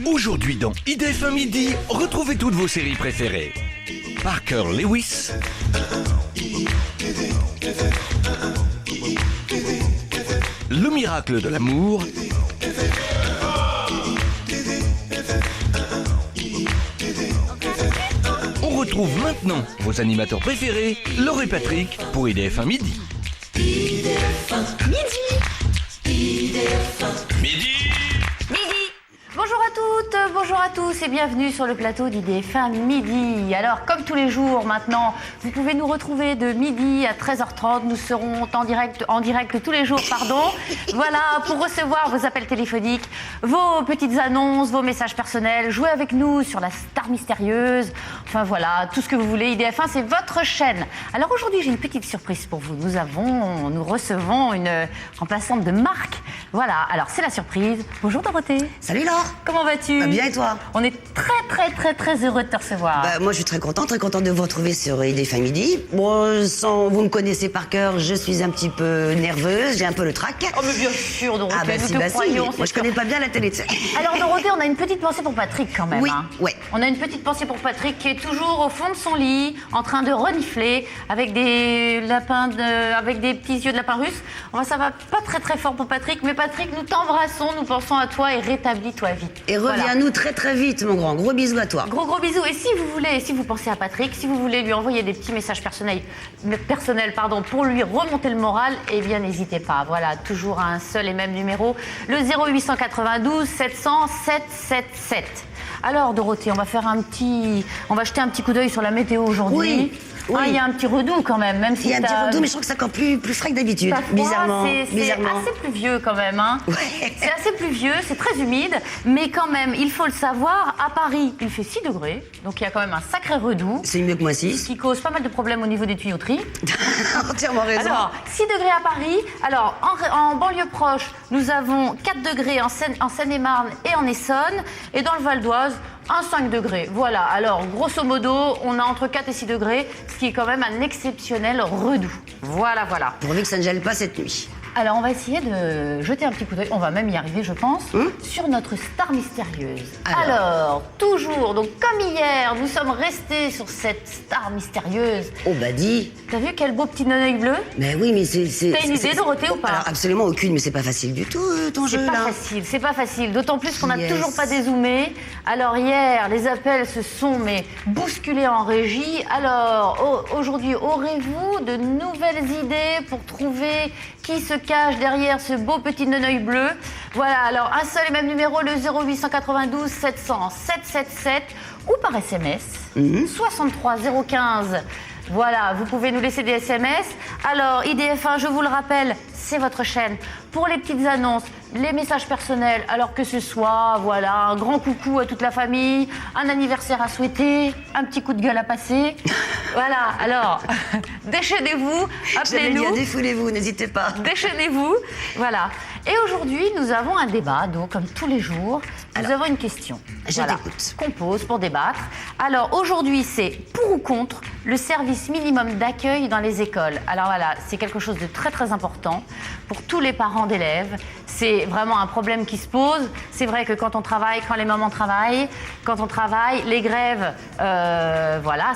Aujourd'hui dans IDF1 Midi, retrouvez toutes vos séries préférées. Parker Lewis, Le miracle de l'amour, on retrouve maintenant vos animateurs préférés, Laure et Patrick, pour IDF1 Midi. Bonjour à toutes, bonjour à tous et bienvenue sur le plateau d'IDF1 Midi. Alors comme tous les jours maintenant, vous pouvez nous retrouver de midi à 13h30. Nous serons en direct tous les jours, Voilà, pour recevoir vos appels téléphoniques, vos petites annonces, vos messages personnels. Jouez avec nous sur la star mystérieuse. Enfin voilà, tout ce que vous voulez. IDF1, c'est votre chaîne. Alors aujourd'hui, j'ai une petite surprise pour vous. Nous recevons une remplaçante de Marc. Voilà, alors c'est la surprise. Bonjour Dorothée. Salut Laure. Comment vas-tu? Bien et toi? On est très heureux de te recevoir. Moi je suis très contente de vous retrouver sur IDF1 Midi. Bon, vous me connaissez par cœur, je suis un petit peu nerveuse, j'ai un peu le trac. Oh mais bien sûr Dorothée, nous te si. croyons. Moi je connais pas bien la télé. Alors Dorothée, on a une petite pensée pour Patrick quand même. Oui, hein. ouais. On a une petite pensée pour Patrick qui est toujours au fond de son lit, en train de renifler, avec des petits yeux de lapin russe. Enfin, ça va pas très fort pour Patrick, mais Patrick, nous t'embrassons, nous pensons à toi et rétablis-toi vite. Et reviens-nous très vite mon grand, gros bisous à toi. Gros bisous. Et si vous pensez à Patrick, si vous voulez lui envoyer des petits messages personnels pour lui remonter le moral, eh bien n'hésitez pas. Voilà, toujours un seul et même numéro, le 0892 700 777. Alors Dorothée, on va jeter un petit coup d'œil sur la météo aujourd'hui. Oui. Il y a un petit redoux quand même si il y a un petit redoux, mais je trouve que c'est encore plus frais que d'habitude. Bizarrement. C'est assez pluvieux quand même. Hein. Ouais. C'est assez pluvieux, c'est très humide, mais quand même, il faut le savoir, à Paris, il fait 6 degrés, donc il y a quand même un sacré redoux. C'est mieux que moins 6. Qui cause pas mal de problèmes au niveau des tuyauteries. Entièrement raison. Alors, 6 degrés à Paris. Alors, en banlieue proche, nous avons 4 degrés en Seine-et-Marne et en Essonne. Et dans le Val d'Oise, un 5 degrés. Voilà, alors grosso modo, on a entre 4 et 6 degrés, ce qui est quand même un exceptionnel redoux. Voilà. Pourvu que ça ne gèle pas cette nuit. Alors, on va essayer de jeter un petit coup d'œil, on va même y arriver, je pense, sur notre star mystérieuse. Alors, toujours, donc comme hier, nous sommes restés sur cette star mystérieuse. Oh bah dis. T'as vu quel beau petit œil bleu? Mais oui, mais c'est... T'as une idée, Dorothée, ou pas? Alors, absolument aucune, mais c'est pas facile du tout, ton jeu, là. C'est pas facile, d'autant plus qu'on n'a toujours pas dézoomé. Alors, hier, les appels se sont, bousculés en régie. Alors, aujourd'hui, aurez-vous de nouvelles idées pour trouver qui se cache derrière ce beau petit neneuil bleu? Voilà, alors un seul et même numéro, le 0892 700 777 ou par SMS, 63 015. Voilà, vous pouvez nous laisser des SMS. Alors, IDF1, je vous le rappelle, c'est votre chaîne. Pour les petites annonces, les messages personnels, alors que ce soit, un grand coucou à toute la famille, un anniversaire à souhaiter, un petit coup de gueule à passer. Voilà, alors, déchaînez-vous, appelez-nous. Défoulez-vous, n'hésitez pas. Déchaînez-vous, voilà. Et aujourd'hui, nous avons un débat, donc comme tous les jours, nous avons une question. Je t'écoute. Qu'on pose pour débattre. Alors aujourd'hui, c'est pour ou contre le service minimum d'accueil dans les écoles. Alors voilà, c'est quelque chose de très important pour tous les parents d'élèves. C'est vraiment un problème qui se pose. C'est vrai que quand les mamans travaillent, les grèves,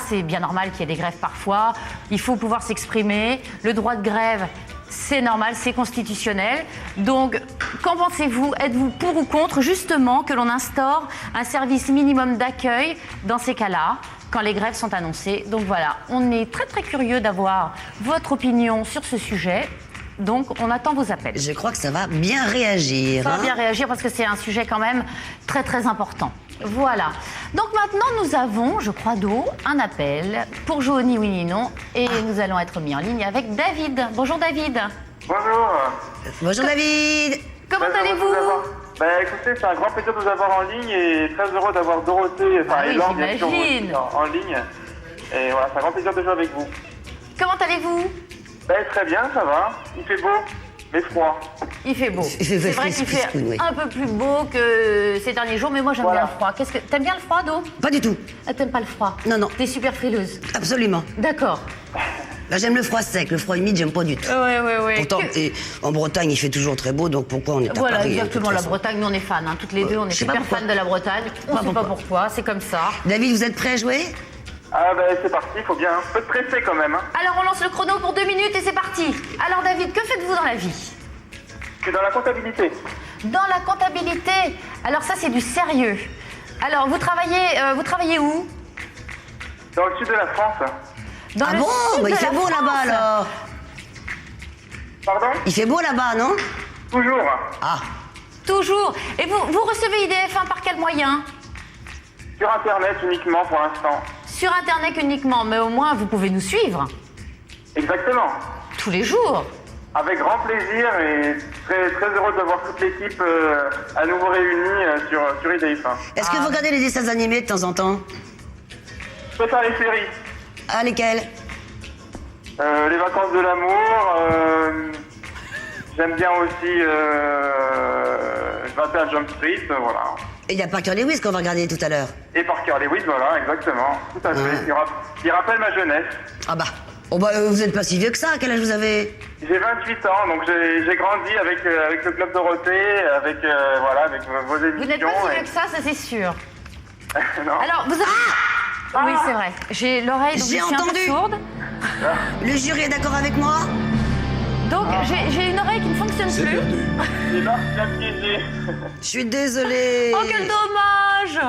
c'est bien normal qu'il y ait des grèves parfois. Il faut pouvoir s'exprimer. Le droit de grève, c'est normal, c'est constitutionnel. Donc, qu'en pensez-vous? Êtes-vous pour ou contre, justement, que l'on instaure un service minimum d'accueil dans ces cas-là, quand les grèves sont annoncées? Donc voilà, on est très curieux d'avoir votre opinion sur ce sujet. Donc, on attend vos appels. Je crois que ça va bien réagir. Ça va bien réagir parce que c'est un sujet quand même très important. Voilà. Donc maintenant, nous avons, je crois, un appel pour jouer au ni oui ni non. Et nous allons être mis en ligne avec David. Bonjour David. Bonjour David. Comment allez-vous? Écoutez, c'est un grand plaisir de vous avoir en ligne et très heureux d'avoir Dorothée, et Laure, bien sûr, en ligne. Et voilà, c'est un grand plaisir de jouer avec vous. Comment allez-vous? Très bien, ça va. Il fait beau, mais froid. Il fait beau. C'est vrai qu'il fait un peu plus beau que ces derniers jours, mais moi j'aime bien le froid. T'aimes bien le froid, Do? Pas du tout. T'aimes pas le froid? Non. T'es super frileuse? Absolument. D'accord. Là, j'aime le froid sec. Le froid humide, j'aime pas du tout. Oui. Pourtant, en Bretagne, il fait toujours très beau, donc pourquoi on est à Voilà, Paris, exactement. La Bretagne, nous, on est fans. Hein. Toutes les deux, on est super fans de la Bretagne. On ne sait pas pourquoi, c'est comme ça. David, vous êtes prêt à jouer? Ah ben c'est parti, il faut bien un peu te presser quand même. Hein. Alors, on lance le chrono pour 2 minutes et c'est parti. Alors, David, que faites-vous dans la vie? Je suis dans la comptabilité. Dans la comptabilité. Alors, ça, c'est du sérieux. Alors, vous travaillez où? Dans le sud de la France. Ah bon? Bah, il fait beau là-bas, alors. Pardon? Il fait beau là-bas, non? Toujours. Ah. Toujours. Et vous recevez IDF1 par quel moyen? Sur Internet uniquement pour l'instant. Sur Internet uniquement, mais au moins, vous pouvez nous suivre. Exactement. Tous les jours. Avec grand plaisir et très, très heureux de voir toute l'équipe à nouveau réunie sur IDF1. Est-ce que vous regardez les dessins animés de temps en temps? Je préfère les séries. Ah, lesquels? Les vacances de l'amour. J'aime bien aussi 21 Jump Street, voilà. Et il y a Parker Lewis qu'on va regarder tout à l'heure. Et Parker Lewis, voilà, exactement. Tout à fait. Il rappelle ma jeunesse. Ah bah. Oh bah, vous êtes pas si vieux que ça. Quel âge vous avez? J'ai 28 ans, donc j'ai grandi avec le Club Dorothée, avec vos émissions. Vous n'êtes pas si vieux que ça c'est sûr. Non. Alors, vous avez... Oui, c'est vrai. J'ai l'oreille, donc je suis un peu sourde. Le jury est d'accord avec moi? Donc, j'ai une oreille qui ne fonctionne plus. C'est là, la piégé. Je suis désolée. Oh, quel dommage!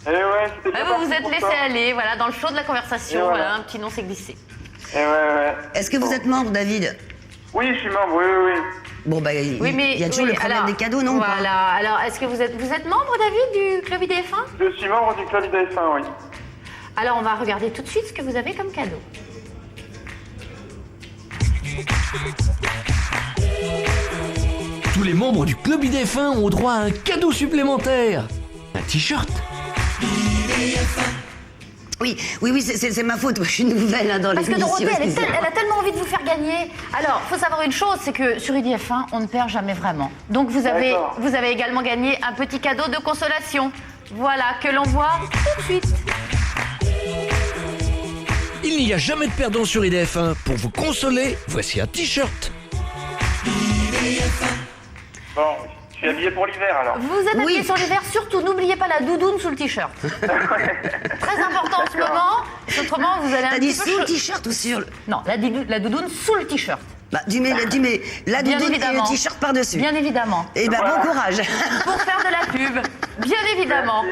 Eh ouais, c'était bien Vous vous êtes pour laissé ça. aller, voilà, dans le chaud de la conversation, Et voilà. voilà, un petit nom s'est glissé. Eh ouais. Est-ce que vous êtes membre, David? Oui, je suis membre, oui. Bon, bah, Oui, mais il y a toujours le problème des cadeaux, non? Voilà, alors, est-ce que vous êtes membre, David, du Club IDF1? Je suis membre du Club IDF1, oui. Alors, on va regarder tout de suite ce que vous avez comme cadeau. Tous les membres du Club IDF1 ont droit à un cadeau supplémentaire. Un t-shirt. Oui, c'est ma faute. Moi, je suis nouvelle dans Parce l'émission. que Dorothée, elle a tellement envie de vous faire gagner. Alors, faut savoir une chose, c'est que sur IDF1, on ne perd jamais vraiment. Donc, vous avez également gagné un petit cadeau de consolation. Voilà, que l'on voit tout de suite. Il n'y a jamais de perdant sur IDF1. Pour vous consoler, voici un t-shirt. Bon, je suis habillé pour l'hiver alors. Vous êtes habillé sur l'hiver, surtout n'oubliez pas la doudoune sous le t-shirt. Très important en ce moment, autrement vous allez un T'as dit petit peu sous le t-shirt ou sur le... Non, la doudoune sous le t-shirt. Bah, tu mets la Bien doudoune et évidemment. le t-shirt par-dessus. Bien évidemment. Eh ben, bon courage. Pour faire de la pub. Bien évidemment.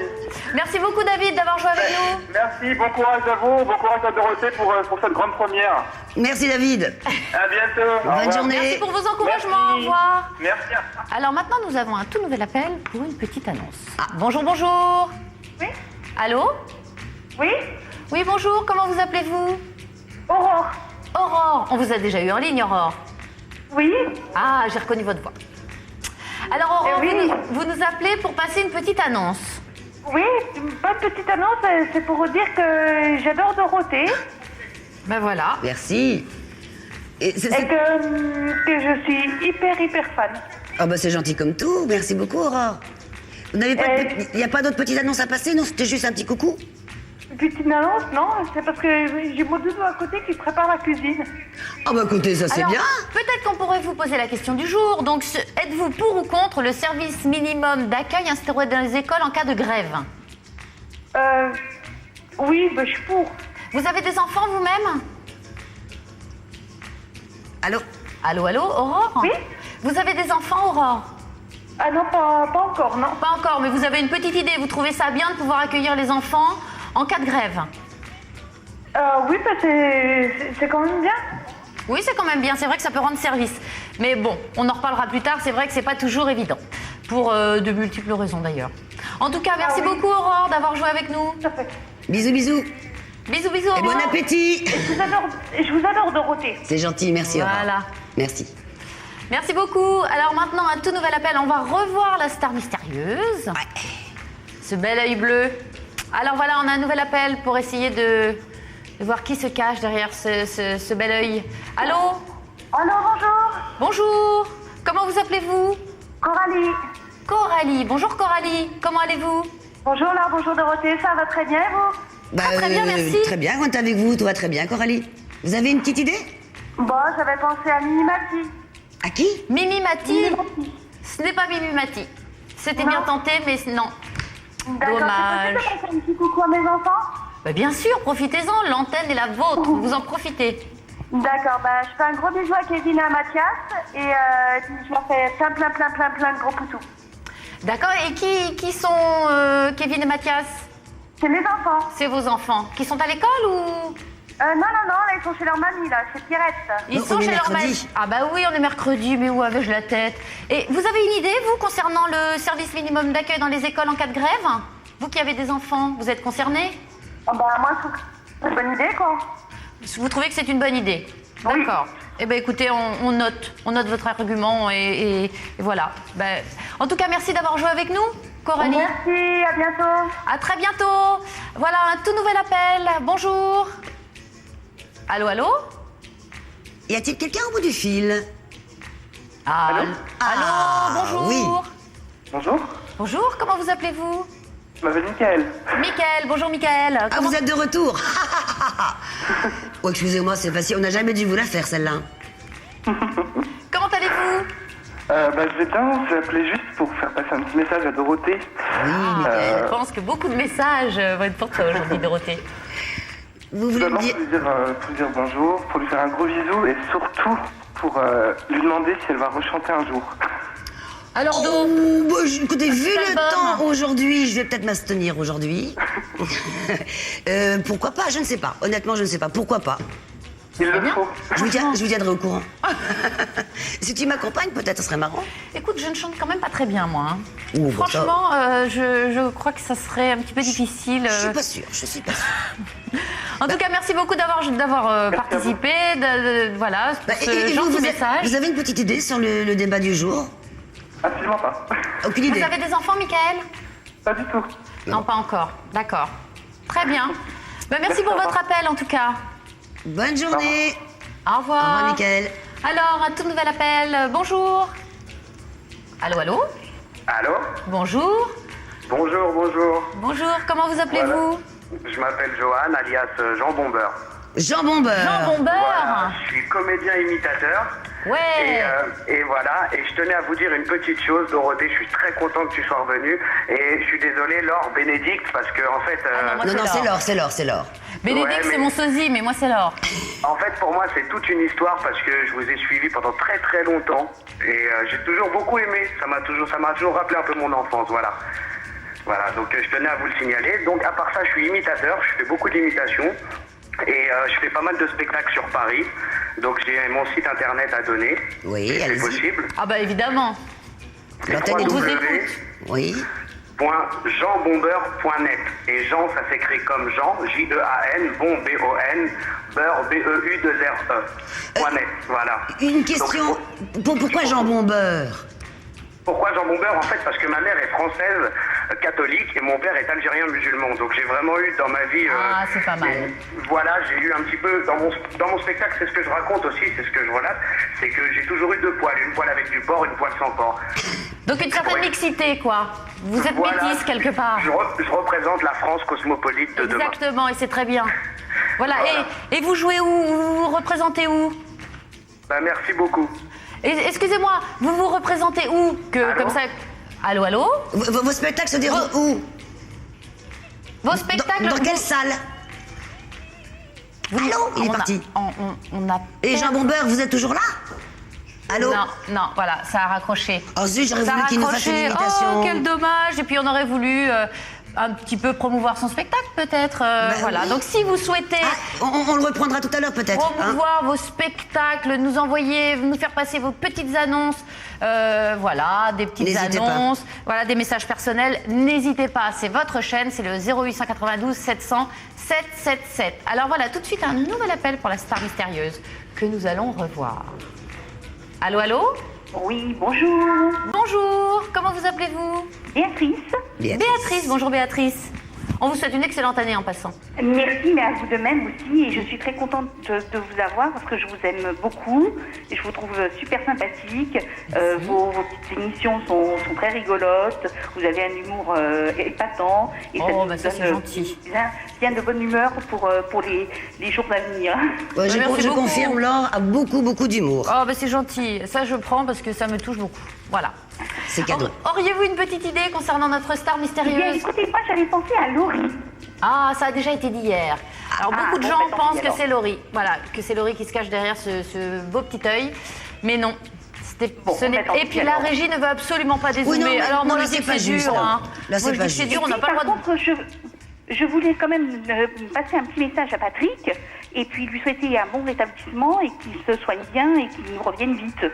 Merci beaucoup David d'avoir joué avec nous. Merci, bon courage à vous, bon courage à Dorothée pour cette grande première. Merci, David. À bientôt. Au Bonne revoir. journée. Merci pour vos encouragements. Merci. Au revoir. Merci. Alors maintenant, nous avons un tout nouvel appel pour une petite annonce. Bonjour. Oui. Allô? Oui. Oui, bonjour. Comment vous appelez-vous? Aurore. Aurore. On vous a déjà eu en ligne, Aurore. Oui. Ah, j'ai reconnu votre voix. Alors, Aurore, oui. vous nous appelez pour passer une petite annonce. Oui, une bonne petite annonce, c'est pour vous dire que j'adore Dorothée Ben voilà. Merci. Et et que je suis hyper fan. Oh, bah, c'est gentil comme tout. Merci beaucoup, Aurore. Vous n'avez pas il n'y a pas d'autres petites annonces à passer? Non, c'était juste un petit coucou? Petite annonce, non, c'est parce que j'ai mon doudou à côté qui prépare la cuisine. Oh, bah, écoutez, ça, c'est Alors, bien. peut-être qu'on pourrait vous poser la question du jour. Donc, êtes-vous pour ou contre le service minimum d'accueil instauré dans les écoles en cas de grève? Oui, je suis pour. Vous avez des enfants vous-même? Allô? Allô, Aurore? Oui. Vous avez des enfants, Aurore? Ah non, pas encore, non. Pas encore, mais vous avez une petite idée. Vous trouvez ça bien de pouvoir accueillir les enfants en cas de grève? Oui, c'est quand même bien. Oui, c'est quand même bien. C'est vrai que ça peut rendre service. Mais bon, on en reparlera plus tard. C'est vrai que c'est pas toujours évident. Pour de multiples raisons, d'ailleurs. En tout cas, merci beaucoup, Aurore, d'avoir joué avec nous. Tout à fait. Bisous, bisous. Bisous, Et Aurore. bon appétit. Je vous adore Dorothée. C'est gentil, merci, Aurore. Voilà. Merci. Merci beaucoup. Alors maintenant, un tout nouvel appel. On va revoir la star mystérieuse. Ouais. Ce bel œil bleu. Alors voilà, on a un nouvel appel pour essayer de voir qui se cache derrière ce bel œil. Allô? Alors, bonjour. Bonjour. Comment vous appelez-vous? Coralie. Coralie. Bonjour Coralie. Comment allez-vous? Bonjour Laure, bonjour Dorothée, ça va très bien vous? Bah, très bien, merci. Très bien, quand t'es avec vous, tout va très bien, Coralie. Vous avez une petite idée? Bon, j'avais pensé à Mimimati. À qui? Mimimati. Ce n'est pas Mimimati. C'était bien tenté, mais non. D'accord, Dommage. c'est possible de passer un petit coucou à mes enfants? Bah, bien sûr, profitez-en, l'antenne est la vôtre, vous en profitez. D'accord, bah, je fais un gros bisou à Kevin et à Mathias et puis je leur fais plein de gros poutous. D'accord, et qui sont Kevin et Mathias? C'est mes enfants. C'est vos enfants. Qui sont à l'école ou? Non, là, ils sont chez leur mamie, là, chez Pierrette. Ils Donc, sont on est chez leur mercredi. mamie. Ah bah oui, on est mercredi, mais où avais-je la tête? Et vous avez une idée, vous, concernant le service minimum d'accueil dans les écoles en cas de grève? Vous qui avez des enfants, vous êtes concernés? Oh, bah, moi, je trouve que c'est une bonne idée, quoi. Vous trouvez que c'est une bonne idée? Oui. D'accord. Eh bien, écoutez, on note votre argument et voilà. Ben, en tout cas, merci d'avoir joué avec nous, Coralie. Merci, à bientôt. À très bientôt. Voilà, un tout nouvel appel. Bonjour. Allô, allô? Y a-t-il quelqu'un au bout du fil? Allô? Bonjour. oui. Bonjour, Bonjour, comment vous appelez-vous? je m'appelle Mickaël. Mickaël, bonjour Mickaël. Ah, vous êtes de retour. Oh, excusez-moi, c'est facile. On n'a jamais dû vous la faire, celle-là. Comment allez-vous? Je vais bien, j'ai appelé juste pour faire passer un petit message à Dorothée. Oui, Michael. Je pense que beaucoup de messages vont être pour toi aujourd'hui, Dorothée. Vous voulez me D'abord, dire... pour lui dire bonjour, pour lui faire un gros bisou et surtout pour lui demander si elle va rechanter un jour. Alors, Do, Oh, bah, écoutez, vu Cet le album. temps aujourd'hui, je vais peut-être m'abstenir aujourd'hui. Pourquoi pas? Je ne sais pas. Honnêtement, je ne sais pas. Pourquoi pas? Il le faut. Je vous tiendrai au courant. Si tu m'accompagnes, peut-être, ce serait marrant. écoute, je ne chante quand même pas très bien, moi. Hein. Oh, bah, ça- Franchement, je crois que ça serait un petit peu difficile. Je suis pas sûre, je suis pas sûre. En tout cas, merci beaucoup d'avoir participé. Voilà, Bah, pour ce gentil vous message. vous avez une petite idée sur le débat du jour? Absolument pas. Aucune Vous idée. avez des enfants, Mickaël? Pas du tout. Non, pas encore. D'accord. Très bien. Bah, merci pour au votre revoir. appel, en tout cas. Bonne journée. Au Au revoir. revoir, Michael. Alors, un tout nouvel appel. Bonjour. Allô, allô? Allô? Bonjour. Bonjour. Bonjour, comment vous appelez-vous? Je m'appelle Johan, alias Jean Bombeur. Jambon beurre. Jean Bombeur. Voilà, je suis comédien imitateur. Ouais. Et voilà, et je tenais à vous dire une petite chose, Dorothée, je suis très content que tu sois revenue. Et je suis désolé, Laure, Bénédicte, parce que en fait... non, moi, Non, non, c'est l'or. c'est l'or. Bénédicte, Ouais, c'est mais- mon sosie, mais moi, c'est l'or. En fait, pour moi, c'est toute une histoire parce que je vous ai suivi pendant très très longtemps et j'ai toujours beaucoup aimé. Ça m'a toujours rappelé un peu mon enfance, voilà. Voilà, donc je tenais à vous le signaler. Donc à part ça, je suis imitateur, je fais beaucoup d'imitations et je fais pas mal de spectacles sur Paris. Donc j'ai mon site internet à donner. Oui, si c'est allez-y. possible. Ah bah évidemment. L'antenne est vous ouverte. écoute. Oui. .jeanbombeur.net et Jean ça s'écrit comme Jean J-E-A-N bon B-O-N beurre B-E-U-2-R-E .net voilà. Une question. Pourquoi jambon beurre? Pourquoi Jean Bombeur? En fait, parce que ma mère est française, catholique, et mon père est algérien musulman. Donc j'ai vraiment eu dans ma vie... Ah, c'est pas mal. Voilà, j'ai eu un petit peu... Dans mon spectacle, c'est ce que je raconte aussi, c'est ce que je relate, c'est que j'ai toujours eu deux poils. Une poêle avec du porc, une poêle sans porc. Donc une certaine Ouais. mixité, quoi. Vous êtes Voilà. métisse quelque part. Je représente la France cosmopolite de demain. Exactement, et c'est très bien. Voilà, Voilà. Et vous jouez où? Vous vous représentez où? Bah, merci beaucoup. Et, excusez-moi, vous vous représentez où? Allô? Comme ça... Allô, allô? Vos spectacles se déroulent où? Vos spectacles... Dans quelle salle? Allô? Il est On a- parti. On a... Et jambon beurre, vous êtes toujours là? Allô? Non, voilà, ça a raccroché. Oh zut, j'aurais Ça voulu a qu'il nous fasse une raccroché. imitation. Oh, quel dommage. Et puis on aurait voulu un petit peu promouvoir son spectacle, peut-être. Voilà. oui. Donc si vous souhaitez Ah, on le reprendra tout à l'heure peut-être. hein. promouvoir vos spectacles, nous envoyer, nous faire passer vos petites annonces, voilà, des petites N'hésitez pas. annonces, voilà, des messages personnels. N'hésitez pas, c'est votre chaîne, c'est le 0892 700 777. Alors voilà, tout de suite un nouvel appel pour la star mystérieuse que nous allons revoir. Allô, allô? Oui, bonjour. Bonjour, comment vous appelez-vous? Béatrice. Béatrice, bonjour Béatrice. On vous souhaite une excellente année en passant. Merci, mais à vous de même aussi. Et je suis très contente de vous avoir parce que je vous aime beaucoup. Et je vous trouve super sympathique. Vos petites émissions sont très rigolotes. Vous avez un humour épatant. Et ça c'est gentil. Bien de bonne humeur pour les jours à venir. Ouais, je confirme, Laure a beaucoup d'humour. Oh, c'est gentil. Ça, je prends parce que ça me touche beaucoup. Voilà. C'est cadeau. Auriez-vous une petite idée concernant notre star mystérieuse? Bien, écoutez, moi, j'avais pensé à Laurie. Ah, ça a déjà été dit hier. Alors, beaucoup de gens pensent que c'est Laurie. Voilà, que c'est Laurie qui se cache derrière ce beau petit œil. Mais non. Et puis la régie ne veut absolument pas dézoomer. Oui, alors, moi, là, je dis c'est que pas c'est juste. dur. Là, c'est pas c'est juste. dur, on n'a pas le droit de... Par contre, je voulais quand même passer un petit message à Patrick et puis lui souhaiter un bon rétablissement et qu'il se soigne bien et qu'il nous revienne vite.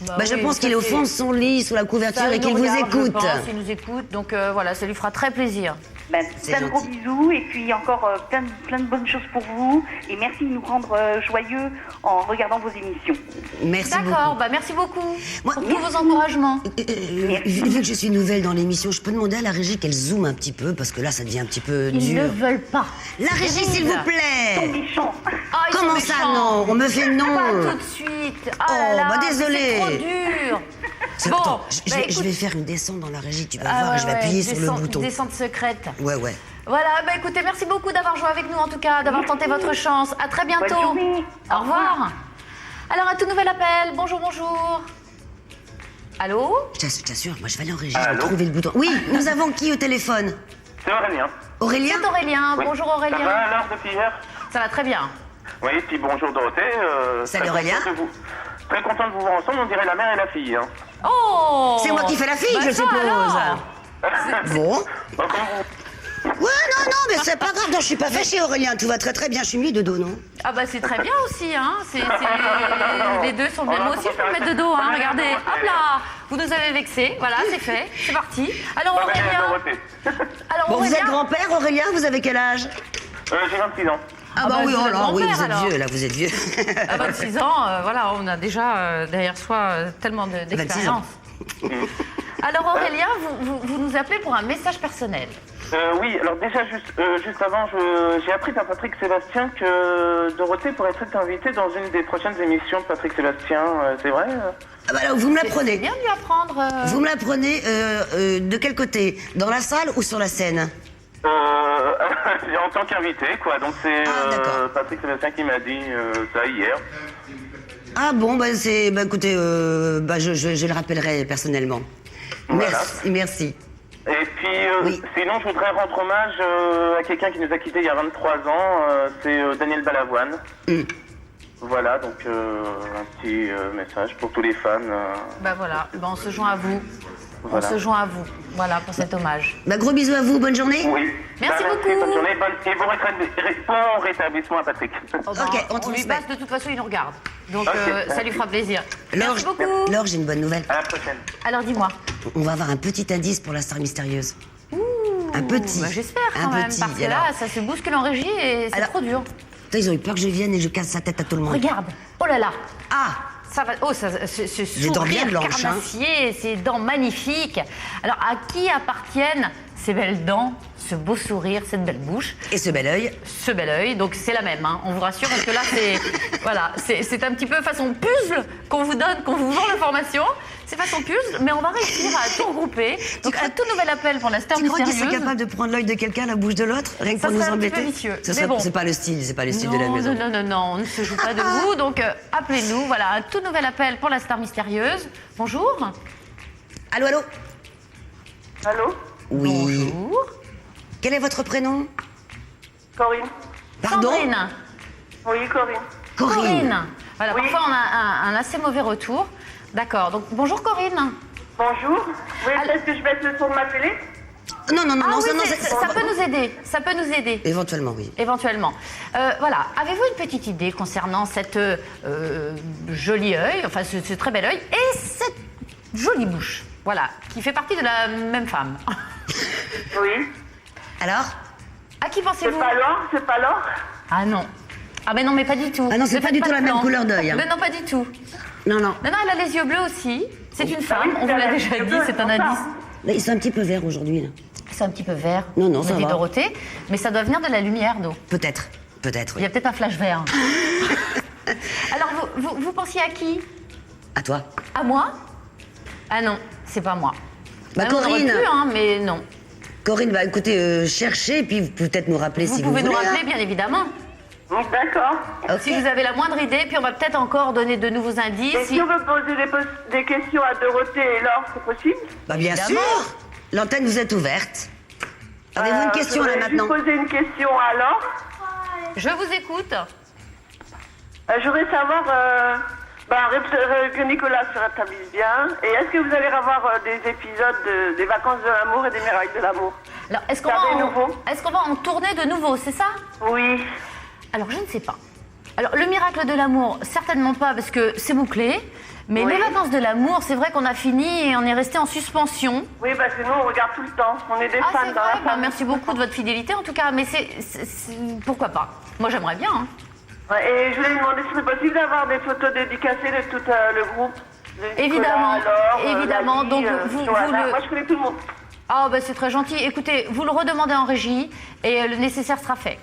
Je pense qu'il est au fond de son lit, sous la couverture, et qu'il vous écoute. Il nous écoute, donc voilà, ça lui fera très plaisir. Plein de gros bisous et puis encore plein de bonnes choses pour vous. Et merci de nous rendre joyeux en regardant vos émissions. Merci beaucoup. D'accord, merci beaucoup pour tous vos encouragements. Vu que je suis nouvelle dans l'émission, je peux demander à la régie qu'elle zoome un petit peu, parce que là, ça devient un petit peu dur. Ils ne veulent pas. La régie, s'il vous plaît. Ils sont méchants. Comment ça, non? On me fait non. Pas tout de suite. Oh là là, désolé. c'est trop dur. Attends, je vais faire une descente dans la régie, tu vas voir, et je vais appuyer sur le bouton. Descente secrète. Ouais. Voilà, écoutez, merci beaucoup d'avoir joué avec nous en tout cas, d'avoir tenté votre chance. À très bientôt. Bonne journée. Au revoir. Alors, un tout nouvel appel. Bonjour. Allô? Je t'assure, moi je vais aller en régie, je vais trouver le bouton. Oui, nous avons qui au téléphone? C'est Aurélien. Aurélien? C'est Aurélien. Oui. Bonjour Aurélien. Ça va alors depuis hier? Ça va très bien. Oui, puis bonjour Dorothée. Salut Aurélien. Très content de vous voir ensemble, on dirait la mère et la fille. Hein. Oh! C'est moi qui fais la fille, je ça suppose. alors. Bon. Bon, comment vous... Ouais, non, mais c'est pas grave, non, je suis pas fâchée Aurélien, tout va très bien, je suis mis de dos, non? Ah c'est très bien aussi, hein. Les deux sont bien. Moi aussi, je peux me mettre de dos, hein. Regardez, hop là. Vous nous avez vexés, voilà, c'est fait, c'est parti. Alors Aurélien. Bon, vous êtes grand-père Aurélien, vous avez quel âge? J'ai 26 ans. Oui, vous êtes oui, vous êtes alors. vieux, là, vous êtes vieux. À 26 ans, voilà, on a déjà derrière soi tellement d'expérience. Alors Aurélien, vous nous appelez pour un message personnel. Oui, alors déjà, juste avant, j'ai appris par Patrick Sébastien que Dorothée pourrait être invitée dans une des prochaines émissions de Patrick Sébastien, c'est vrai? Alors, vous me l'apprenez. C'est bien de lui apprendre. Vous me l'apprenez de quel côté? Dans la salle ou sur la scène? En tant qu'invité, quoi. Donc c'est Patrick Sébastien qui m'a dit ça hier. Ah bon, écoutez, je le rappellerai personnellement. Voilà. Merci. Et puis, sinon, je voudrais rendre hommage à quelqu'un qui nous a quittés il y a 23 ans, c'est Daniel Balavoine. Voilà, donc un petit message pour tous les fans. Voilà, on se joint à vous. Voilà. On se joint à vous, voilà, pour cet hommage. Gros bisous à vous, bonne journée. Oui. Merci beaucoup. Bonne journée, et bon rétablissement à Patrick. Ok, on lui passe, de toute façon, il nous regarde. Donc, ça lui fera plaisir. Laure, Merci beaucoup. Laure, j'ai une bonne nouvelle. À la prochaine. Alors, dis-moi. On va avoir un petit indice pour la star mystérieuse. Un petit. J'espère quand même, parce que là, ça se bouscule en régie et c'est trop dur. Ils ont eu peur que je vienne et que je casse sa tête à tout le monde. Regarde. Oh là là. Ah. Ça va. Oh, ce dents bien sourire blanches, carnassier, ces dents magnifiques. Alors, à qui appartiennent ces belles dents, ce beau sourire, cette belle bouche? Et ce bel œil. Ce bel œil. Donc, c'est la même, hein, on vous rassure, parce que là, c'est un petit peu façon puzzle qu'on vous donne, qu'on vous vend l'information. C'est façon puzzle, mais on va réussir à tout regrouper. Donc, un tout nouvel appel pour la star mystérieuse. Tu crois qu'ils sont capables de prendre l'œil de quelqu'un, la bouche de l'autre, rien que pour nous embêter? Ça serait un petit peu vicieux. C'est pas le style, de la maison. Non, on ne se joue pas de vous. Donc, appelez-nous. Voilà, un tout nouvel appel pour la star mystérieuse. Bonjour. Allô? Allô? Oui. Bonjour. Quel est votre prénom? Corinne. Pardon? Sandrine. Oui, Corinne. Corinne. Voilà, Oui. parfois on a un assez mauvais retour. D'accord, donc bonjour Corinne. Bonjour. Oui, est-ce que je vais être le tour de ma télé? Non, Ça peut nous aider, ça peut nous aider. Éventuellement, oui. Éventuellement. Voilà, avez-vous une petite idée concernant cette joli œil, enfin ce très bel œil, et cette jolie bouche, voilà, qui fait partie de la même femme? Oui. Alors? À qui pensez-vous? C'est pas Laure? Ah non. Ah mais non, mais pas du tout. Ah non, c'est Ne pas faites du tout la de même plan. couleur d'œil, hein. Mais non, pas du tout. Non. Non, elle a les yeux bleus aussi. C'est une femme, oui, on vous l'a déjà les dit, bleus, c'est c'est un pour ça. indice. Là, ils sont un petit peu verts aujourd'hui, là. c'est un petit peu vert. Non, ça me dit va. Dorothée, mais ça doit venir de la lumière d'eau. Peut-être, Il oui. y a peut-être un flash vert. Alors, vous pensiez à qui? À toi. À moi? Ah non, c'est pas moi. Bah, on aurait Corinne. pu, hein, mais non. Corinne, bah écoutez, cherchez, et puis peut-être nous rappeler Vous si vous pouvez voulez. nous rappeler, hein. bien évidemment. D'accord. Ok. Si vous avez la moindre idée, puis on va peut-être encore donner de nouveaux indices. Et si on veut poser des questions à Dorothée et Laure, c'est possible? Bah bien Évidemment. sûr. L'antenne vous est ouverte. Avez-vous une question là Je maintenant? voudrais juste poser une question à Laure. Je vous écoute. Je voudrais savoir que Nicolas se rétablisse bien. Et est-ce que vous allez avoir des épisodes des vacances de l'amour et des miracles de l'amour? Alors, est-ce Ça des nouveaux qu'on va en tourner de nouveau, c'est ça? Oui. Alors, je ne sais pas. Alors, le miracle de l'amour, certainement pas, parce que c'est bouclé. Mais Oui. les vacances de l'amour, c'est vrai qu'on a fini et on est resté en suspension. Oui, parce que nous, on regarde tout le temps. On est des Ah, fans c'est dans vrai. la Bah, famille. merci beaucoup de votre fidélité, en tout cas. Mais pourquoi pas? Moi, j'aimerais bien. Hein. Ouais, et je voulais lui demander si c'est possible d'avoir des photos dédicacées de tout le groupe. De Nicolas, Évidemment, Laure, évidemment. Dani, Donc, vous Johanna. le- Moi, je connais tout le monde. Ah, bah, c'est très gentil. Écoutez, vous le redemandez en régie et le nécessaire sera fait.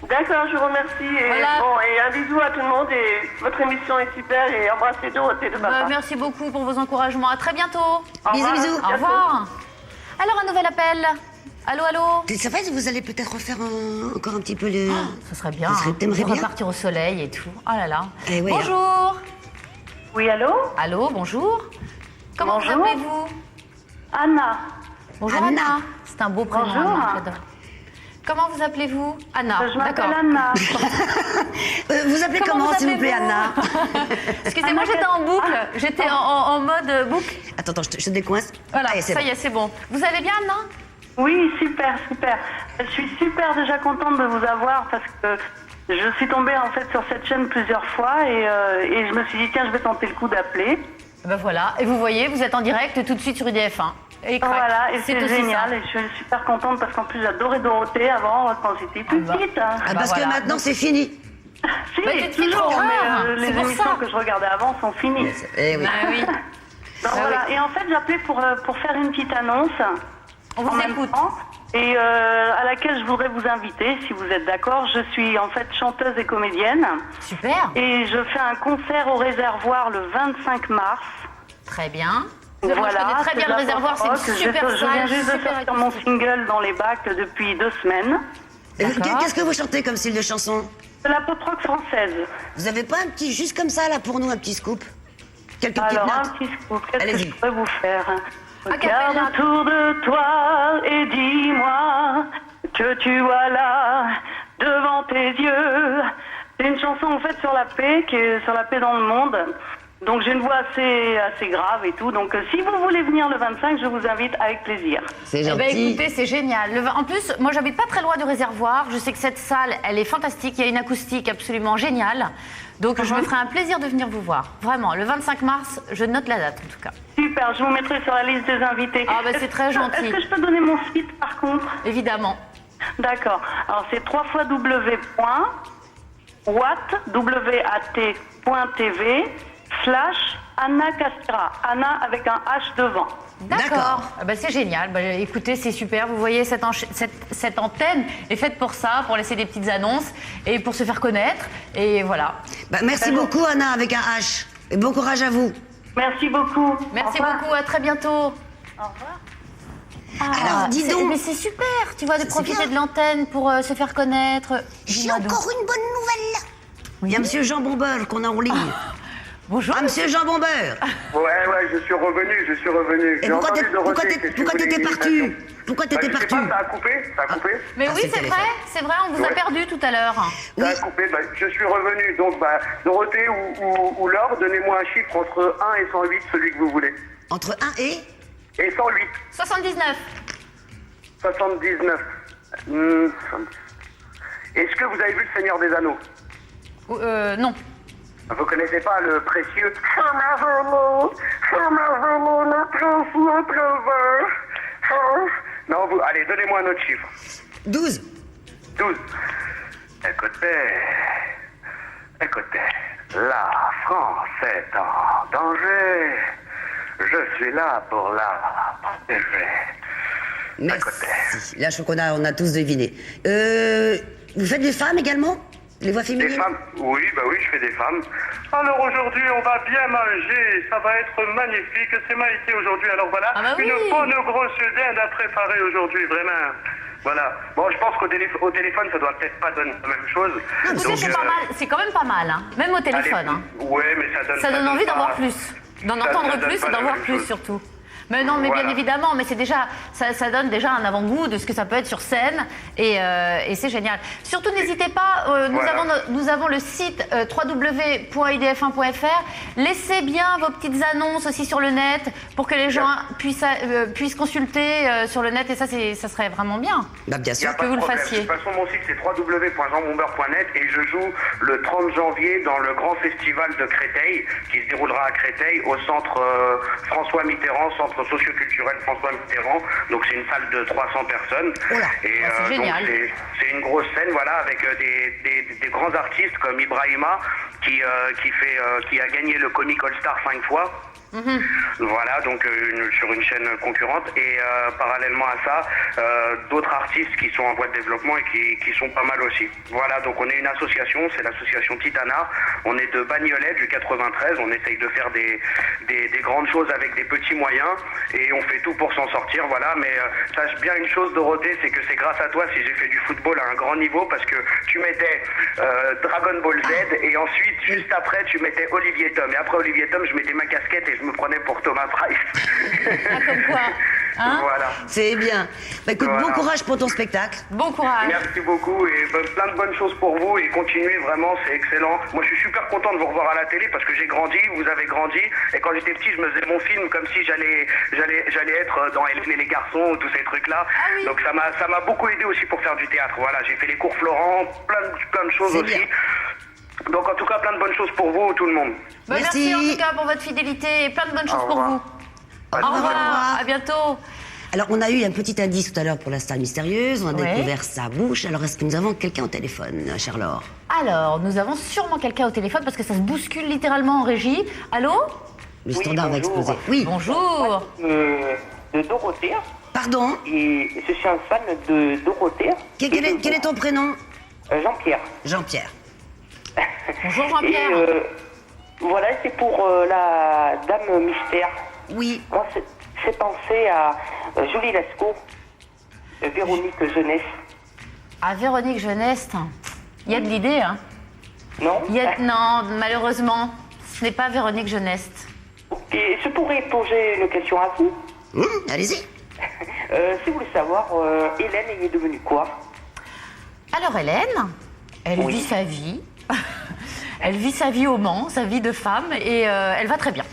D'accord, je vous remercie. Et, Voilà. bon, et un bisou à tout le monde. Et votre émission est super. Et embrassez Dorothée de papa. Merci beaucoup pour vos encouragements. À très bientôt. Au Bisous, revoir. bisous. Au revoir. Alors, un nouvel appel. Allô, allô? Ça fait, vous allez peut-être refaire encore un petit peu le... Ce serait bien. Ça serait- Hein. t'aimerais Pour bien repartir au soleil et tout. Oh là là. Eh ouais, Bonjour. Oui, allô? Allô, bonjour. Comment vous Bonjour. appelez-vous? Anna. Bonjour Anna. Anna. C'est un beau prénom. Bonjour. Anna, j'adore. Comment vous appelez-vous? Anna. Je m'appelle D'accord. Anna. Vous appelez comment, s'il vous plaît, Anna? Excusez-moi, Anna, j'étais en boucle. J'étais en mode boucle. Attends, je te décoince. Voilà, Allez, c'est ça bon. y est, c'est bon. Vous allez bien, Anna? Oui, super, super. Je suis super déjà contente de vous avoir parce que je suis tombée en fait sur cette chaîne plusieurs fois et je me suis dit tiens, je vais tenter le coup d'appeler. Ben voilà. Et vous voyez, vous êtes en direct tout de suite sur IDF1. Et crac. Voilà, et c'est aussi génial ça. et je suis super contente parce qu'en plus j'adorais Dorothée avant quand j'étais toute bah. petite. Hein. Ah, bah parce voilà. que maintenant, c'est fini. Si, Bah, tu te fais toujours, trop mais rare, les c'est pour émissions ça. que je regardais avant sont finies. Eh oui. Ah oui. Donc Ah voilà, oui. et en fait j'appelais pour faire une petite annonce. On en vous même écoute. temps, et à laquelle je voudrais vous inviter, si vous êtes d'accord. Je suis en fait chanteuse et comédienne. Super. Et je fais un concert au Réservoir le 25 mars. Très bien. Moi, je Voilà, connais très bien de le la réservoir, c'est pop-rock. une super Je salle. viens juste de super sortir mon acoustique. single dans les bacs depuis 2 semaines. Et D'accord. Qu'est-ce que vous chantez comme style de chanson? De la pop-rock française. Vous avez pas un petit, juste comme ça, là, pour nous, un petit scoop? Quelques petites Alors, un notes? petit scoop, qu'est-ce que Allez-y. je pourrais vous faire? Acapella. Regarde autour de toi et dis-moi que tu vois là, devant tes yeux. C'est une chanson en fait sur la paix, qui est sur la paix dans le monde. Donc j'ai une voix assez grave et tout. Donc si vous voulez venir le 25, je vous invite avec plaisir. C'est Eh gentil. ben, écoutez, c'est génial. En plus, moi, j'habite pas très loin du réservoir. Je sais que cette salle, elle est fantastique. Il y a une acoustique absolument géniale. Donc, je me ferai un plaisir de venir vous voir. Vraiment, le 25 mars, je note la date en tout cas. Super, je vous mettrai sur la liste des invités. Ah, bah, c'est très gentil. Est-ce que je peux donner mon site par contre? Évidemment. D'accord. Alors c'est www.wat.tv/Anna Castira. Anna avec un H devant. D'accord. D'accord. Ah bah, c'est génial. Bah, écoutez, c'est super. Vous voyez, cette antenne est faite pour ça, pour laisser des petites annonces et pour se faire connaître. Et voilà. Bah, merci beaucoup, Anna, avec un H. Et bon courage à vous. Merci beaucoup. Merci Au revoir. beaucoup. À très bientôt. Au revoir. Alors, dis donc. Mais c'est super, tu vois, de C'est profiter bien. de l'antenne pour se faire connaître. J'ai Dis-moi donc. encore une bonne nouvelle. Il y a Monsieur Jean Bombeur qu'on a en ligne. Bonjour. Ah, Monsieur Jean Bombeur. Ouais, je suis revenu. Et J'ai pourquoi entendu t'es- Dorothée, pourquoi t'es- que tu pourquoi voulais t'étais une parti? invitation. Pourquoi t'étais Je sais parti? pas, ça a coupé. Mais Ah, oui, c'est le c'est téléphone. vrai, c'est vrai, on vous a Ouais. perdu tout à l'heure. Oui. Ça a coupé. Je suis revenu. Donc, Dorothée ou Laure, donnez-moi un chiffre entre 1 et 108, celui que vous voulez. Entre 1 et... Et 108. 79. 79. Est-ce que vous avez vu Le Seigneur des Anneaux? Non. Vous connaissez pas le précieux le précieux trésor. Non, allez, donnez-moi un autre chiffre. 12. 12. Écoutez, la France est en danger. Je suis là pour la protéger. Merci. Là, je crois qu'on a tous deviné. Vous faites des femmes également? Les voix féminines? Des femmes? Oui, je fais des femmes. Alors aujourd'hui, on va bien manger, ça va être magnifique. C'est Maïté aujourd'hui, alors voilà, une bonne grosse dinde à préparer aujourd'hui, vraiment. Voilà. Bon, je pense qu'au téléphone, ça doit peut-être pas donner la même chose. C'est quand même pas mal, hein. Même au téléphone. Hein. Ouais, mais ça donne envie d'en voir plus, d'en entendre plus et d'en voir plus surtout. Mais non, mais bien évidemment, mais c'est déjà, ça donne déjà un avant-goût de ce que ça peut être sur scène et c'est génial. Surtout, n'hésitez pas, nous avons le site www.idf1.fr. Laissez bien vos petites annonces aussi sur le net pour que les gens puissent consulter sur le net et ça serait vraiment bien. Bah, bien sûr que vous le fassiez. De toute façon, mon site c'est www.jeanbomber.net et je joue le 30 janvier dans le grand festival de Créteil qui se déroulera à Créteil au centre François Mitterrand, centre socio-culturel François Mitterrand, donc c'est une salle de 300 personnes. Et c'est génial. C'est une grosse scène, voilà, avec des grands artistes comme Ibrahima qui a gagné le Comic All Star 5 fois. Voilà, donc sur une chaîne concurrente et parallèlement à ça, d'autres artistes qui sont en voie de développement et qui sont pas mal aussi. Voilà, donc on est une association, c'est l'association Titana. On est de Bagnolet du 93. On essaye de faire des grandes choses avec des petits moyens et on fait tout pour s'en sortir. Voilà, mais sache bien une chose, Dorothée, c'est que c'est grâce à toi si j'ai fait du football à un grand niveau parce que tu mettais Dragon Ball Z et ensuite juste après tu mettais Olivier Tom et après Olivier Tom je mettais ma casquette et je me prenais pour Thomas Price. Comme quoi, hein? Voilà. C'est bien. Bah, écoute, bon courage pour ton spectacle. Bon courage. Merci beaucoup et plein de bonnes choses pour vous et continuez vraiment, c'est excellent. Moi je suis super content de vous revoir à la télé parce que j'ai grandi, vous avez grandi et quand j'étais petit je me faisais mon film comme si j'allais être dans Hélène et les garçons ou tous ces trucs là. Donc ça m'a beaucoup aidé aussi pour faire du théâtre. Voilà, j'ai fait les cours Florent, plein de choses aussi. Bien. Donc en tout cas, plein de bonnes choses pour vous, tout le monde. Merci en tout cas pour votre fidélité et plein de bonnes choses pour vous. Au revoir, à bientôt. Alors, on a eu un petit indice tout à l'heure pour la star mystérieuse, on a découvert sa bouche. Alors, est-ce que nous avons quelqu'un au téléphone, Charlotte? Alors, nous avons sûrement quelqu'un au téléphone parce que ça se bouscule littéralement en régie. Allô? Le standard va exploser. Oui, bonjour. De Dorothée. Pardon? Et je suis un fan de Dorothée. Quel est ton prénom? Jean-Pierre. Jean-Pierre. Bonjour Jean-Pierre. Voilà, c'est pour la Dame Mystère. Oui. Moi, j'ai pensé à Julie Lescaut, Véronique Jeunesse. Ah, Véronique Jeunesse, il y a de l'idée, hein? Non? Non, malheureusement, ce n'est pas Véronique Jeunesse. Et je pourrais poser une question à vous? Allez-y. Si vous voulez savoir, Hélène est devenue quoi? Alors Hélène, elle vit sa vie. Elle vit sa vie au Mans, sa vie de femme, et elle va très bien.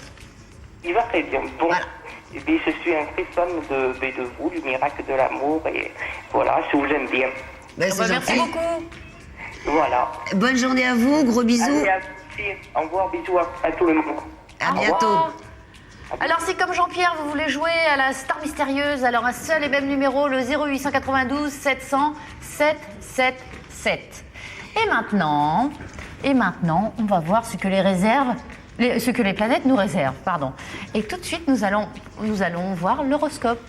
Il va très bien. Bon, je suis un très fan de vous, du miracle de l'amour, et voilà, je vous aime bien. Merci beaucoup. Voilà. Bonne journée à vous, gros bisous. Allez, merci. Au revoir, bisous à tout le monde. À bientôt. Alors si comme Jean-Pierre vous voulez jouer à la star mystérieuse, alors un seul et même numéro, le 0892 700 777. Et maintenant, on va voir ce que les planètes nous réservent, pardon. Et tout de suite, nous allons voir l'horoscope.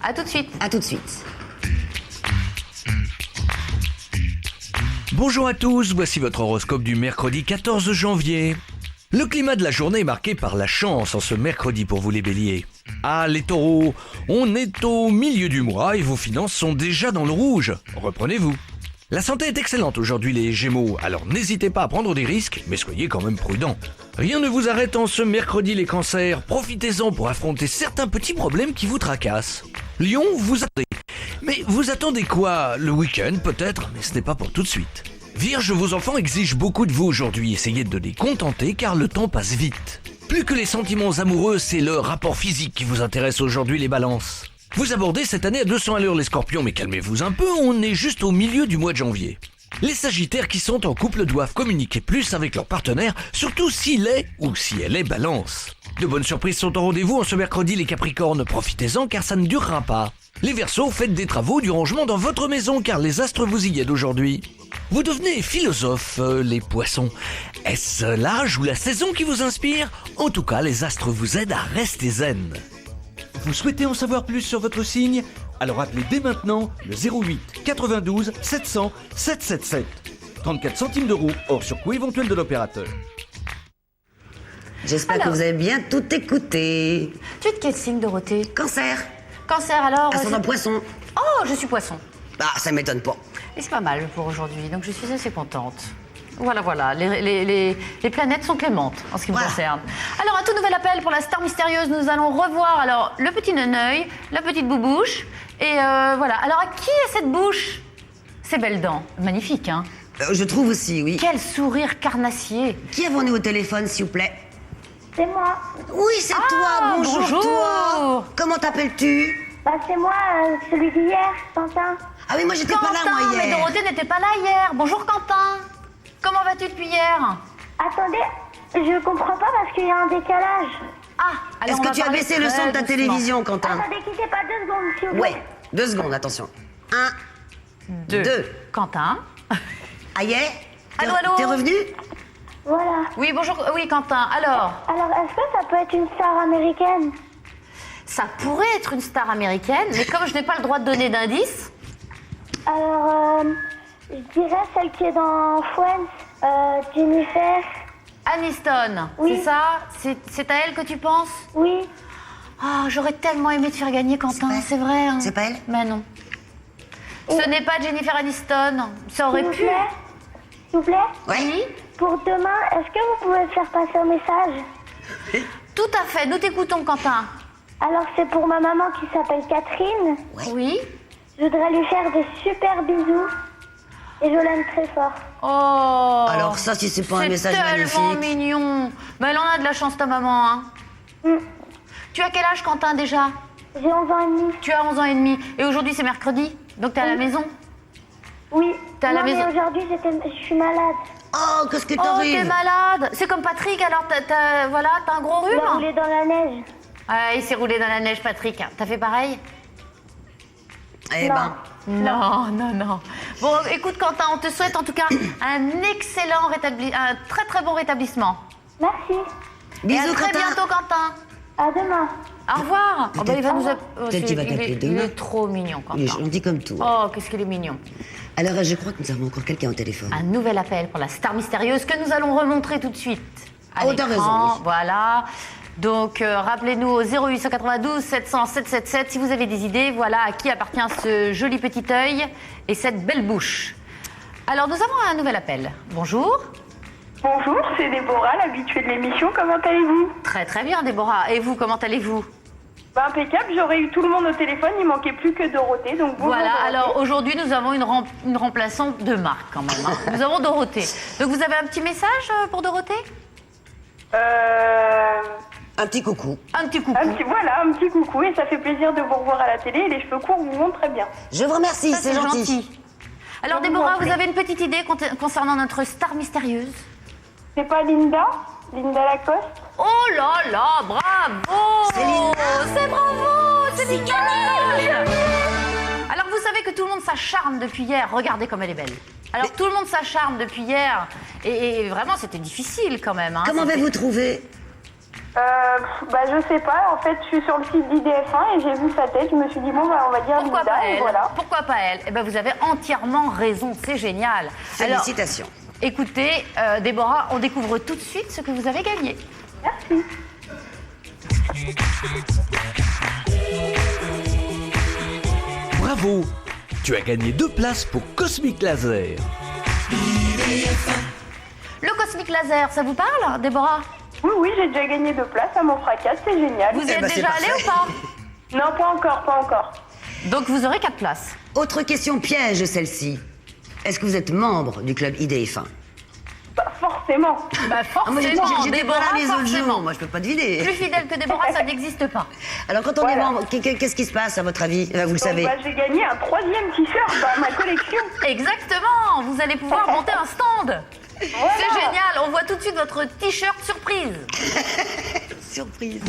À tout de suite. À tout de suite. Bonjour à tous, voici votre horoscope du mercredi 14 janvier. Le climat de la journée est marqué par la chance en ce mercredi pour vous les béliers. Ah les taureaux, on est au milieu du mois et vos finances sont déjà dans le rouge. Reprenez-vous. La santé est excellente aujourd'hui les gémeaux, alors n'hésitez pas à prendre des risques, mais soyez quand même prudents. Rien ne vous arrête en ce mercredi les cancers, profitez-en pour affronter certains petits problèmes qui vous tracassent. Lion, vous attendez. Mais vous attendez quoi? Le week-end peut-être, mais ce n'est pas pour tout de suite. Vierge, vos enfants exigent beaucoup de vous aujourd'hui, essayez de les contenter car le temps passe vite. Plus que les sentiments amoureux, c'est le rapport physique qui vous intéresse aujourd'hui les balances. Vous abordez cette année à 200 à l'heure les scorpions, mais calmez-vous un peu, on est juste au milieu du mois de janvier. Les sagittaires qui sont en couple doivent communiquer plus avec leur partenaire, surtout s'il est ou si elle est balance. De bonnes surprises sont au rendez-vous en ce mercredi les capricornes, profitez-en car ça ne durera pas. Les verseaux, faites des travaux, du rangement dans votre maison car les astres vous y aident aujourd'hui. Vous devenez philosophe, les poissons. Est-ce l'âge ou la saison qui vous inspire? En tout cas, les astres vous aident à rester zen. Vous souhaitez en savoir plus sur votre signe? Alors appelez dès maintenant le 08 92 700 777. 34 centimes d'euros hors surcoût éventuel de l'opérateur. J'espère que vous avez bien tout écouté. Tu es de quel signe, Dorothée? Cancer. Cancer, alors Ascendant poisson. Oh, je suis poisson. Ah, ça m'étonne pas. Et c'est pas mal pour aujourd'hui, donc je suis assez contente. Voilà, les planètes sont clémentes en ce qui me concerne. Alors, un tout nouvel appel pour la star mystérieuse. Nous allons revoir alors le petit neneuil, la petite boubouche. Et voilà. Alors, à qui est cette bouche? Ces belles dents. Magnifique, hein? Je trouve aussi, oui. Quel sourire carnassier. Qui avons-nous au téléphone, s'il vous plaît? C'est moi. Oui, c'est toi. Bonjour, toi. Comment t'appelles-tu? Bah, c'est moi, celui d'hier, Quentin. Ah oui, moi j'étais pas là, moi, hier. Mais Dorothée n'était pas là hier. Bonjour, Quentin. Comment vas-tu depuis hier? Attendez, je comprends pas parce qu'il y a un décalage. Ah, alors est-ce que tu as baissé le son de ta télévision, Quentin? Attendez, quittez pas 2 secondes, s'il vous plaît. Ouais, 2 secondes, attention. 1, 2. Quentin. Aïe, Allô. T'es revenu? Voilà. Oui, bonjour. Oui, Quentin. Alors, est-ce que ça peut être une star américaine? ça pourrait être une star américaine, mais comme je n'ai pas le droit de donner d'indices... Alors, je dirais celle qui est dans Friends, Jennifer. Aniston, Oui. c'est ça? C'est à elle que tu penses? Oui. Oh, j'aurais tellement aimé te faire gagner, Quentin, c'est vrai. Hein. C'est pas elle? Mais non. Ce n'est pas Jennifer Aniston. Ça aurait pu. S'il vous plaît? Oui. Pour demain, est-ce que vous pouvez faire passer un message? Tout à fait, nous t'écoutons, Quentin. Alors, c'est pour ma maman qui s'appelle Catherine. Oui. Je voudrais lui faire des super bisous. Et je l'aime très fort. Oh. Alors ça, si c'est pas un message magnifique. C'est tellement mignon. Mais elle en a de la chance, ta maman, hein. Tu as quel âge, Quentin, déjà? J'ai 11 ans et demi. Tu as 11 ans et demi. Et aujourd'hui, c'est mercredi. Donc, t'es à la maison? Oui. T'es à la maison? Mais aujourd'hui, je suis malade. Oh, qu'est-ce que Oh, t'arrives? t'es malade. C'est comme Patrick, alors t'as un gros rhume? Il a roulé dans la neige. Ah, il s'est roulé dans la neige, Patrick. T'as fait pareil? Eh ben. Non. Bon, écoute, Quentin, on te souhaite en tout cas un excellent un très très bon rétablissement. Merci. Bisous, Et à très Quentin. bientôt, Quentin. À demain. Au revoir. Oh, bah, il va nous Peut-être qu'il va t'appeler il demain. est trop mignon, Il est Quentin. gentil comme tout. Oh, qu'est-ce qu'il est mignon. Alors, je crois que nous avons encore quelqu'un au téléphone. Un nouvel appel pour la star mystérieuse que nous allons remontrer tout de suite. À Oh, t'as l'écran. raison, oui. Voilà. Donc, rappelez-nous au 0892 700 777 si vous avez des idées. Voilà à qui appartient ce joli petit œil et cette belle bouche. Alors, nous avons un nouvel appel. Bonjour. Bonjour, c'est Déborah, l'habituée de l'émission. Comment allez-vous? Très très bien, Déborah. Et vous, comment allez-vous? Bah, impeccable, j'aurais eu tout le monde au téléphone, il manquait plus que Dorothée. Donc bonjour, Voilà, Dorothée. alors aujourd'hui, nous avons une remplaçante de marque quand même. Hein. Nous avons Dorothée. Donc, vous avez un petit message pour Dorothée? Un petit coucou. Un petit coucou. Voilà, un petit coucou, et ça fait plaisir de vous revoir à la télé, et les cheveux courts vous vont très bien. Je vous remercie, Ça, c'est gentil. Alors, Je vous Déborah, en prie. vous avez une petite idée concernant notre star mystérieuse? C'est pas Linda Lacoste? Oh là là, bravo! C'est bravo! C'est gagné! Alors, vous savez que tout le monde s'acharne depuis hier. Regardez comme elle est belle. Alors, tout le monde s'acharne depuis hier. Et vraiment, c'était difficile quand même. Hein. Comment avez-vous trouvé? Bah je sais pas, en fait je suis sur le site d'IDF1 et j'ai vu sa tête, je me suis dit bon bah on va dire Pourquoi Linda pas et elle? voilà. Pourquoi pas elle? Eh ben, vous avez entièrement raison, c'est génial. Félicitations. Alors, écoutez, Déborah, on découvre tout de suite ce que vous avez gagné. Merci. Bravo! Tu as gagné 2 places pour Cosmic Laser. Le Cosmic Laser, ça vous parle, Déborah? Oui, j'ai déjà gagné 2 places à mon fracas, c'est génial. Vous y êtes ben, c'est déjà allé parfait. ou pas? Non, pas encore. Donc vous aurez 4 places. Autre question piège, celle-ci. Est-ce que vous êtes membre du club IDF1? Bah forcément. Bah Moi, j'étais forcément, pas Déborah, là les autres forcément. jours. Moi, je peux pas deviner. Plus fidèle que Déborah, ça n'existe pas. Alors, quand on est membre, qu'est-ce qui se passe, à votre avis? Vous le Donc savez. bah, j'ai gagné un 3e t-shirt dans ma collection. Exactement, vous allez pouvoir monter un stand. Voilà. C'est génial, on voit tout de suite votre t-shirt surprise. Surprise.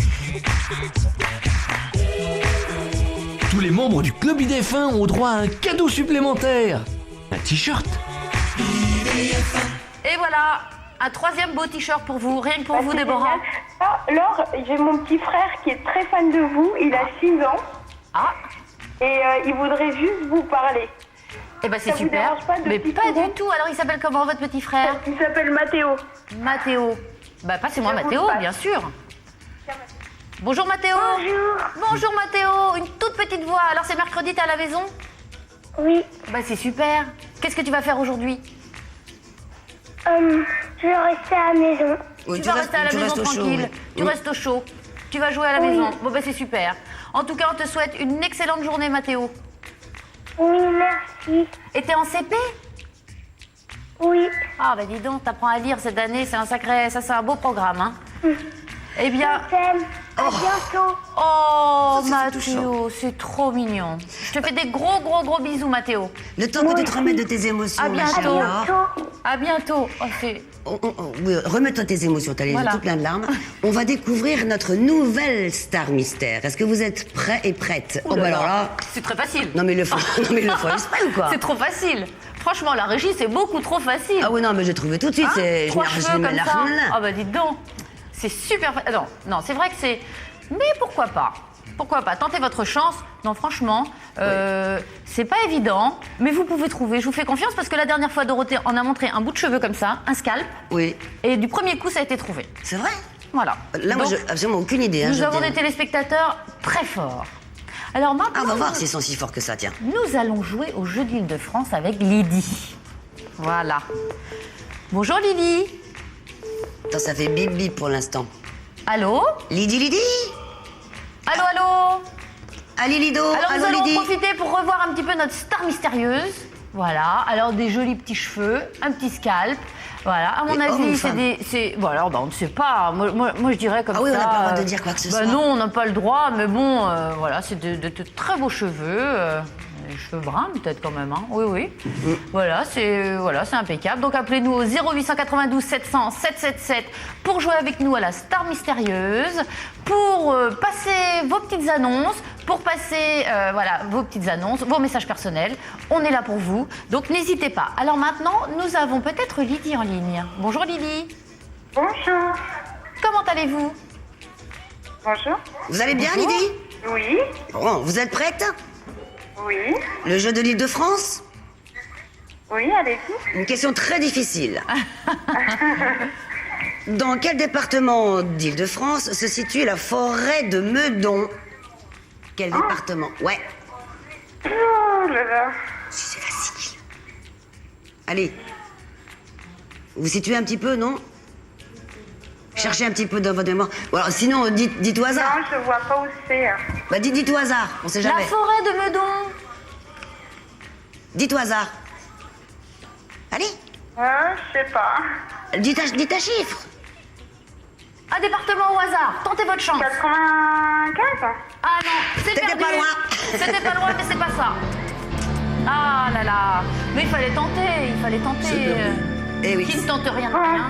Tous les membres du club IDF1 ont droit à un cadeau supplémentaire. Un t-shirt. Et voilà, un 3e beau t-shirt pour vous, rien que pour Bah, vous, c'est Déborah. génial. Ah, Laure, j'ai mon petit frère qui est très fan de vous, il a 6 ans. Ah, et il voudrait juste vous parler. Eh ben c'est Ça vous super. dérange pas, Mais petit pas Touron? du tout. Alors il s'appelle comment votre petit frère? Il s'appelle Mathéo. Mathéo. Bah passez-moi Je vous Mathéo, le passe. bien sûr. Bonjour Mathéo. Bonjour. Bonjour Mathéo. Une toute petite voix. Alors c'est mercredi, t'es à la maison? Oui. Bah c'est super. Qu'est-ce que tu vas faire aujourd'hui? Je vais rester à la maison. Oui, Tu vas rester à la tu maison restes au chaud, tranquille. oui. Tu Oui. restes au chaud. Tu vas jouer à la Oui. maison. Bon bah c'est super. En tout cas, on te souhaite une excellente journée Mathéo. Oui, merci. Et t'es en CP? Oui. Ah bah dis donc, t'apprends à lire cette année, c'est un sacré, ça c'est un beau programme, hein. Eh bien, Je t'aime. À bientôt. oh Ça, c'est Mathéo, c'est trop mignon. Je te fais des gros bisous Mathéo. Le temps que tu te remettes de tes émotions, À ma bientôt. chérie, alors. À bientôt. Oh, c'est... Oui, remets-toi tes émotions, t'as les Voilà. yeux tout plein de larmes. On va découvrir notre nouvelle star mystère. Est-ce que vous êtes prêts et prêtes? Oh bah alors là, C'est très facile. non mais le faut, non mais le faut exprès ou quoi? C'est trop facile. Franchement, la régie, c'est beaucoup trop facile. Ah oui non mais j'ai trouvé tout de suite. Hein, c'est, trois je cheveux me comme la ça. remets là. Ah bah dites donc, c'est super. Non, c'est vrai que c'est. Mais pourquoi pas? Pourquoi pas? Tentez votre chance. Non, franchement, c'est pas évident, mais vous pouvez trouver. Je vous fais confiance parce que la dernière fois, Dorothée en a montré un bout de cheveux comme ça, un scalp, Oui, et du premier coup, ça a été trouvé. c'est vrai. Voilà. Là moi Donc, j'ai absolument aucune idée. Hein, nous je avons t'aime. des téléspectateurs très forts. Alors maintenant, Ah, on va voir s'ils sont si forts que ça, tiens. nous allons jouer au jeu d'Île-de-France avec Lydie. Voilà. Bonjour Lydie. Attends, ça fait bip bip pour l'instant. Allô? Lydie. Allô, allô? Allez Lido, Alors nous allô allons Lydie. profiter pour revoir un petit peu notre star mystérieuse. Voilà, alors des jolis petits cheveux, un petit scalp. Voilà, à mon Mais homme ou avis, c'est femme des... Bon alors, on ne sait pas. Moi, je dirais comme ça... Ah oui, on n'a pas le droit de dire quoi que ce soit. Non, on n'a pas le droit, mais bon, voilà, c'est de très beaux cheveux. Les cheveux bruns peut-être quand même, hein. Oui. Voilà, c'est impeccable. Donc appelez-nous au 0892 700 777 pour jouer avec nous à la star mystérieuse, pour passer vos petites annonces, pour passer vos petites annonces, vos messages personnels. On est là pour vous, donc n'hésitez pas. Alors maintenant, nous avons peut-être Lydie en ligne. Bonjour Lydie. Bonjour. Comment allez-vous? Bonjour. Vous allez bien Bonjour. Lydie? Oui. Bon, vous êtes prête? Oui. Le jeu de l'Île-de-France? Oui, allez-y. Une question très difficile. Dans quel département d'Île-de-France se situe la forêt de Meudon? Quel département? Ouais, Oh là là. si c'est facile. Allez. Vous situez un petit peu, non? Cherchez un petit peu dans votre mémoire. Bon, alors, sinon, dites au hasard. Non, je vois pas où c'est. Bah, dites au hasard, on sait La jamais. forêt de Meudon. Dites au hasard. Allez, Je sais pas. dites un chiffre. Un département au hasard. Tentez votre chance. 95. Ah non, c'est T'étais perdu. pas loin. C'était pas loin, mais c'est pas ça. Ah là là. Mais il fallait tenter. Eh oui. Qui ne tente rien n'a rien.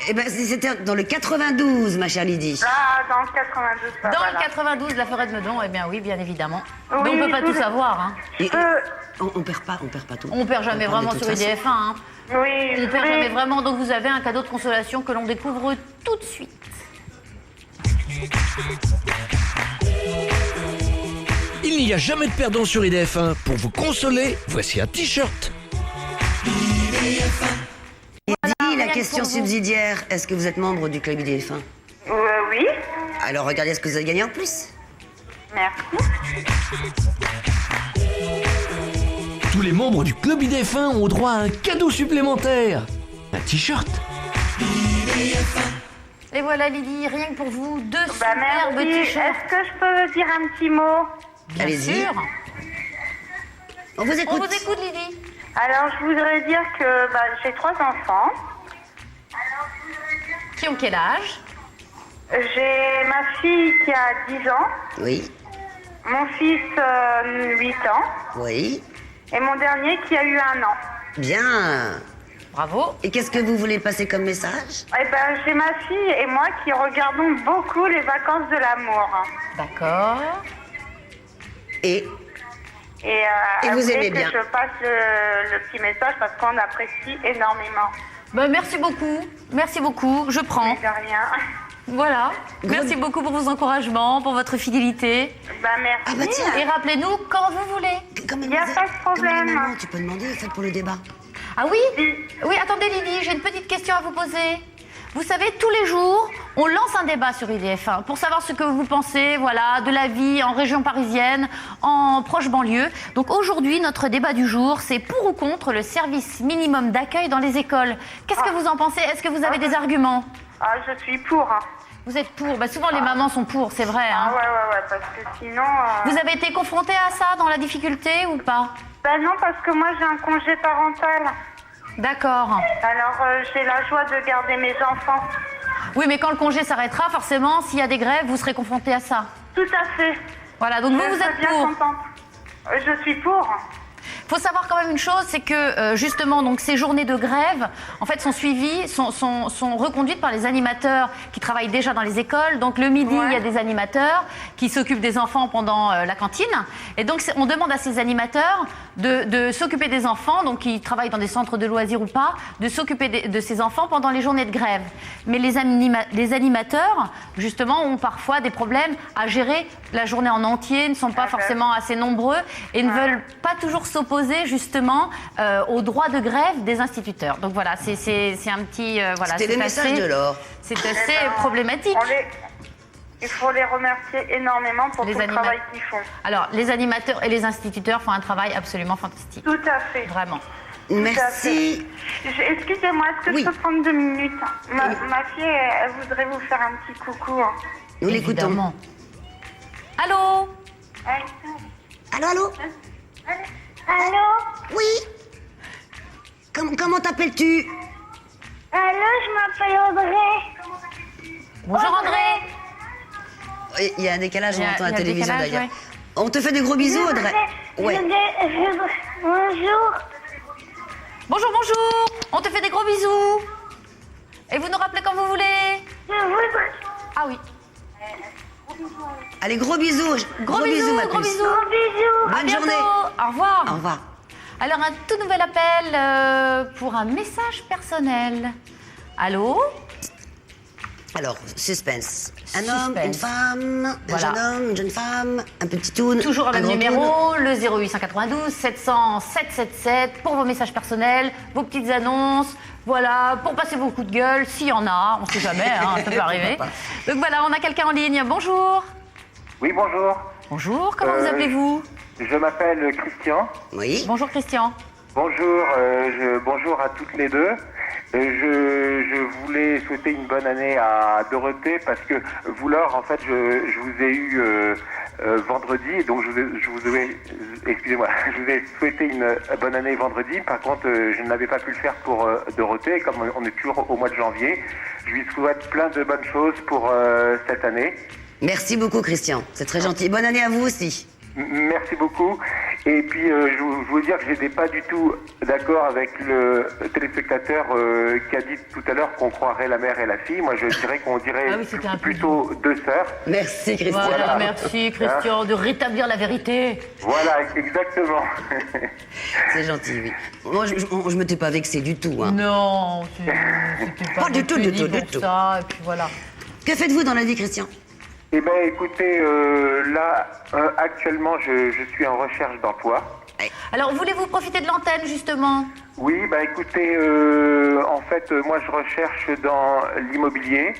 Eh ben, c'était dans le 92, ma chère Lydie. Ah, dans le 92. ça, Dans voilà. le 92, la forêt de Meudon, eh bien oui, bien évidemment. Oui, Donc on peut pas je tout vous- savoir. Hein. Et- Euh, on perd pas tout. On perd jamais parle de vraiment toute sur façon. IDF1. Hein. Oui, On perd jamais vraiment. Donc vous avez un cadeau de consolation que l'on découvre tout de suite. Il n'y a jamais de perdant sur IDF1. Pour vous consoler, voici un t-shirt. Lydie, rien la que question pour vous. subsidiaire, est-ce que vous êtes membre du club IDF1? Oui, Alors regardez ce que vous avez gagné en plus. merci. Tous les membres du club IDF1 ont droit à un cadeau supplémentaire. Un t-shirt. Et voilà Lydie, rien que pour vous, deux Bah, superbes merci. t-shirts. Est-ce que je peux dire un petit mot? Bien Allez-y. sûr. On vous On écoute. vous écoute Lydie. Alors, je voudrais dire que j'ai 3 enfants. Qui ont quel âge? J'ai ma fille qui a 10 ans, Oui, mon fils 8 ans oui. et mon dernier qui a eu 1 an. Bien. Bravo. Et qu'est-ce que vous voulez passer comme message? Eh ben, j'ai ma fille et moi qui regardons beaucoup les vacances de l'amour. D'accord. Et Et, Et vous elle voulait aimez que bien. je passe le petit message parce qu'on apprécie énormément. Ben, merci beaucoup. Merci beaucoup. Je prends. Mais de rien. Voilà. Merci beaucoup pour vos encouragements, pour votre fidélité. Merci. Ah bah tiens. Et rappelez-nous quand vous voulez. Comme Il y a pas de problème. Maman, tu peux demander, faites pour le débat. Ah oui? Oui, attendez Lydie, j'ai une petite question à vous poser. Vous savez, tous les jours, on lance un débat sur IDF1 pour savoir ce que vous pensez, voilà, de la vie en région parisienne, en proche banlieue. Donc aujourd'hui, notre débat du jour, c'est pour ou contre le service minimum d'accueil dans les écoles. Qu'est-ce que vous en pensez? Est-ce que vous avez des arguments? Ah, je suis pour. Vous êtes pour? Bah, souvent, les mamans sont pour, c'est vrai. Hein. Ah ouais, parce que sinon... Vous avez été confronté à ça dans la difficulté ou pas? Bah non, parce que moi, j'ai un congé parental. D'accord. Alors, j'ai la joie de garder mes enfants. Oui, mais quand le congé s'arrêtera, forcément, s'il y a des grèves, vous serez confronté à ça. Tout à fait. Voilà, donc vous Je êtes serais bien pour. contente. Je suis pour. Il faut savoir quand même une chose, c'est que justement, donc ces journées de grève, en fait, sont suivies, sont reconduites par les animateurs qui travaillent déjà dans les écoles. Donc le midi, il y a des animateurs qui s'occupent des enfants pendant la cantine. Et donc on demande à ces animateurs de s'occuper des enfants, donc qui travaillent dans des centres de loisirs ou pas, de s'occuper de ces enfants pendant les journées de grève. Mais les animateurs, justement, ont parfois des problèmes à gérer la journée en entier, ne sont pas forcément assez nombreux et ne veulent pas toujours s'opposer justement au droit de grève des instituteurs. Donc voilà, c'est un petit... voilà, c'était le message de Laure. C'est assez problématique. Il faut les remercier énormément pour tout le travail qu'ils font. Alors, les animateurs et les instituteurs font un travail absolument fantastique. Tout à fait. Vraiment. Merci. Excusez-moi, est-ce que je peux prendre 2 minutes? Ma fille, elle voudrait vous faire un petit coucou. Nous l'écoutons. Allô? Allô? Allô? Oui. Comment t'appelles-tu? Allô, je m'appelle Audrey. Bonjour André. Il y a un décalage, on entend la télévision d'ailleurs. Ouais. On te fait des gros bisous, Audrey. Ouais. Bonjour. Bonjour. On te fait des gros bisous. Et vous nous rappelez quand vous voulez? Je voudrais... Ah oui. Allez, gros bisous. Gros bisous, ma gros puce. bisous. Gros bisous. Bonne journée. Au revoir. Au revoir. Alors, un tout nouvel appel pour un message personnel. Allô? Alors, suspense. Un Suspense. homme, une femme, Voilà. un jeune homme, une jeune femme, un petit toon. Toujours le un même grand numéro, le 0892 700 777 pour vos messages personnels, vos petites annonces. Voilà, pour passer vos coups de gueule, s'il y en a, on ne sait jamais, hein, ça peut arriver. Donc voilà, on a quelqu'un en ligne. Bonjour. Oui, bonjour. Bonjour, comment vous appelez-vous? Je m'appelle Christian. Oui. Bonjour Christian. Bonjour, bonjour à toutes les deux. Je voulais souhaiter une bonne année à Dorothée parce que vous, Laure, en fait, je vous ai eu vendredi, donc je vous ai souhaité une bonne année vendredi. Par contre, je n'avais pas pu le faire pour Dorothée. Comme on est toujours au mois de janvier, je lui souhaite plein de bonnes choses pour cette année. Merci beaucoup, Christian. C'est très gentil. Bonne année à vous aussi. Merci beaucoup. Et puis, je veux dire que j'étais pas du tout d'accord avec le téléspectateur qui a dit tout à l'heure qu'on croirait la mère et la fille. Moi, je dirais qu'on dirait plutôt 2 sœurs. Merci, Christian. Voilà, merci Christian de rétablir la vérité. Voilà, exactement. C'est gentil, oui. Moi, je me t'ai pas vexé du tout. Hein. Non, c'était Pas du tout, du tout, du tout. Ça, et puis voilà. Que faites-vous dans la vie, Christian? Eh bien, écoutez, là, actuellement, je suis en recherche d'emploi. Alors, voulez-vous profiter de l'antenne, justement? Oui, bah écoutez, en fait, moi, je recherche dans l'immobilier.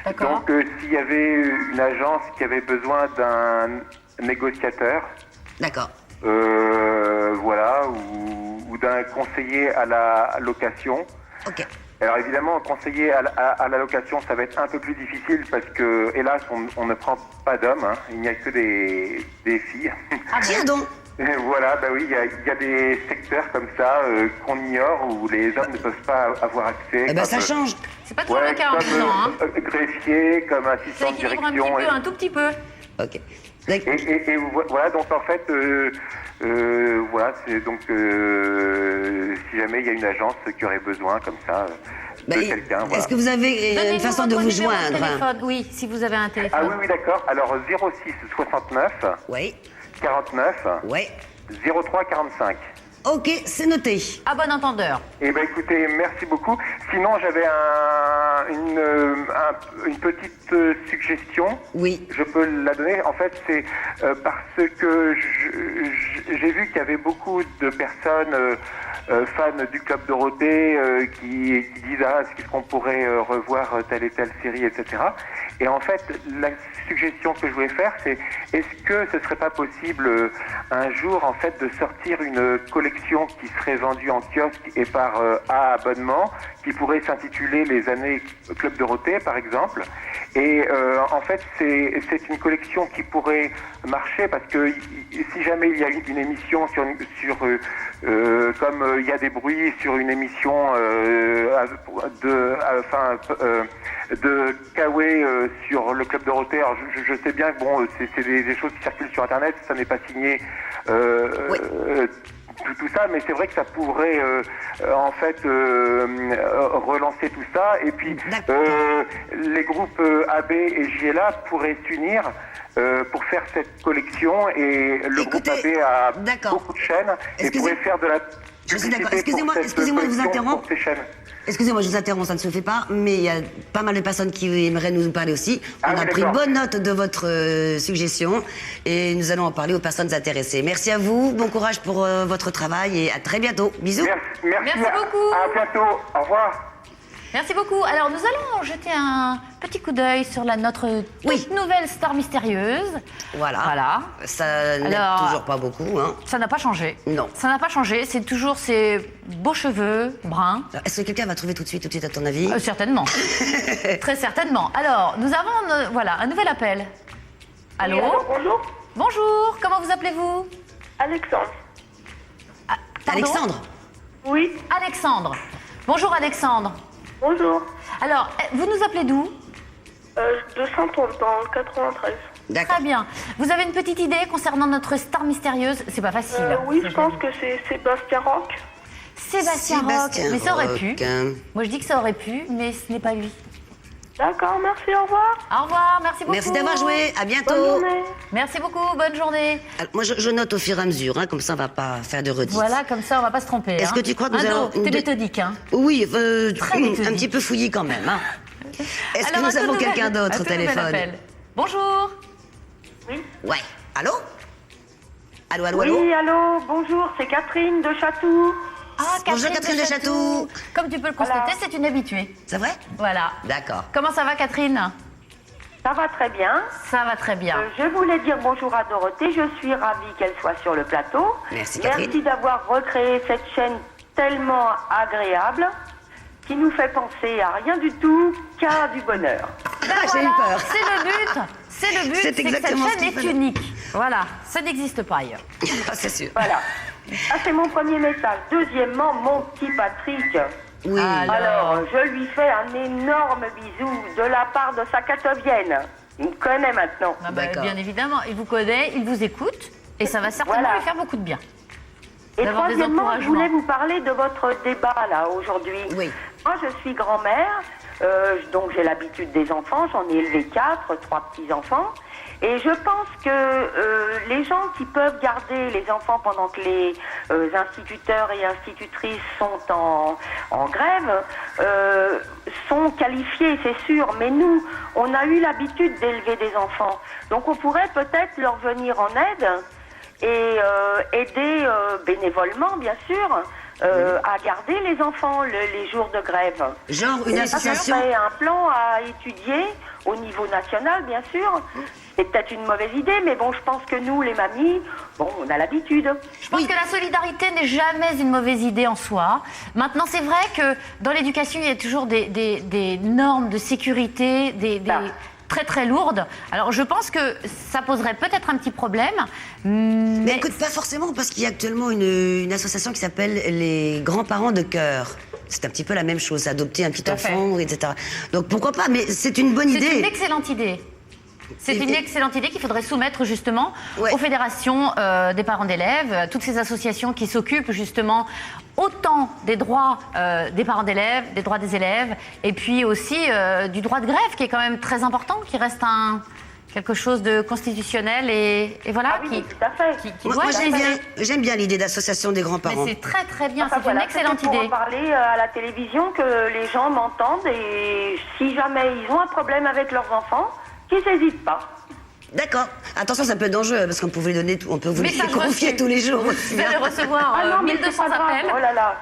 D'accord. Donc, s'il y avait une agence qui avait besoin d'un négociateur, D'accord. voilà, ou d'un conseiller à la location. Ok. Alors évidemment, conseiller à la location, ça va être un peu plus difficile parce que, hélas, on ne prend pas d'hommes, hein. Il n'y a que des filles. Ah Tiens donc. Et voilà, bah oui, il y a des secteurs comme ça qu'on ignore où les hommes ne peuvent pas avoir accès. Eh ben ça change. C'est pas toujours le cas en comme même temps, hein. greffier, comme Ça assistant de équilibre un direction. petit peu, un tout petit peu. Ok. Et voilà, donc en fait, voilà, c'est donc si jamais il y a une agence qui aurait besoin comme ça de quelqu'un. Voilà. Est-ce que vous avez Donnez-nous une façon de votre vous numéro de joindre? téléphone. Oui, si vous avez un téléphone. Ah oui, d'accord. Alors 06 69 Oui. 49 Oui. 03 45. Ok, c'est noté. À bon entendeur. Eh bien, écoutez, merci beaucoup. Sinon, j'avais une petite suggestion. Oui. Je peux la donner. En fait, c'est parce que j'ai vu qu'il y avait beaucoup de personnes fans du Club Dorothée qui disent est-ce qu'on pourrait revoir telle et telle série, etc. Et en fait, la suggestion que je voulais faire, c'est est-ce que ce serait pas possible un jour, en fait, de sortir une collection qui serait vendue en kiosque et par abonnement, qui pourrait s'intituler les années Club Dorothée, par exemple. Et en fait, c'est une collection qui pourrait marcher parce que si jamais il y a une émission comme il y a des bruits sur une émission de Kawaii sur le Club Dorothée. Alors je sais bien que bon, c'est des choses qui circulent sur Internet, ça n'est pas signé tout ça, mais c'est vrai que ça pourrait en fait relancer tout ça. Et puis les groupes AB et JLA pourraient s'unir pour faire cette collection et le groupe AB a beaucoup de chaînes et pourrait faire de la publicité. Excusez-moi de vous interrompre. Excusez-moi, je vous interromps, ça ne se fait pas, mais il y a pas mal de personnes qui aimeraient nous parler aussi. On a pris bonne note de votre suggestion et nous allons en parler aux personnes intéressées. Merci à vous, bon courage pour votre travail et à très bientôt. Bisous. Merci beaucoup. À bientôt. Au revoir. Merci beaucoup. Alors, nous allons jeter un petit coup d'œil sur notre toute nouvelle star mystérieuse. Voilà. Ça n'aide toujours pas beaucoup. Hein. Ça n'a pas changé. Non. Ça n'a pas changé. C'est toujours ces beaux cheveux bruns. Est-ce que quelqu'un va trouver tout de suite, à ton avis? Certainement. Très certainement. Alors, nous avons un nouvel appel. Allô? Oui, allô, bonjour. Bonjour. Comment vous appelez-vous? Alexandre. Alexandre? Oui. Alexandre. Bonjour Alexandre. Bonjour. Alors, vous nous appelez d'où? De Saint-Ouen, dans le 93. Très bien. Vous avez une petite idée concernant notre star mystérieuse? C'est pas facile. Oui, je pense que c'est Sébastien Roch. Sébastien Roch. Mais ça aurait pu. Moi, je dis que ça aurait pu, mais ce n'est pas lui. D'accord, merci, au revoir. Au revoir, merci beaucoup. Merci d'avoir joué, à bientôt. Bonne journée. Merci beaucoup, bonne journée. Alors, moi, je note au fur et à mesure, comme ça, on va pas faire de redites. Voilà, comme ça, on va pas se tromper. Est-ce que tu crois que nous allons... T'es méthodique, hein? Oui, très méthodique. Un petit peu fouillis quand même. Est-ce que nous avons quelqu'un d'autre au téléphone? Bonjour. Oui. Ouais. Allô? Allô? Oui, allô, bonjour, c'est Catherine de Chatou. Bonjour Catherine de Chatou. Comme tu peux le constater, c'est une habituée. C'est vrai? Voilà. D'accord. Comment ça va Catherine? Ça va très bien. Ça va très bien. Je voulais dire bonjour à Dorothée, je suis ravie qu'elle soit sur le plateau. Merci Catherine. Merci d'avoir recréé cette chaîne tellement agréable qui nous fait penser à rien du tout qu'à du bonheur. J'ai eu peur. C'est le but. C'est le but, c'est que cette chaîne est unique. Voilà, ça n'existe pas ailleurs. C'est sûr. Voilà. Ça, c'est mon premier message. Deuxièmement, mon petit Patrick. Oui. Alors, je lui fais un énorme bisou de la part de sa catovienne. Il me connaît maintenant. Bien évidemment, il vous connaît, il vous écoute, et ça va certainement lui faire beaucoup de bien. Et troisièmement, je voulais vous parler de votre débat, là, aujourd'hui. Oui. Moi, je suis grand-mère, donc j'ai l'habitude des enfants, j'en ai élevé 4, 3 petits-enfants. Et je pense que les gens qui peuvent garder les enfants pendant que les instituteurs et institutrices sont en grève sont qualifiés, c'est sûr. Mais nous, on a eu l'habitude d'élever des enfants. Donc on pourrait peut-être leur venir en aide et aider bénévolement, bien sûr, à garder les enfants les jours de grève. Genre une association? Ça serait un plan à étudier au niveau national, bien sûr. C'est peut-être une mauvaise idée, mais bon, je pense que nous, les mamies, on a l'habitude. Je pense que la solidarité n'est jamais une mauvaise idée en soi. Maintenant, c'est vrai que dans l'éducation, il y a toujours des normes de sécurité, très très lourdes. Alors, je pense que ça poserait peut-être un petit problème. Mais écoute, pas forcément, parce qu'il y a actuellement une association qui s'appelle les grands-parents de cœur. C'est un petit peu la même chose, adopter un petit enfant, etc. Donc pourquoi pas, mais c'est une bonne idée. C'est une excellente idée. C'est une excellente idée qu'il faudrait soumettre justement aux fédérations des parents d'élèves, toutes ces associations qui s'occupent justement autant des droits des parents d'élèves, des droits des élèves, et puis aussi du droit de grève qui est quand même très important, qui reste un quelque chose de constitutionnel et voilà, Ah oui, tout à fait. qui Moi, doit être- j'aime bien l'idée d'association des grands-parents. Mais c'est très très bien, Enfin, c'est voilà, une excellente c'était pour idée. en parler à la télévision, que les gens m'entendent et si jamais ils ont un problème avec leurs enfants, qu'ils n'hésitent pas. D'accord. Attention, ça peut être dangereux parce qu'on peut vous les donner, on peut vous les Message confier reçu. tous les jours. Vous allez recevoir Ah non, mais 1200 c'est pas grave. appels. Oh là là,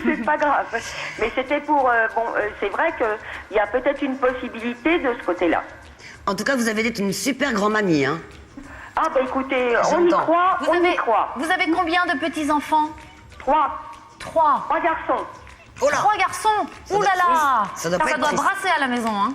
c'est pas grave. Mais c'était pour... c'est vrai qu'il y a peut-être une possibilité de ce côté-là. En tout cas, vous avez été une super grand-mamie, hein. Ah bah écoutez, on y J'entends. croit, on y croit. Vous avez combien de petits-enfants? 3 garçons. Oh là. 3 garçons. Ça Ouh là doit- là. ça doit pas être triste. brasser à la maison, hein.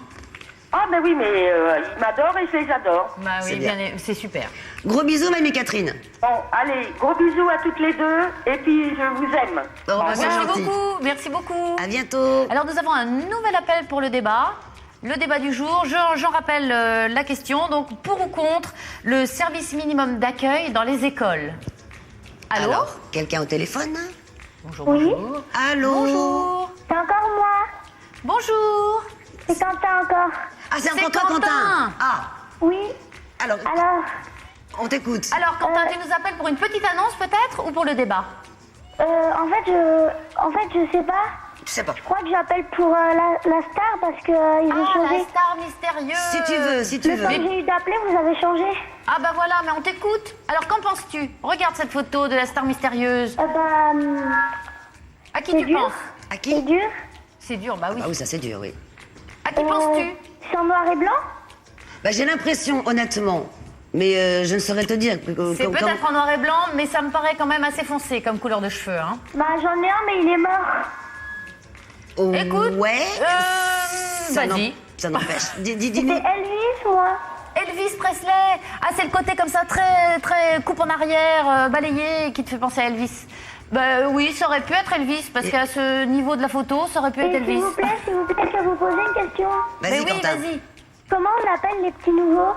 Ah ben oui, mais ils m'adorent et je les adore. Bah oui, C'est bien. c'est super. Gros bisous, Mamie Catherine. Bon, allez, gros bisous à toutes les deux et puis je vous aime. Oh, bah, c'est Merci gentil. beaucoup, merci beaucoup. À bientôt. Alors nous avons un nouvel appel pour le débat. Le débat du jour, j'en rappelle la question. Donc pour ou contre le service minimum d'accueil dans les écoles? Allô? Alors, quelqu'un au téléphone? Bonjour, Oui. bonjour. Allô? Bonjour. C'est encore moi. Bonjour. C'est Quentin encore. Ah, c'est C'est encore toi, Quentin. Quentin. Ah, Oui. alors, Alors, on t'écoute. Alors Quentin, tu nous appelles pour une petite annonce peut-être ou pour le débat? en fait, je sais pas. Je sais pas. Je crois que j'appelle pour la star parce que ils ont Ah, changé. la star mystérieuse. Si tu veux, si tu Le veux. temps que j'ai eu d'appeler, vous avez changé. Ah bah voilà, mais on t'écoute. Alors qu'en penses-tu? Regarde cette photo de la star mystérieuse. À qui c'est tu dur. penses? À C'est qui? dur. C'est dur, bah oui. Ah oui, ça c'est dur, oui. À qui penses-tu? C'est en noir et blanc. Bah, j'ai l'impression, honnêtement, mais je ne saurais te dire. C'est peut-être en noir et blanc, mais ça me paraît quand même assez foncé comme couleur de cheveux. Hein. Bah j'en ai un, mais il est mort. Oh, Écoute, ouais. Ça vas-y. n'en- Ça n'empêche. Dis-nous. C'est Elvis, moi. Elvis Presley. Ah, c'est le côté comme ça, très, très coupe en arrière, balayé, qui te fait penser à Elvis. Bah oui, ça aurait pu être Elvis, parce qu'à ce niveau de la photo, ça aurait pu être Et Elvis. s'il vous plaît, je vais vous poser une question. Mais Vas-y, oui, Quentin. vas-y. Comment on appelle les petits nouveaux?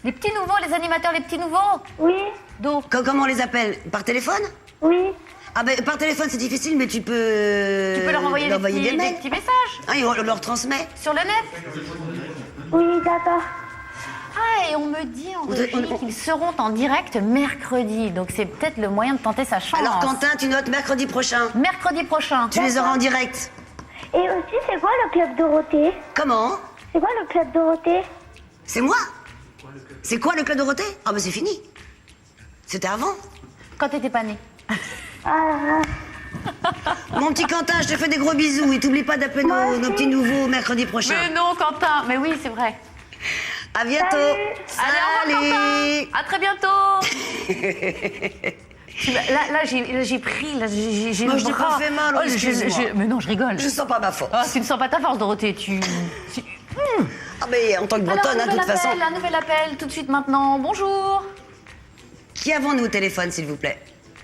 Les petits nouveaux, les animateurs, les petits nouveaux. Oui, Donc, Comment on les appelle? Par téléphone? oui. Ah ben par téléphone c'est difficile, mais tu peux. tu peux leur envoyer des mails. des petits messages Ah, et on leur transmet. sur le net. Oui, d'accord. Ah, et on me dit en régie on- qu'ils seront en direct mercredi. Donc c'est peut-être le moyen de tenter sa chance. Alors Quentin, tu notes mercredi prochain. Mercredi prochain. Tu les auras en direct. Et aussi, c'est quoi le club Dorothée? Comment? C'est quoi le club Dorothée? C'est moi? C'est quoi le Club Dorothée? Ah ben c'est fini. C'était avant. Quand t'étais pas né. Mon petit Quentin, je te fais des gros bisous et t'oublies pas d'appeler nos petits nouveaux mercredi prochain. Mais non, Quentin. Mais oui, c'est vrai. À bientôt. Allez, au revoir, Quentin. À très bientôt. Là, j'ai pris, là, j'ai Moi, le je t'ai bras. pas fait mal, Oh, excuse-moi. mais non, je rigole. Je sens pas ma force. Ah, tu ne sens pas ta force, Dorothée. Ah mais en tant que bretonne, Alors, de toute façon. un nouvel appel, tout de suite maintenant. Bonjour. Qui avons-nous au téléphone, s'il vous plaît?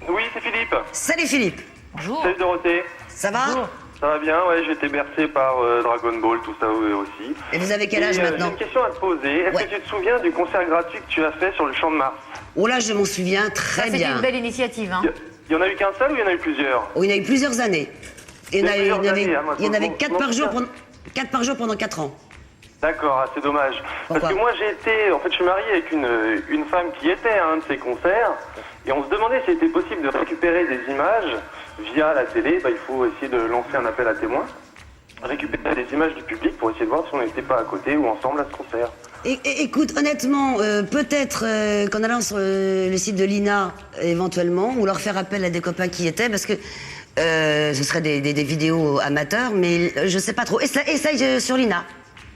Oui, c'est Philippe. Salut Philippe. Bonjour. Salut Dorothée. Ça va? Bonjour. Ça va bien, ouais, j'ai été bercé par Dragon Ball, tout ça aussi. Et vous avez quel âge J'ai maintenant? une question à te poser. Est-ce Ouais. que tu te souviens du concert gratuit que tu as fait sur le Champ de Mars? Oh là, je m'en souviens très C'était bien. une belle initiative. Hein. Il y en a eu qu'un seul ou il y en a eu plusieurs? Oh, il y en a eu plusieurs années. Il y en plusieurs avait, années, hein, moi, il y en avait bon, 4 bon, par jour bon. 4 par jour pendant 4 ans. D'accord, c'est dommage. Pourquoi? Parce que moi je suis marié avec une femme qui était à un de ces concerts et on se demandait s'il était possible de récupérer des images via la télé. Il faut essayer de lancer un appel à témoins, récupérer des images du public pour essayer de voir si on n'était pas à côté ou ensemble à ce concert. Écoute, honnêtement, peut-être qu'en allant sur le site de l'INA, éventuellement, ou leur faire appel à des copains qui y étaient, parce que ce serait des vidéos amateurs, mais je sais pas trop. Essaye sur l'INA.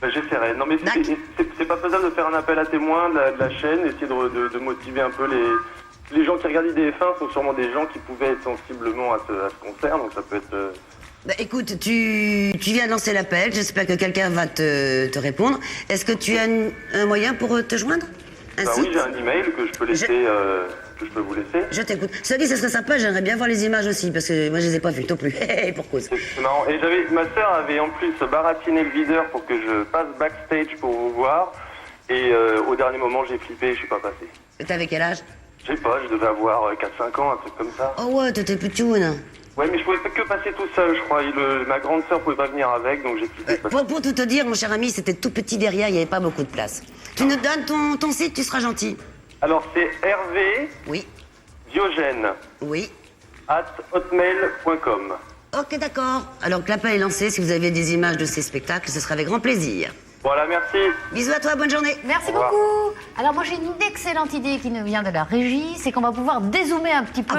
J'essaierai. Non mais c'est pas faisable de faire un appel à témoins de la chaîne, essayer de motiver un peu les gens qui regardent IDF1 sont sûrement des gens qui pouvaient être sensiblement à ce concert, donc ça peut être... Bah, écoute, tu viens de lancer l'appel, j'espère que quelqu'un va te répondre. Est-ce que tu as un moyen pour te joindre? Un Bah site? oui, j'ai un email que je peux laisser, que je peux vous laisser. Je t'écoute. Cela dit, ce serait sympa, j'aimerais bien voir les images aussi, parce que moi je les ai pas vues non plus. Pour cause. C'est marrant. Et ma sœur avait en plus baratiné le videur pour que je passe backstage pour vous voir. Et au dernier moment, j'ai flippé, je suis pas passé. T'avais quel âge? Je sais pas, je devais avoir 4-5 ans, un truc comme ça. Oh ouais, t'étais plus tchoune. Ouais, mais je pouvais que passer tout seul, je crois. Ma grande sœur pouvait pas venir avec, donc j'ai quitté. Pour tout te dire, mon cher ami, c'était tout petit derrière, il n'y avait pas beaucoup de place. Tu nous donnes ton site, tu seras gentil. Alors, c'est Hervé. Oui. Diogène. Oui. @hotmail.com. Ok, d'accord. Alors que l'appel est lancé, si vous avez des images de ces spectacles, ce sera avec grand plaisir. Voilà, merci. Bisous à toi, bonne journée. Merci beaucoup. Alors moi j'ai une excellente idée qui nous vient de la régie, c'est qu'on va pouvoir dézoomer un petit peu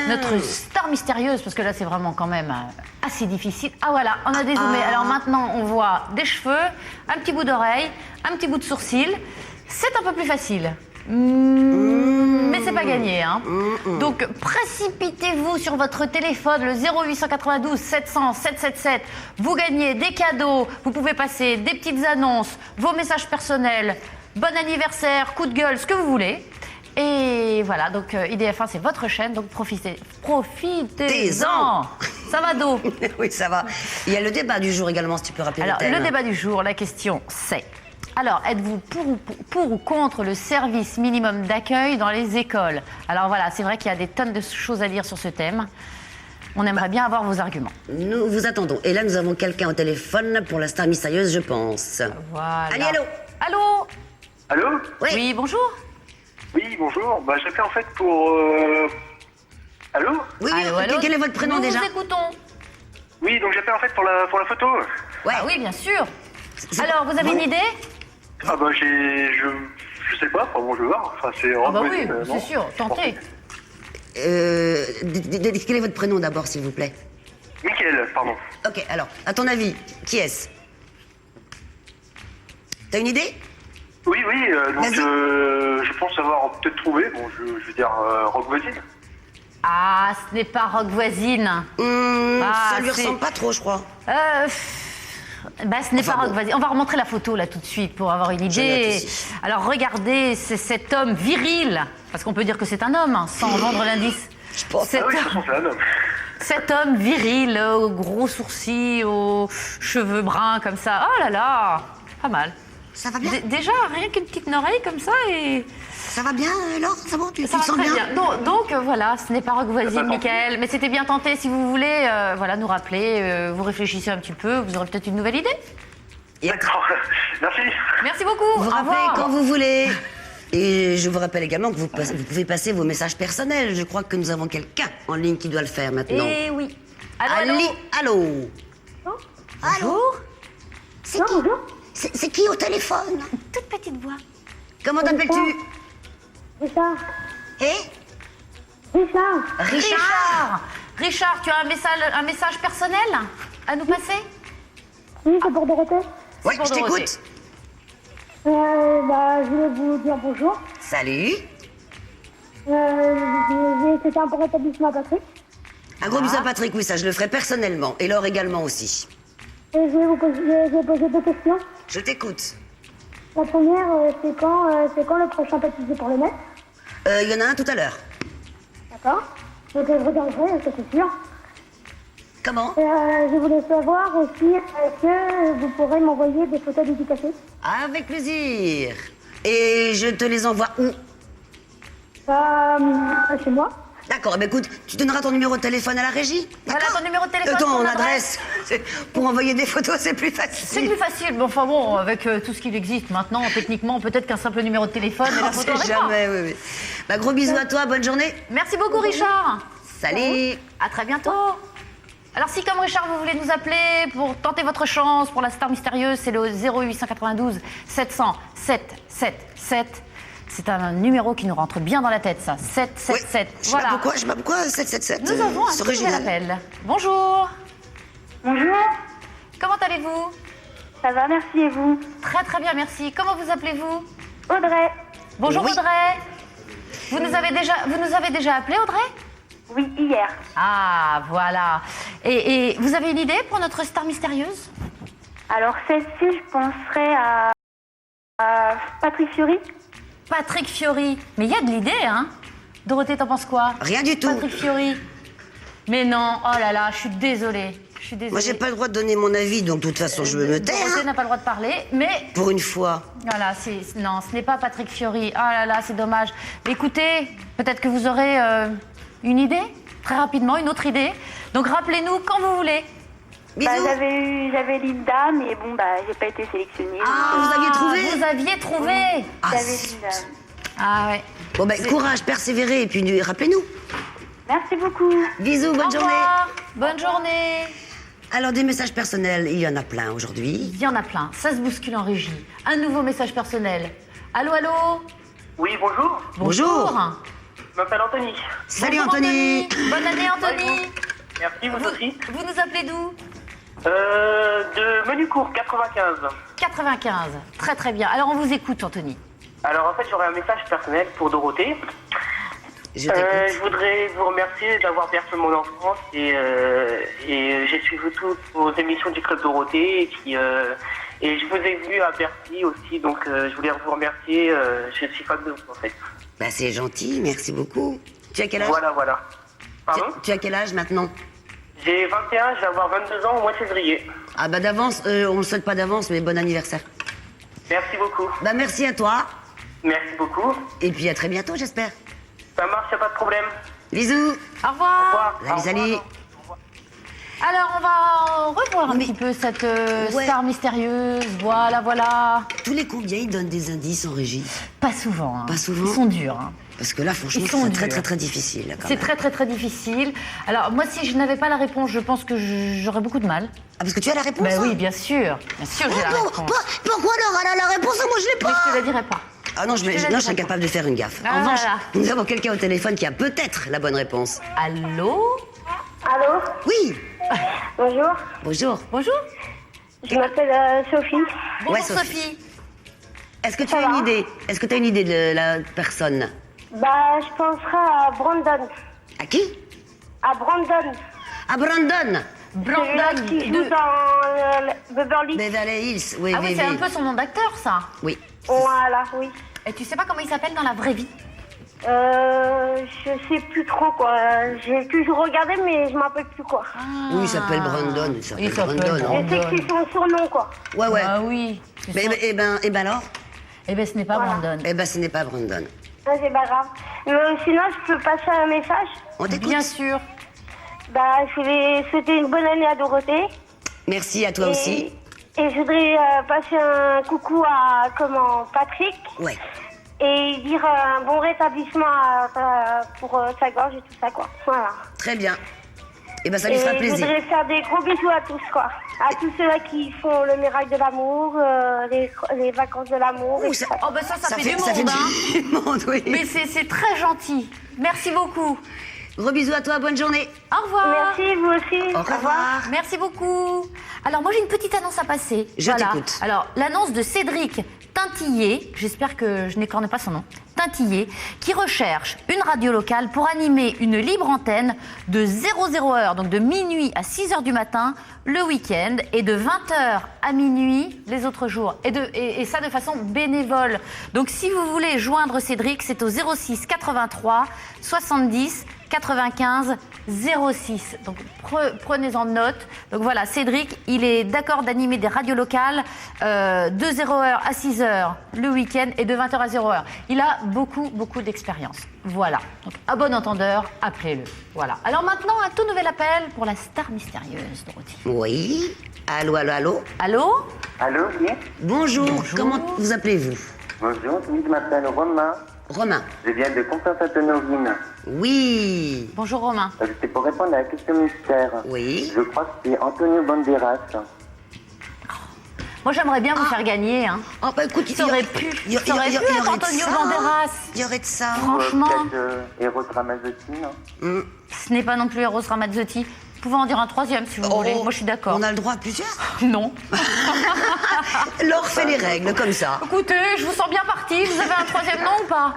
notre star mystérieuse, parce que là c'est vraiment quand même assez difficile. Ah voilà, on a dézoomé. Alors maintenant on voit des cheveux, un petit bout d'oreille, un petit bout de sourcil. C'est un peu plus facile. Mais c'est pas gagné, hein. Donc précipitez-vous sur votre téléphone, le 0892 700 777. Vous gagnez des cadeaux, vous pouvez passer des petites annonces, vos messages personnels, bon anniversaire, coup de gueule, ce que vous voulez. Et voilà, donc IDF1 c'est votre chaîne, donc profitez-en. Ça va, Do? Oui, ça va. Il y a le débat du jour également, si tu peux rappeler Alors, le thème. le débat du jour, la question c'est... Alors, êtes-vous pour ou contre le service minimum d'accueil dans les écoles? Alors voilà, c'est vrai qu'il y a des tonnes de choses à dire sur ce thème. On aimerait bien avoir vos arguments. Nous vous attendons. Et là, nous avons quelqu'un au téléphone pour la star mystérieuse, je pense. Voilà. Allez, allô? Allô? Allô? Oui, bonjour. Oui, bonjour. J'appelle en fait pour... Allô? Oui, allô? Quel est votre prénom déjà? Nous vous écoutons. Oui, donc j'appelle en fait pour la photo. Ouais. Ah oui, bien sûr. Alors, vous avez une idée? Ah je sais pas, bon, je vais voir. Enfin, c'est... Ah bah oui, c'est sûr, tentez. Quel est votre prénom d'abord, s'il vous plaît? Mickaël, pardon. Ok, alors, à ton avis, qui est-ce? T'as une idée? Oui, donc je pense avoir peut-être trouvé, bon, je veux dire, Rock Voisine. Ah, ce n'est pas Rock Voisine. Ça lui ressemble pas trop, je crois. Ce n'est pas Rock Voisine. On va remontrer la photo là tout de suite pour avoir une idée. Alors regardez, c'est cet homme viril, parce qu'on peut dire que c'est un homme, hein, sans vendre l'indice. Je pense. C'est un homme. Cet homme viril, aux gros sourcils, aux cheveux bruns comme ça. Oh là là, pas mal. Ça va bien? Déjà, rien qu'une petite oreille comme ça et... Ça va bien, Laure? Ça va? Tu te sens très bien? Donc voilà, ce n'est pas Rock Voisine, Mickaël, mais c'était bien tenté. Si vous voulez nous rappeler, vous réfléchissez un petit peu, vous aurez peut-être une nouvelle idée. D'accord, merci. Merci beaucoup. Vous rappelez quand vous voulez. Et je vous rappelle également que vous pouvez passer vos messages personnels. Je crois que nous avons quelqu'un en ligne qui doit le faire maintenant. Eh oui. Allô? Allô? Bonjour. C'est qui? C'est qui au téléphone? Une toute petite voix. Comment t'appelles-tu? Richard. Richard, tu as un message personnel à nous passer? Oui, c'est pour Dorothée. Oui, je t'écoute. Je voulais vous dire bonjour. Salut. C'était un bon rétablissement à Patrick. Un gros bisou à Patrick, oui, ça je le ferai personnellement. Et Laure également aussi. Et je vais vous poser deux questions. Je t'écoute. La première, c'est quand le prochain baptisé pour le Met? Il y en a un tout à l'heure. D'accord. Donc je regarderai, ça c'est sûr. Comment? Je voulais savoir aussi, est-ce que vous pourrez m'envoyer des photos dédicacées? Avec plaisir. Et je te les envoie où? Chez moi. D'accord, écoute, tu donneras ton numéro de téléphone à la régie? Voilà ton numéro de téléphone. Ton adresse. Pour envoyer des photos, c'est plus facile. C'est plus facile, mais enfin bon, avec tout ce qu'il existe maintenant, techniquement, peut-être qu'un simple numéro de téléphone et la photo. Jamais, oui. Gros bisous à toi, bonne journée. Merci beaucoup, Richard. Salut. À très bientôt. Alors si comme Richard vous voulez nous appeler pour tenter votre chance pour la star mystérieuse, c'est le 0892 700 777. C'est un numéro qui nous rentre bien dans la tête, ça. 777. Oui. Voilà. Je sais pas pourquoi 777. Nous avons un nouvel appel. Bonjour. Bonjour. Comment allez-vous? Ça va, merci, et vous? Très très bien, merci. Comment vous appelez-vous? Audrey. Bonjour Audrey. Vous nous avez déjà appelé, Audrey? Oui, hier. Ah, voilà. Et vous avez une idée pour notre star mystérieuse? Alors, celle-ci, je penserais à Patrick Fiori. Patrick Fiori. Mais il y a de l'idée, hein? Dorothée, t'en penses quoi? Rien du tout. Patrick Fiori. Mais non, oh là là, je suis désolée. Moi, j'ai pas le droit de donner mon avis, donc de toute façon, je veux me taire. Dorothée n'a pas le droit de parler, mais... Pour une fois. Voilà, non, ce n'est pas Patrick Fiori. Oh là là, c'est dommage. Écoutez, peut-être que vous aurez une idée, très rapidement, une autre idée. Donc rappelez-nous quand vous voulez. Bah, j'avais Linda, mais bon, bah, j'ai pas été sélectionnée. Ah, vous aviez trouvé? Vous aviez trouvé? Ah, J'avais Linda. Ah ouais. Bon, ben, courage, persévérez, et puis rappelez-nous. Merci beaucoup. Bisous, bonne Au journée. revoir. Bonne journée. Alors, des messages personnels, il y en a plein aujourd'hui. Il y en a plein. Ça se bouscule en régie. Un nouveau message personnel. Allô, allô? Oui, bonjour. Bonjour. Je m'appelle Anthony. Salut, Bonjour, Anthony. Bonne année, Anthony. Merci, vous aussi. Vous nous appelez d'où? De Menucourt, 95. 95. Très très bien. Alors on vous écoute, Anthony. Alors en fait, j'aurais un message personnel pour Dorothée. Je t'écoute. Je voudrais vous remercier d'avoir bercé mon enfance et j'ai suivi toutes vos émissions du Club Dorothée et je vous ai vu à Bercy aussi, donc je voulais vous remercier. Je suis fan de vous en fait. Bah, c'est gentil, merci beaucoup. Tu as quel âge? Voilà. Pardon? Tu as quel âge maintenant? J'ai 21, je vais avoir 22 ans au mois de février. Ah bah d'avance, on ne souhaite pas d'avance, mais bon anniversaire. Merci beaucoup. Bah merci à toi. Merci beaucoup. Et puis à très bientôt, j'espère. Ça marche, y a pas de problème. Bisous. Au revoir. Au revoir. Salut. Alors on va revoir un petit peu cette star mystérieuse. Voilà. Tous les combien ils donnent des indices en régie? Pas souvent. Hein. Pas souvent. Ils sont durs. Hein. Parce que là, franchement, Ils sont c'est durs. très difficile. Là, quand C'est même. très difficile. Alors moi, si je n'avais pas la réponse, je pense que j'aurais beaucoup de mal. Ah, parce que tu as la réponse? Ben hein? oui, bien sûr. Bien sûr, j'ai la réponse. Pourquoi Laura a la réponse? Moi, je l'ai pas. Mais je te la dirai pas. Ah non, je serais incapable de faire une gaffe. Ah, en revanche, voilà. nous avons quelqu'un au téléphone qui a peut-être la bonne réponse. Allô? Allô? Oui. Bonjour. Bonjour. Bonjour. Je m'appelle Sophie. Bonjour Ouais, Sophie. Est-ce que tu as une idée? Est-ce que tu as une idée de la personne? Bah, je penserai à Brandon. À qui? À Brandon. À Brandon. Brandon Qui joue de... dans Beverly. Beverly Hills. Oui, Ah oui, c'est un peu son nom d'acteur, ça. Oui. Voilà, oui. Et tu sais pas comment il s'appelle dans la vraie vie? Je sais plus trop quoi. J'ai toujours regardé, mais je m'en rappelle plus quoi. Oui, il s'appelle Brandon. Il s'appelle Brandon. Je sais que c'est son surnom quoi. Ouais. Ah oui. Mais, et ben alors? Eh ben, ce n'est pas Brandon. Eh ben, ce n'est pas Brandon. Ah, c'est pas grave. Mais sinon, je peux passer un message? On t'écoute. Bien sûr. Bah, je voulais souhaiter une bonne année à Dorothée. Merci à toi aussi. Et je voudrais passer un coucou à Patrick. Ouais. Et dire un bon rétablissement pour sa gorge et tout ça, quoi. Voilà. Très bien. Et ben ça lui fera plaisir. Je voudrais faire des gros bisous à tous, quoi. À tous ceux-là qui font le miracle de l'amour, les vacances de l'amour. Ouh, ça, Oh ben ça fait du monde, ça fait hein. du monde, oui. Mais c'est très gentil. Merci beaucoup. Gros bisous à toi, bonne journée. Au revoir. Merci, vous aussi. Au revoir. Merci beaucoup. Alors moi j'ai une petite annonce à passer. Je t'écoute. Alors l'annonce de Cédric Tintillé, j'espère que je n'écorne pas son nom, Tintillé, qui recherche une radio locale pour animer une libre antenne de 00h, donc de minuit à 6h du matin, le week-end, et de 20h à minuit les autres jours. Et ça de façon bénévole. Donc si vous voulez joindre Cédric, c'est au 06 83 70 95 06. Donc prenez-en note. Donc voilà, Cédric, il est d'accord d'animer des radios locales de 0h à 6h le week-end et de 20h à 0h. Il a beaucoup d'expérience. Voilà. Donc à bon entendeur, appelez-le. Voilà. Alors maintenant, un tout nouvel appel pour la star mystérieuse, Dorothée. Oui. Allô? Allô? Allô, oui? Bonjour. Comment vous appelez-vous? Bonjour, je m'appelle Romain. Romain. Je viens de Constance-Sainte-Honorine. Oui. Bonjour Romain. C'était pour répondre à la question mystère. Oui. Je crois que c'est Antonio Banderas. Moi j'aimerais bien vous faire gagner. Hein. Oh bah écoute, Ça aurait pu être Antonio Banderas. Il y aurait de ça. Franchement. Peut-être Eros Ramazzotti, non? Ce n'est pas non plus Eros Ramazzotti. Vous pouvez en dire un troisième si vous voulez. Moi je suis d'accord. On a le droit à plusieurs? Non. Laure fait les règles comme ça. Écoutez, je vous sens bien parti. Vous avez un troisième nom ou pas?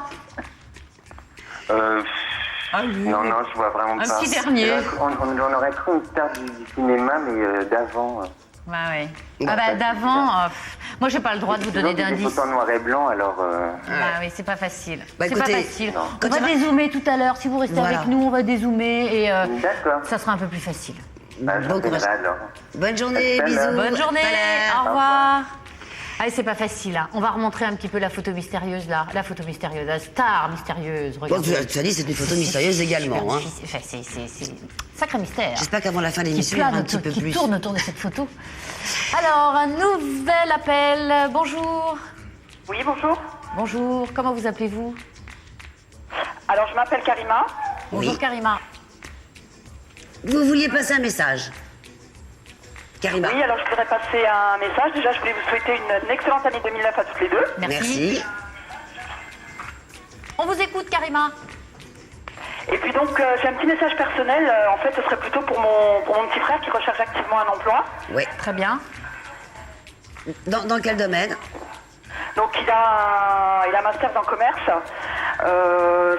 Non, je vois vraiment pas. Un petit dernier. On aurait cru une star du cinéma, mais d'avant. Bah oui. Ah bah d'avant, moi j'ai pas le droit de vous donner Des d'indices. photos en noir et blanc, alors... Bah oui, c'est pas facile. Bah, C'est pas écoutez, facile. non. On va dézoomer tout à l'heure. Si vous restez Voilà. avec nous, on va dézoomer et D'accord. ça sera un peu plus facile. Bah, Bon courage. alors. Bonne journée, À tout à bisous. l'heure. Bonne journée, À tout à l'heure. au revoir. Allez, c'est pas facile. Hein. On va remontrer un petit peu la photo mystérieuse, là. La photo mystérieuse, la star mystérieuse. Regardez. Bon, tu as dit c'est une photo mystérieuse également. Hein. C'est sacré mystère. J'espère qu'avant la fin de l'émission, il y aura un petit peu plus. Qui tourne autour de cette photo. Alors, un nouvel appel. Bonjour. Oui, bonjour. Bonjour. Comment vous appelez-vous? Alors, je m'appelle Karima. Bonjour, Karima. Vous vouliez passer un message, Karima? Oui, alors je voudrais passer un message. Déjà, je voulais vous souhaiter une excellente année 2009 à toutes les deux. Merci. On vous écoute, Karima. Et puis donc, j'ai un petit message personnel. En fait, ce serait plutôt pour mon petit frère qui recherche activement un emploi. Oui. Très bien. Dans quel domaine? Donc, il a un master dans le commerce.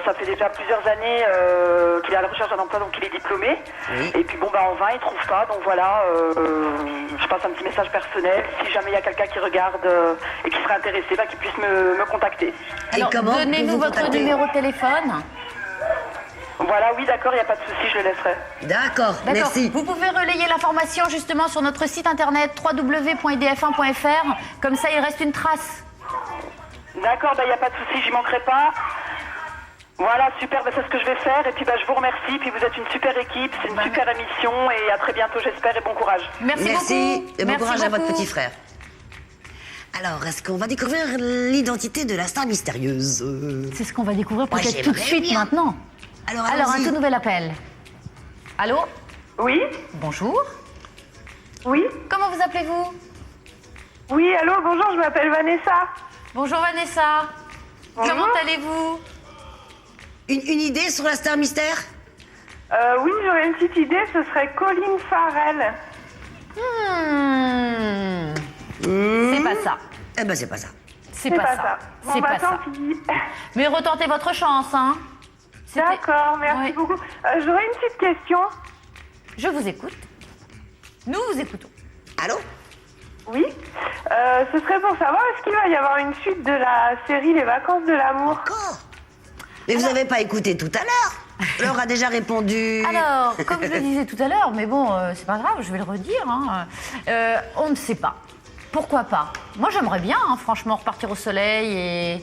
Ça fait déjà plusieurs années qu'il est à la recherche d'un emploi, donc il est diplômé. Oui. Et puis bon, en vain, il trouve pas. Donc voilà, je passe un petit message personnel. Si jamais il y a quelqu'un qui regarde et qui serait intéressé, qu'il puisse me contacter. Alors, donnez-nous votre numéro de téléphone. Voilà, oui, d'accord, il n'y a pas de souci, je le laisserai. D'accord, merci. Vous pouvez relayer l'information justement sur notre site internet www.idf1.fr. Comme ça, il reste une trace. D'accord, il n'y a pas de souci, j'y manquerai pas. Voilà, super, c'est ce que je vais faire. Et puis je vous remercie. Puis vous êtes une super équipe, c'est une super émission. Et à très bientôt, j'espère, et bon courage. Merci beaucoup. Et bon courage à votre petit frère. Alors, est-ce qu'on va découvrir l'identité de la star mystérieuse? C'est ce qu'on va découvrir peut-être tout de suite maintenant. Alors, un tout nouvel appel. Allô? Oui? Bonjour. Oui? Comment vous appelez-vous? Oui, allô, bonjour, je m'appelle Vanessa. Bonjour Vanessa. Bonjour. Comment allez-vous? Une idée sur la star mystère? Oui, j'aurais une petite idée, ce serait Colin Farrell. C'est pas ça. Eh ben, c'est pas ça. C'est pas ça. C'est pas ça. Mais retentez votre chance, hein. D'accord, merci beaucoup. J'aurais une petite question. Je vous écoute. Nous vous écoutons. Allô? Oui. Ce serait pour savoir, est-ce qu'il va y avoir une suite de la série Les Vacances de l'amour? Encore? Mais vous n'avez pas écouté tout à l'heure? Laure a déjà répondu. Alors, comme je le disais tout à l'heure, mais bon, c'est pas grave, je vais le redire. Hein, on ne sait pas. Pourquoi pas? Moi, j'aimerais bien, franchement, repartir au soleil et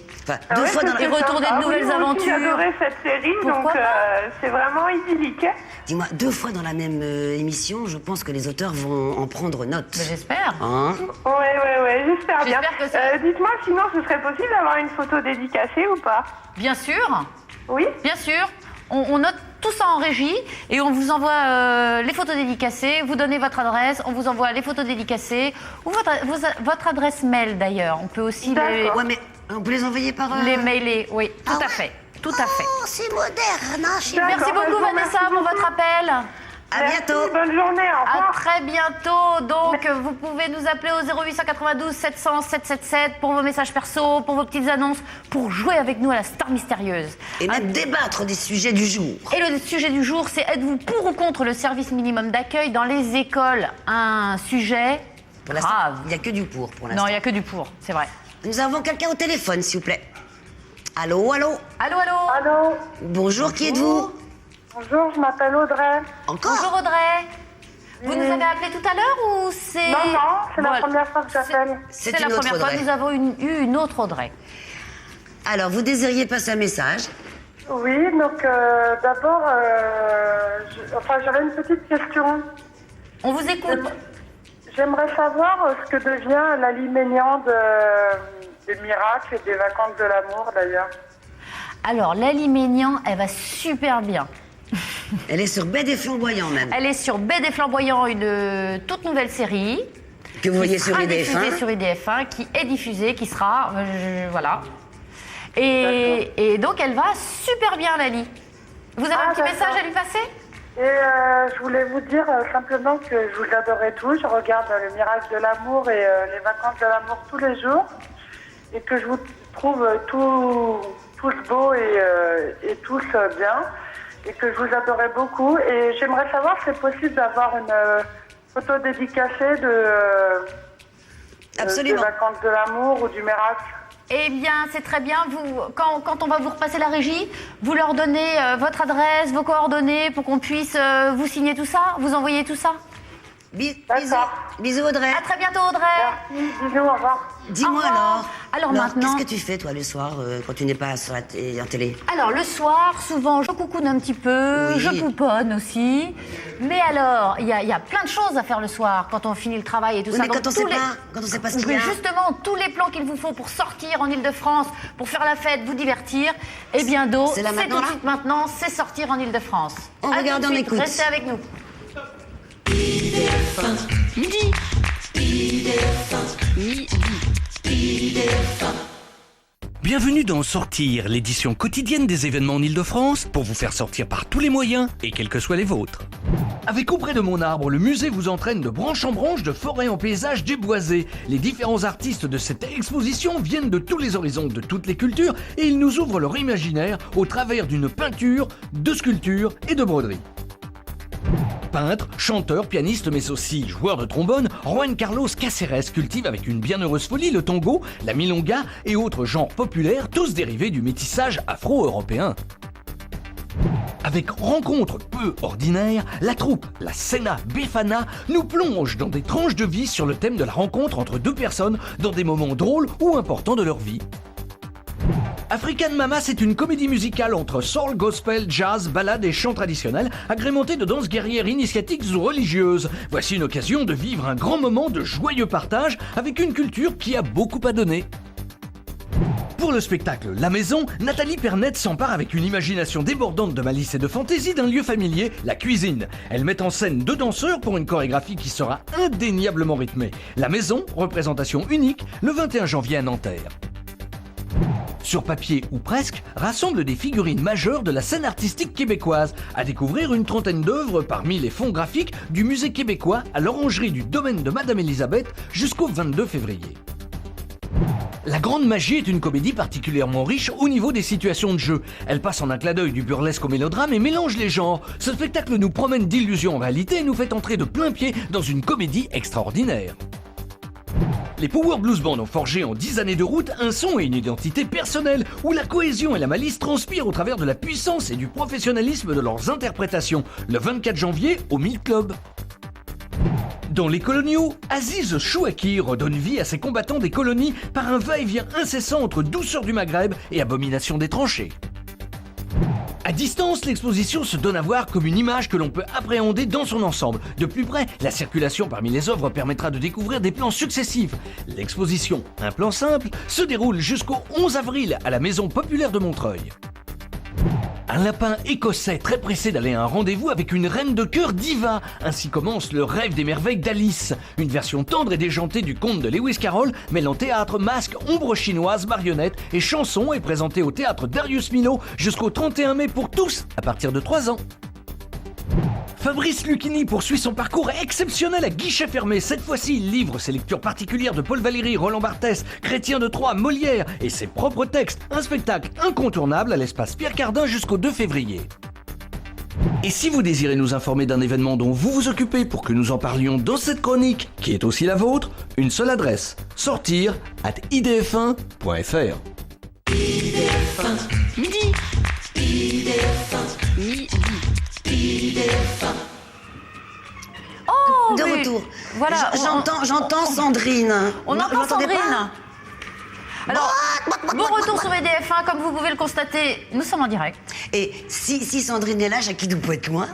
retourner de nouvelles aventures. J'ai adoré cette série, donc c'est vraiment idyllique. Dis-moi, 2 fois dans la même émission, je pense que les auteurs vont en prendre note. Mais j'espère. Hein? Ouais, j'espère bien. Que dites-moi, sinon, ce serait possible d'avoir une photo dédicacée ou pas? Bien sûr. Oui? Bien sûr. On note tout ça en régie et on vous envoie les photos dédicacées. Vous donnez votre adresse, on vous envoie les photos dédicacées ou votre adresse mail d'ailleurs. On peut aussi Ouais, mais on peut les envoyer par... Les mailer, oui, tout à fait. Tout à fait. Oh, c'est moderne, hein, Merci beaucoup Vanessa pour votre appel. À bientôt. Bonne journée, au revoir. À très bientôt. Donc, vous pouvez nous appeler au 0892 700 777 pour vos messages perso, pour vos petites annonces, pour jouer avec nous à la star mystérieuse. Et même débattre des sujets du jour. Et le sujet du jour, c'est êtes-vous pour ou contre le service minimum d'accueil dans les écoles? Un sujet grave. Il n'y a que du pour l'instant. Non, il n'y a que du pour, c'est vrai. Nous avons quelqu'un au téléphone, s'il vous plaît. Allô? Allô? Bonjour, qui êtes-vous? Bonjour, je m'appelle Audrey. Encore? Bonjour Audrey. Vous nous avez appelé tout à l'heure ou c'est... Non, c'est la première fois que j'appelle. C'est la première fois que nous avons eu une autre Audrey. Alors, vous désiriez passer un message? Oui, donc d'abord, j'avais une petite question. On vous écoute. J'aimerais savoir ce que devient Lali Ménian des miracles et des vacances de l'amour, d'ailleurs. Alors, Lali Ménian, elle va super bien. Elle est sur Bed et Flamboyant, même. Elle est sur Bed et Flamboyant, une toute nouvelle série. Que vous voyez sur IDF1. Sur IDF1, qui est diffusée, qui sera... voilà. Et donc, elle va super bien, Lali. Vous avez un petit message à lui passer? Et je voulais vous dire simplement que je vous adorais tous. Je regarde Le Miracle de l'amour et Les Vacances de l'amour tous les jours. Et que je vous trouve tous beaux et tous bien. Et que je vous adorais beaucoup. Et j'aimerais savoir si c'est possible d'avoir une photo dédicacée des Vacances de l'amour ou du Miracle. Eh bien, c'est très bien. Quand on va vous repasser la régie, vous leur donnez votre adresse, vos coordonnées pour qu'on puisse vous signer tout ça, vous envoyer tout ça. Bisous Audrey. À très bientôt Audrey. Merci, bisous, au revoir. Dis-moi Au revoir. Alors maintenant... qu'est-ce que tu fais toi le soir quand tu n'es pas sur en télé? Alors le soir, souvent je coucoune un petit peu, Oui. je pouponne aussi. Mais alors, il y a plein de choses à faire le soir quand on finit le travail et tout Oui, ça. mais Donc, quand on sait pas ce qu'il y Mais a. justement, tous les plans qu'il vous faut pour sortir en Ile-de-France, pour faire la fête, vous divertir, et bien d'eau, C'est là c'est maintenant, tout de là suite maintenant, c'est sortir en Ile-de-France. On À regarde, tout de on suite, écoute. Restez avec nous. Bienvenue dans Sortir, l'édition quotidienne des événements en Ile-de-France, pour vous faire sortir par tous les moyens, et quels que soient les vôtres. Avec Auprès de mon arbre, le musée vous entraîne de branche en branche, de forêt en paysage déboisé. Les différents artistes de cette exposition viennent de tous les horizons, de toutes les cultures, et ils nous ouvrent leur imaginaire au travers d'une peinture, de sculpture et de broderie. Peintre, chanteur, pianiste, mais aussi joueur de trombone, Juan Carlos Cáceres cultive avec une bienheureuse folie le tango, la milonga et autres genres populaires, tous dérivés du métissage afro-européen. Avec rencontres peu ordinaires, la troupe, la Scena Befana, nous plonge dans des tranches de vie sur le thème de la rencontre entre deux personnes dans des moments drôles ou importants de leur vie. African Mama, c'est une comédie musicale entre soul, gospel, jazz, ballade et chant traditionnel, agrémentée de danses guerrières initiatiques ou religieuses. Voici une occasion de vivre un grand moment de joyeux partage avec une culture qui a beaucoup à donner. Pour le spectacle La Maison, Nathalie Pernette s'empare avec une imagination débordante de malice et de fantaisie d'un lieu familier, la cuisine. Elle met en scène deux danseurs pour une chorégraphie qui sera indéniablement rythmée. La Maison, représentation unique, le 21 janvier à Nanterre. Sur papier ou presque, rassemble des figurines majeures de la scène artistique québécoise. À découvrir une trentaine d'œuvres parmi les fonds graphiques du musée québécois à l'orangerie du domaine de Madame Elisabeth jusqu'au 22 février. La Grande Magie est une comédie particulièrement riche au niveau des situations de jeu. Elle passe en un clin d'œil du burlesque au mélodrame et mélange les genres. Ce spectacle nous promène d'illusion en réalité et nous fait entrer de plein pied dans une comédie extraordinaire. Les Power Blues Band ont forgé en 10 années de route un son et une identité personnelle où la cohésion et la malice transpirent au travers de la puissance et du professionnalisme de leurs interprétations, le 24 janvier au 1000 Club. Dans Les Coloniaux, Aziz Chouaki redonne vie à ses combattants des colonies par un va-et-vient incessant entre douceur du Maghreb et abomination des tranchées. À distance, l'exposition se donne à voir comme une image que l'on peut appréhender dans son ensemble. De plus près, la circulation parmi les œuvres permettra de découvrir des plans successifs. L'exposition, un plan simple, se déroule jusqu'au 11 avril à la Maison Populaire de Montreuil. Un lapin écossais très pressé d'aller à un rendez-vous avec une reine de cœur diva. Ainsi commence le rêve des merveilles d'Alice. Une version tendre et déjantée du conte de Lewis Carroll, mêlant théâtre, masque, ombre chinoise, marionnettes et chansons, est présentée au théâtre Darius Milhaud jusqu'au 31 mai pour tous, à partir de 3 ans. Fabrice Lucchini poursuit son parcours exceptionnel à guichet fermé. Cette fois-ci, il livre ses lectures particulières de Paul Valéry, Roland Barthès, Chrétien de Troyes, Molière et ses propres textes. Un spectacle incontournable à l'espace Pierre Cardin jusqu'au 2 février. Et si vous désirez nous informer d'un événement dont vous vous occupez pour que nous en parlions dans cette chronique, qui est aussi la vôtre, une seule adresse, sortir@idf1.fr. IDF1 midi. IDF1 midi. Oh, De mais retour. Voilà, J'entends Sandrine. On entend l'entendez Sandrine. pas Alors, bon retour sur EDF1, comme vous pouvez le constater, nous sommes en direct. Et si Sandrine est là, Jackie peut être loin.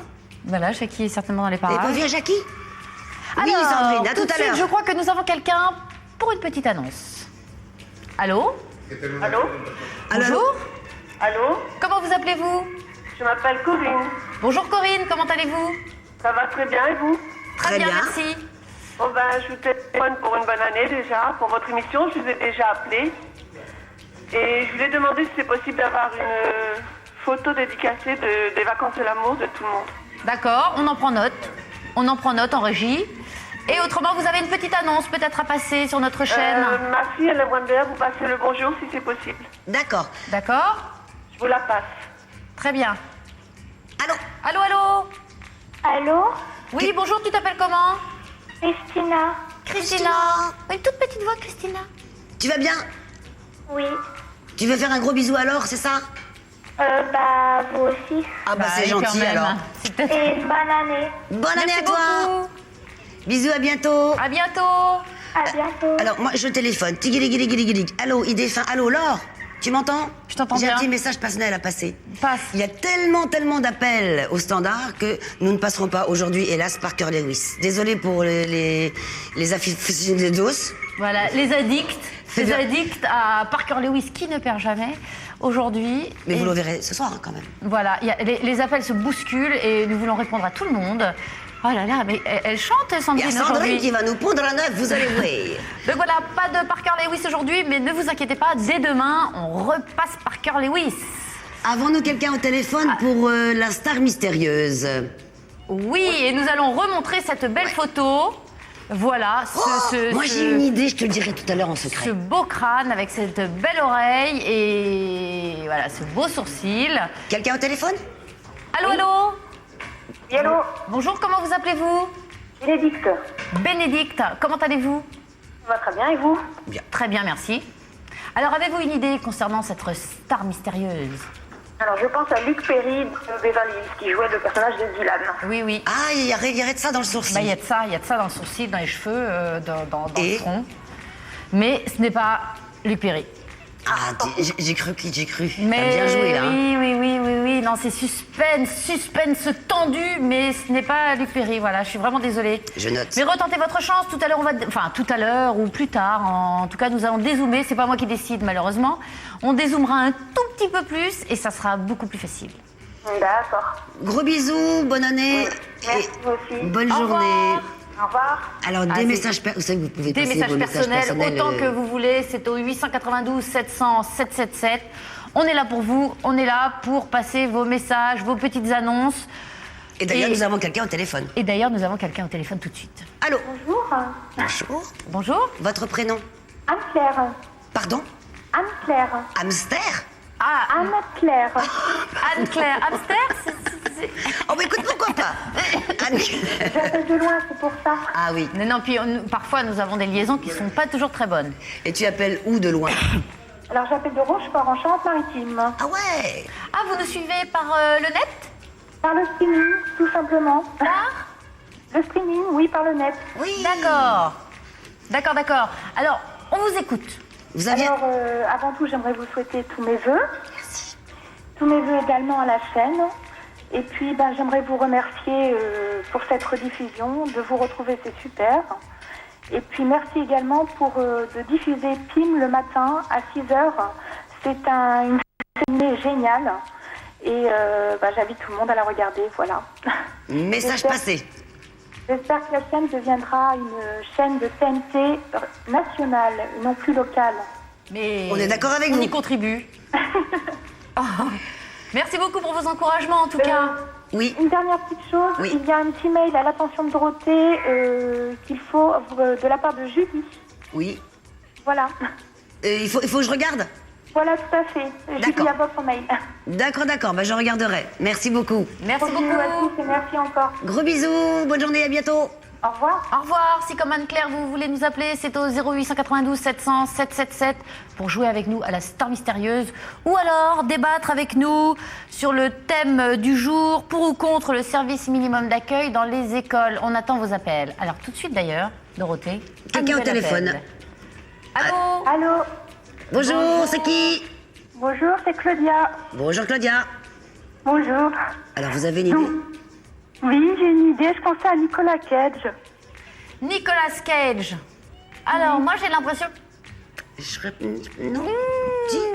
Voilà, Jackie est certainement dans les Et parages. pas vu à Jackie? Oui, Alors, Sandrine, à tout de à suite, l'heure. je crois que nous avons quelqu'un pour une petite annonce. Allô? Allô? Bonjour. Allô? Comment vous appelez-vous? Je m'appelle Corinne. Bonjour Corinne, comment allez-vous? Ça va très bien et vous? Très bien, merci. Bon je vous téléphone pour une bonne année déjà, pour votre émission, je vous ai déjà appelé. Et je voulais demander si c'est possible d'avoir une photo dédicacée des vacances de l'amour de tout le monde. D'accord, on en prend note. On en prend note en régie. Et autrement, vous avez une petite annonce peut-être à passer sur notre chaîne. Ma fille, elle aimerait bien vous passer le bonjour si c'est possible. D'accord. D'accord. Je vous la passe. Très bien. Allô? Allô, allô? Allô? Oui, bonjour, tu t'appelles comment? Christina. Christina. Une toute petite voix, Christina. Tu vas bien? Oui. Tu veux faire un gros bisou alors, c'est ça? Vous aussi. Ah bah c'est oui, quand gentil même. alors. Et bonne année. Bonne année Merci à toi. beaucoup. Bisous, à bientôt. À bientôt. À bientôt. Alors, moi, je téléphone. Tigili. Allô, idée fin. Allô, Laure, tu m'entends? Je t'entends J'ai bien. un petit message personnel à passer. Passe. Il y a tellement d'appels au standard que nous ne passerons pas aujourd'hui, hélas, Parker Lewis. Désolé pour les aficionados. Voilà, les addicts. C'est Les bien. addicts à Parker Lewis qui ne perd jamais. Aujourd'hui. Mais vous et le verrez ce soir, hein, quand même. Voilà, les appels se bousculent et nous voulons répondre à tout le monde. Oh là là, mais elle chante, Il y a Sandrine, Sandrine aujourd'hui. qui va nous pondre un œuf, vous allez voir. Donc voilà, pas de Parker Lewis aujourd'hui, mais ne vous inquiétez pas, dès demain, on repasse Parker Lewis. Avons-nous quelqu'un au téléphone pour la star mystérieuse? Oui, et nous allons remontrer cette belle photo. Voilà, Moi j'ai une idée, je te le dirai tout à l'heure en secret. ce beau crâne avec cette belle oreille et voilà, ce beau sourcil. Quelqu'un au téléphone? Allô, allô? Oui, allô? Bonjour, comment vous appelez-vous? Bénédicte. Bénédicte, comment allez-vous? Ça va très bien, et vous? Très bien, merci. Alors, avez-vous une idée concernant cette star mystérieuse? Alors, je pense à Luc Perry de Beverly Hills, qui jouait le personnage de Dylan. Oui, oui. Ah, il y aurait de ça dans le sourcil. Bah, il y a de ça dans le sourcil, dans les cheveux, dans Et le front. Mais ce n'est pas Luc Perry. Ah, j'ai cru. T'as Mais bien joué, là. oui. Non, c'est suspense tendu, mais ce n'est pas Luc Perry. Voilà, je suis vraiment désolée. Je note. Mais retentez votre chance. Tout à l'heure, tout à l'heure ou plus tard. En tout cas, nous allons dézoomer. C'est pas moi qui décide, malheureusement. On dézoomera un tout petit peu plus et ça sera beaucoup plus facile. D'accord. Gros bisous, bonne année. Merci, vous aussi. Bonne Au journée. revoir. Au revoir. Alors, des messages personnels, vous savez que vous pouvez Des passer messages vos personnels, autant que vous voulez. C'est au 892 700 777. On est là pour vous. On est là pour passer vos messages, vos petites annonces. Et d'ailleurs, nous avons quelqu'un au téléphone. Et d'ailleurs, nous avons quelqu'un au téléphone tout de suite. Allô? Bonjour. Bonjour. Bonjour. Votre prénom? Anne-Claire. Pardon? Anne-Claire. Hamster? Ah, Anne-Claire. Anne-Claire. Hamster Oh, mais écoute, pourquoi pas? J'appelle de loin, c'est pour ça. Ah oui. Non, puis parfois, nous avons des liaisons qui ne sont pas toujours très bonnes. Et tu appelles où de loin? Alors, j'appelle de Rochefort, en Charente-Maritime. Ah ouais? Ah, vous nous suivez par le net? Par le streaming, tout simplement. Par Le streaming, oui, par le net. Oui. D'accord. Alors, on vous écoute. Vous aviez... Alors, avant tout, j'aimerais vous souhaiter tous mes vœux. Merci. Tous mes vœux également à la chaîne. Et puis, j'aimerais vous remercier pour cette rediffusion. De vous retrouver, c'est super. Et puis, merci également de diffuser PIM le matin à 6h. C'est une série géniale. Et j'invite tout le monde à la regarder, voilà. Message passé. J'espère que la chaîne deviendra une chaîne de TNT nationale, non plus locale. Mais On est d'accord avec on vous. y contribue. Oh. Merci beaucoup pour vos encouragements, en tout cas. Oui. Une dernière petite chose, Oui. il y a un petit mail à l'attention de Dorothée qu'il faut de la part de Julie. Oui. Voilà. Il faut que je regarde? Voilà, tout à fait. Julie a votre mail. D'accord. Je regarderai. Merci beaucoup. Merci Gros bisous à beaucoup. tous et merci encore. Gros bisous, bonne journée, à bientôt. Au revoir. Au revoir. Si comme Anne-Claire, vous voulez nous appeler, c'est au 0892 700 777 pour jouer avec nous à la star mystérieuse ou alors débattre avec nous sur le thème du jour, pour ou contre le service minimum d'accueil dans les écoles. On attend vos appels. Alors tout de suite d'ailleurs, Dorothée. Quelqu'un au téléphone. Allô? Allô. Bonjour, c'est qui? Bonjour, c'est Claudia. Bonjour Claudia. Bonjour. Alors vous avez une idée? Oui, j'ai une idée. Je pensais à Nicolas Cage. Nicolas Cage. Alors moi j'ai l'impression... Non.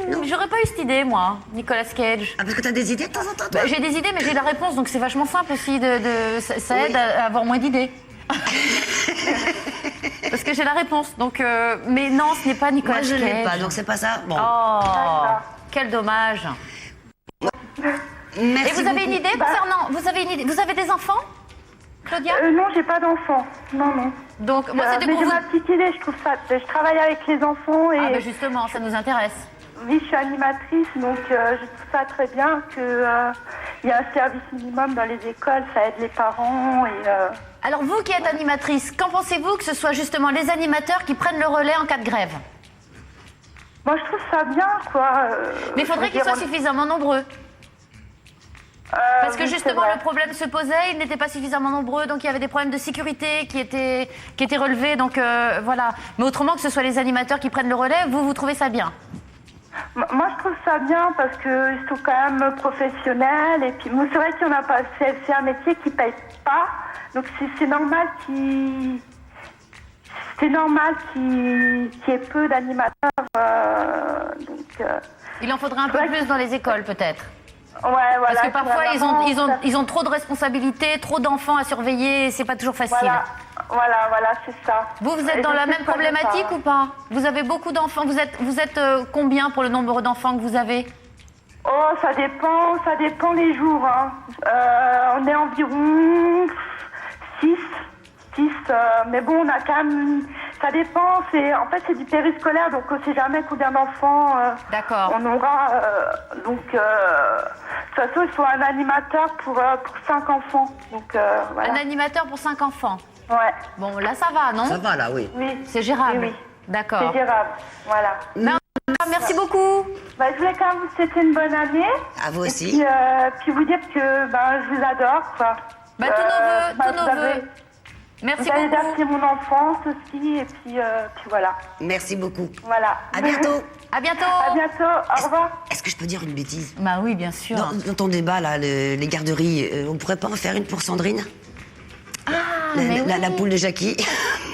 Non. J'aurais pas eu cette idée, moi, Nicolas Cage. Ah, parce que t'as des idées de temps en temps, toi? J'ai des idées, mais j'ai la réponse, donc c'est vachement simple aussi. Ça aide à avoir moins d'idées. Parce que j'ai la réponse. Donc, mais non, ce n'est pas Nicolas Cage. Moi, je l'ai pas, donc c'est pas ça. Bon. Oh, quel dommage. Merci Et vous avez une idée concernant... Vous avez des enfants, Claudia? Non, j'ai pas d'enfants. Non. Donc, moi, c'était mais pour j'ai vous... ma petite idée, je trouve ça. Je travaille avec les enfants et... Ah, ben justement, ça nous intéresse. Oui, je suis animatrice, donc je trouve ça très bien qu'il y a un service minimum dans les écoles, ça aide les parents et... Alors, vous qui êtes animatrice, qu'en pensez-vous que ce soit justement les animateurs qui prennent le relais en cas de grève? Moi, je trouve ça bien, quoi. Mais il faudrait qu'ils soient suffisamment nombreux. Parce que justement, le problème se posait, ils n'étaient pas suffisamment nombreux, donc il y avait des problèmes de sécurité qui étaient relevés, donc voilà. Mais autrement, que ce soit les animateurs qui prennent le relais, vous trouvez ça bien? Moi, je trouve ça bien parce qu'ils sont quand même professionnels. Et puis, c'est vrai qu'il y en a pas. C'est un métier qui paye pas. Donc, c'est normal qu'il y ait peu d'animateurs. Il en faudrait un peu plus dans les écoles, peut-être. Ouais, voilà. Parce que parfois, ils ont trop de responsabilités, trop d'enfants à surveiller, et c'est pas toujours facile. Voilà, c'est ça. Vous êtes dans la même problématique ou pas? Vous avez beaucoup d'enfants. Vous êtes combien pour le nombre d'enfants que vous avez? Oh, ça dépend les jours. Hein. On est environ 6, mais bon, on a quand même... Ça dépend, en fait, c'est du périscolaire, donc on ne sait jamais combien d'enfants on aura. Donc, de toute façon, il faut un animateur pour 5 enfants. Donc, voilà. Un animateur pour 5 enfants? Ouais. Bon, là, ça va, non? Ça va, là, oui. Oui. C'est gérable? Oui. D'accord. C'est gérable, voilà. Merci beaucoup. Je voulais quand même vous souhaiter une bonne année. À vous aussi. Et puis vous dire que je vous adore, quoi. Tous nos vœux. Merci vous avez beaucoup. bercé mon enfance aussi, et puis voilà. Merci beaucoup. Voilà. À bientôt. À bientôt. À bientôt. Au revoir. Est-ce que je peux dire une bêtise? Bah oui, bien sûr. Dans ton débat, là, les garderies, on pourrait pas en faire une pour Sandrine? La poule de Jackie.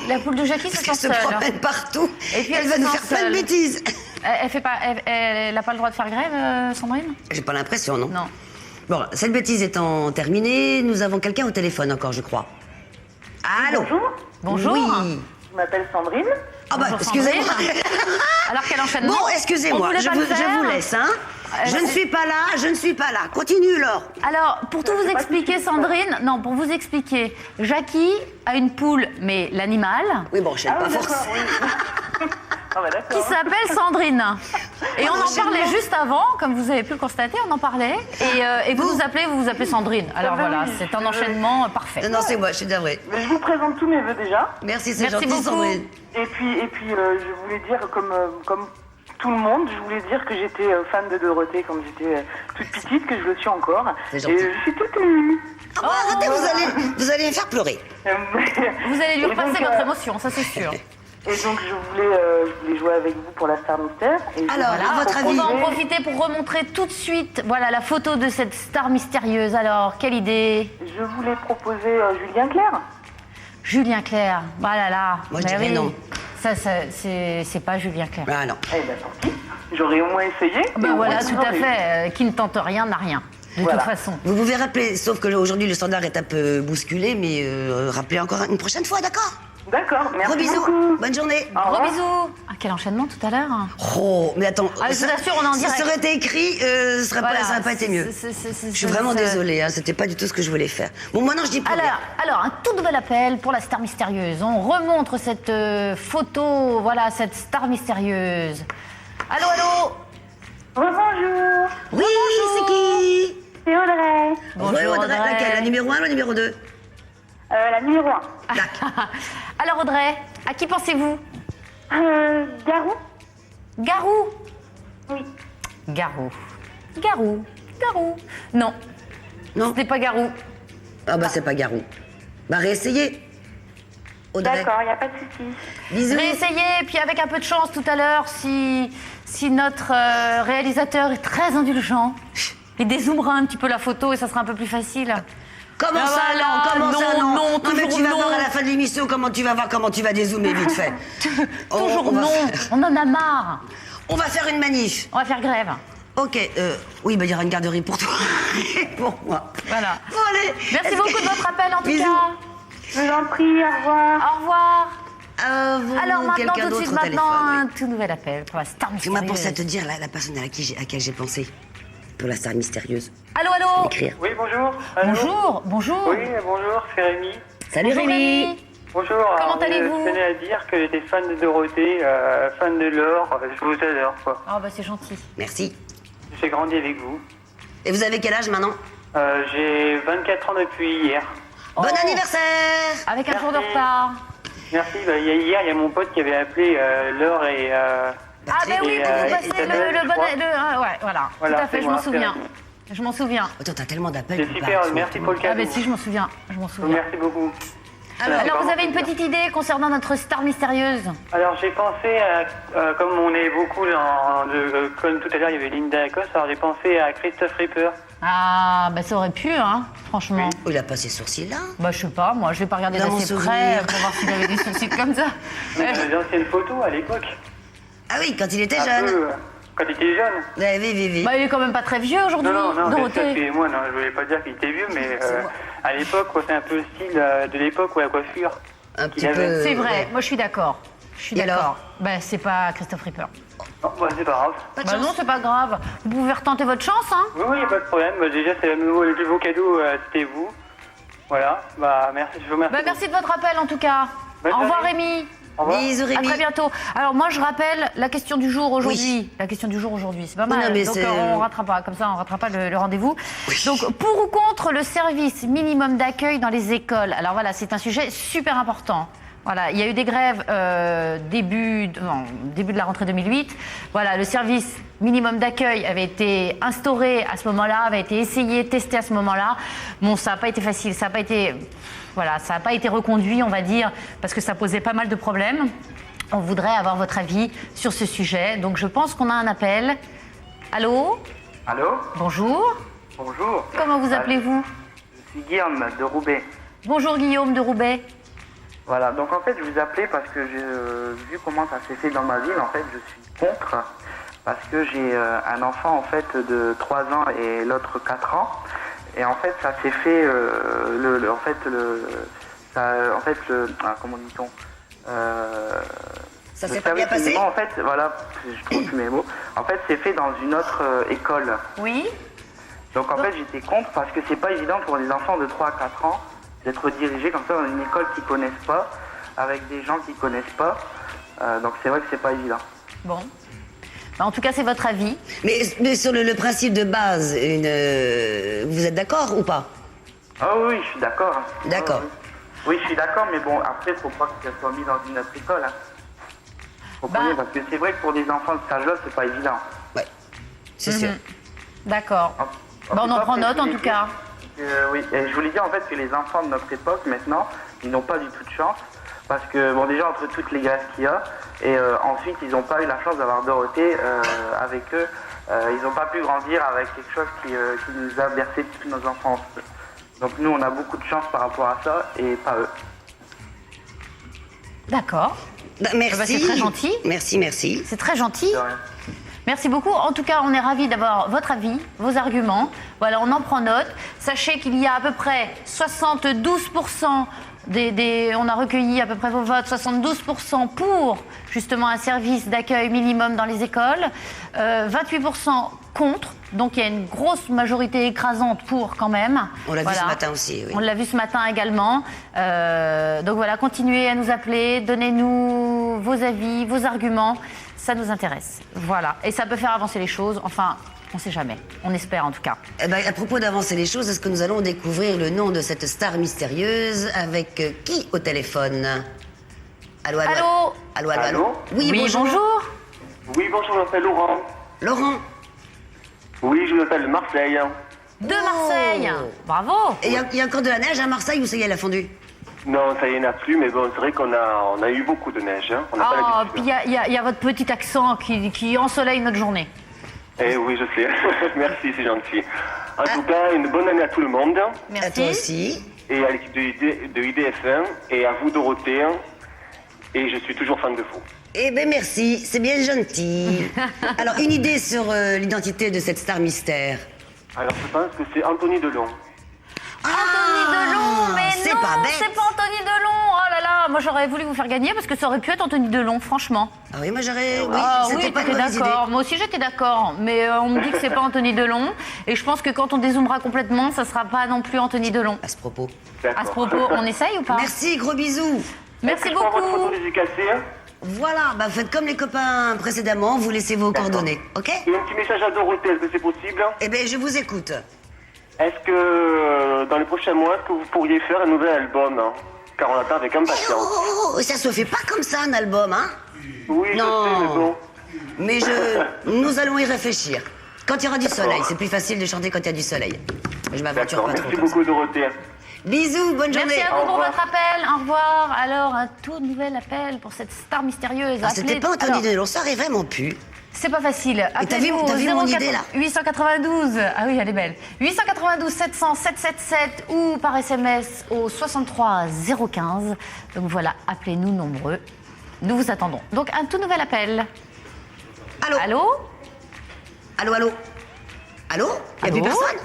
La poule de Jackie, Parce qu'elle se promène partout. Et puis elle va nous faire plein de bêtises. Elle n'a pas le droit de faire grève, Sandrine? J'ai pas l'impression, non? Non. Bon, cette bêtise étant terminée, nous avons quelqu'un au téléphone encore, je crois. Allô? Bonjour. Oui. Je m'appelle Sandrine. Ah bah, excusez-moi. Alors quel enchaînement? Bon, excusez-moi, je vous laisse, hein. Je ne suis pas là. Continue, Laure. Alors, pour tout vous expliquer, Sandrine, pour vous expliquer, Jackie a une poule, mais l'animal... Oui, bon, je sais pas forcément. Qui s'appelle Sandrine. Et on en parlait juste avant, comme vous avez pu le constater, on en parlait. Et vous vous appelez Sandrine. Alors voilà, c'est un enchaînement parfait. Non, c'est moi, je suis d'avril. Je vous présente tous mes vœux déjà. Merci, c'est gentil, beaucoup. Sandrine. Et puis je voulais dire, comme tout le monde, je voulais dire que j'étais fan de Dorothée quand j'étais toute petite, que je le suis encore. C'est gentil. Et je suis toute émue. Ah bah, arrêtez, vous allez me faire pleurer. Vous allez lui repasser votre émotion, ça c'est sûr. Et donc je voulais jouer avec vous pour la Star Mystère. Et alors, à votre avis... On va en profiter pour remontrer tout de suite la photo de cette star mystérieuse. Alors, quelle idée? Je voulais proposer Julien Clerc. Julien Clerc, voilà là. Moi je dirais non. Ça c'est pas Julien Clerc. Ah non. Eh ben tant pis, j'aurais au moins essayé. Voilà, tout à fait. Qui ne tente rien n'a rien. De toute façon. Vous pouvez rappeler, sauf que aujourd'hui le standard est un peu bousculé, mais rappelez encore une prochaine fois, d'accord? D'accord, merci. Gros bisous, beaucoup. bonne journée. Gros bisous. Ah, quel enchaînement tout à l'heure. Oh, mais attends, je vous assure, on est en direct. Si ça aurait été écrit, ça n'aurait pas été mieux. Je suis vraiment désolée, c'était pas du tout ce que je voulais faire. Bon, maintenant je dis plus rien. Alors, un tout nouvel appel pour la star mystérieuse. On remontre cette photo, cette star mystérieuse. Allô? Bonjour. Oui, c'est qui? C'est Audrey. Bonjour Audrey. Laquelle? La numéro 1 ou la numéro 2? La numéro 1. Alors Audrey, à qui pensez-vous? Garou. Garou? Oui. Garou. Non. Non. Ce n'est pas Garou. Ah bah c'est pas Garou. Bah réessayez. Audrey. D'accord, il n'y a pas de souci. Bisous. Réessayez, puis avec un peu de chance tout à l'heure, si notre réalisateur est très indulgent, il dézoomera un petit peu la photo et ça sera un peu plus facile. Comment ça non? Non, mais tu vas voir à la fin de l'émission comment tu vas dézoomer vite fait. Toujours non, on en a marre. On va faire une manif. On va faire grève. Ok, oui, il y aura une garderie pour toi et pour moi. Voilà. Bon, allez. Merci beaucoup de votre appel en tout Bisous. cas. Je vous en prie, au revoir. Au revoir. Alors maintenant, tout de suite, un tout nouvel appel pour la star mystérieuse. Tu m'as pensé à te dire la personne à laquelle j'ai pensé pour la star mystérieuse. Allô? Oui, bonjour. Bonjour. Oui, bonjour, c'est Rémi. Salut Rémi. Bonjour. Comment allez-vous? Je tenais à dire que j'étais fan de Dorothée, fan de Laure, je vous adore, quoi. Ah bah c'est gentil. Merci. J'ai grandi avec vous. Et vous avez quel âge maintenant? J'ai 24 ans depuis hier. Bon anniversaire. Avec un jour de retard. Merci. Hier, il y a mon pote qui avait appelé Laure et... Ah ben oui, vous passez le bon... ouais, voilà. Tout à fait, je m'en souviens. Je m'en souviens. Attends, t'as tellement d'appels. C'est super, merci pour le cadeau. Ah ben si, je m'en souviens. Merci beaucoup. Alors, vous avez une petite idée concernant notre star mystérieuse? Alors, j'ai pensé à, comme on est beaucoup comme tout à l'heure, il y avait Linda Lacoste, alors j'ai pensé à Christophe Ripper. Ah, bah ça aurait pu, hein, franchement. Oh, il a pas ces sourcils-là? Bah, je sais pas, moi, je vais pas regarder d'assez près pour voir s'il avait des sourcils comme ça. Oui, des anciennes photos à l'époque. Ah oui, quand il était jeune. Quand il était jeune. Oui. Bah, il est quand même pas très vieux aujourd'hui. Non, Dorothée. moi, non, je voulais pas dire qu'il était vieux, mais à l'époque, c'est un peu le style de l'époque, la coiffure. Un petit peu. C'est vrai, moi je suis d'accord. Alors Bah, c'est pas Christophe Ripper. Non, bah, c'est pas grave. Bah non, c'est pas grave. Vous pouvez retenter votre chance, hein. Oui, y a pas de problème. Bah, déjà, c'est le plus beau cadeau, c'était vous. Voilà, bah merci, je vous remercie. Bah, merci de votre appel en tout cas. Au revoir Rémi. Au revoir. Bisous Rémi. À très bientôt. Alors moi je rappelle la question du jour aujourd'hui. La question du jour aujourd'hui, c'est pas mal. Non, mais donc c'est- on rattrape pas, comme ça on rattrape pas le rendez-vous. Donc pour ou contre le service minimum d'accueil dans les écoles? Alors voilà, c'est un sujet super important. Voilà, il y a eu des grèves début de la rentrée 2008. Voilà, le service minimum d'accueil avait été instauré à ce moment-là, avait été essayé, testé à ce moment-là. Bon, ça n'a pas été facile, ça n'a pas été, voilà, ça n'a pas été reconduit, on va dire, parce que ça posait pas mal de problèmes. On voudrait avoir votre avis sur ce sujet. Donc je pense qu'on a un appel. Allô? Allô? Bonjour. Bonjour. Comment vous appelez-vous? Je suis Guillaume de Roubaix. Bonjour Guillaume de Roubaix. Voilà, donc en fait je vous appelais parce que j'ai vu comment ça s'est fait dans ma ville, en fait je suis contre parce que j'ai un enfant en fait de 3 ans et l'autre 4 ans et en fait ça s'est fait comment dit-on Ça le s'est pas bien service passé? minimum, en fait, voilà, je trouve plus mes mots. En fait, c'est fait dans une autre école. Oui. Donc en fait, j'étais contre parce que c'est pas évident pour les enfants de 3 à 4 ans d'être dirigés comme ça dans une école qu'ils connaissent pas, avec des gens qu'ils connaissent pas. Donc c'est vrai que c'est pas évident. Bon. Bah, en tout cas, c'est votre avis. Mais sur le principe de base, vous êtes d'accord ou pas? Ah oui, je suis d'accord. D'accord. Oui, je suis d'accord, mais bon, après, faut pas que ça soit mis dans une autre école. Hein. Comprenez, parce que c'est vrai que pour des enfants de cet âge-là, c'est pas évident. Ouais, c'est sûr. D'accord. Bah, on en prend note en tout cas. Oui, et je voulais dire en fait que les enfants de notre époque maintenant, ils n'ont pas du tout de chance parce que bon déjà entre toutes les grèves qu'il y a et ensuite ils n'ont pas eu la chance d'avoir Dorothée avec eux. Ils n'ont pas pu grandir avec quelque chose qui nous a bercé toute nos enfances. Donc nous on a beaucoup de chance par rapport à ça et pas eux. D'accord. Bah, merci. Bah, c'est très gentil. Merci. C'est très gentil. Merci beaucoup. En tout cas, on est ravis d'avoir votre avis, vos arguments. Voilà, on en prend note. Sachez qu'il y a à peu près 72% on a recueilli à peu près vos votes, 72% pour justement un service d'accueil minimum dans les écoles, 28% contre. Donc il y a une grosse majorité écrasante pour quand même. On l'a vu ce matin aussi. Oui. On l'a vu ce matin également. Donc voilà, continuez à nous appeler, donnez-nous vos avis, vos arguments. Ça nous intéresse. Voilà. Et ça peut faire avancer les choses. Enfin, on ne sait jamais. On espère en tout cas. Eh ben, à propos d'avancer les choses, est-ce que nous allons découvrir le nom de cette star mystérieuse avec qui au téléphone? Allô? Oui, bonjour. Oui, bonjour, je m'appelle Laurent. Laurent? Oui, je m'appelle Marseille. De Marseille. Bravo. Et il y a encore de la neige à Marseille ou ça y est, elle a fondu? Non, ça y en a plus, mais bon, c'est vrai qu'on a eu beaucoup de neige. Hein. On n'a pas l'habitude. Puis il y a votre petit accent qui ensoleille notre journée. Eh oui, je sais. Merci, c'est gentil. En tout cas, une bonne année à tout le monde. Merci. À toi aussi. Et à l'équipe de IDF1 et à vous, Dorothée. Et je suis toujours fan de vous. Eh ben merci, c'est bien gentil. Alors, une idée sur l'identité de cette star mystère? Alors, je pense que c'est Anthony Delon. Anthony Delon, mais c'est non, pas bête. c'est pas Anthony Delon. Oh là là, moi j'aurais voulu vous faire gagner parce que ça aurait pu être Anthony Delon, franchement. Ah oui, moi j'aurais... Oui, Ah oui, c'était pas une t'étais mauvaise idée. d'accord. Moi aussi j'étais d'accord, mais on me dit que c'est pas Anthony Delon. Et je pense que quand on dézoomera complètement, ça sera pas non plus Anthony Delon. À ce propos. À ce propos, on essaye ou pas? Merci, gros bisous. Merci Est-ce que je peux avoir votre beaucoup. photo dédicacée, hein? Voilà, bah faites comme les copains précédemment, vous laissez vos coordonnées, ok? Et un petit message à Dorothée, est-ce que c'est possible? Eh bien, je vous écoute. Est-ce que dans les prochains mois, est-ce que vous pourriez faire un nouvel album, hein? Car on attend avec impatience. Oh, ça se fait pas comme ça, un album, hein? Oui, Non. je sais, mais bon. Mais nous allons y réfléchir. Quand il y aura du soleil, c'est plus facile de chanter quand il y a du soleil. Je m'aventure pas trop. Merci beaucoup, Dorothée. Bisous, bonne journée. Merci à vous pour votre appel. Au revoir. Alors, un tout nouvel appel pour cette star mystérieuse. Ah, c'était pas Anthony Delon, ça aurait vraiment pu. C'est pas facile. T'as vu mon idée, là 892. Ah oui, elle est belle. 892 700 777 ou par SMS au 63 015. Donc voilà, appelez-nous nombreux. Nous vous attendons. Donc, un tout nouvel appel. Allô? Allô? Allô, allô? Allô? Il n'y a plus personne?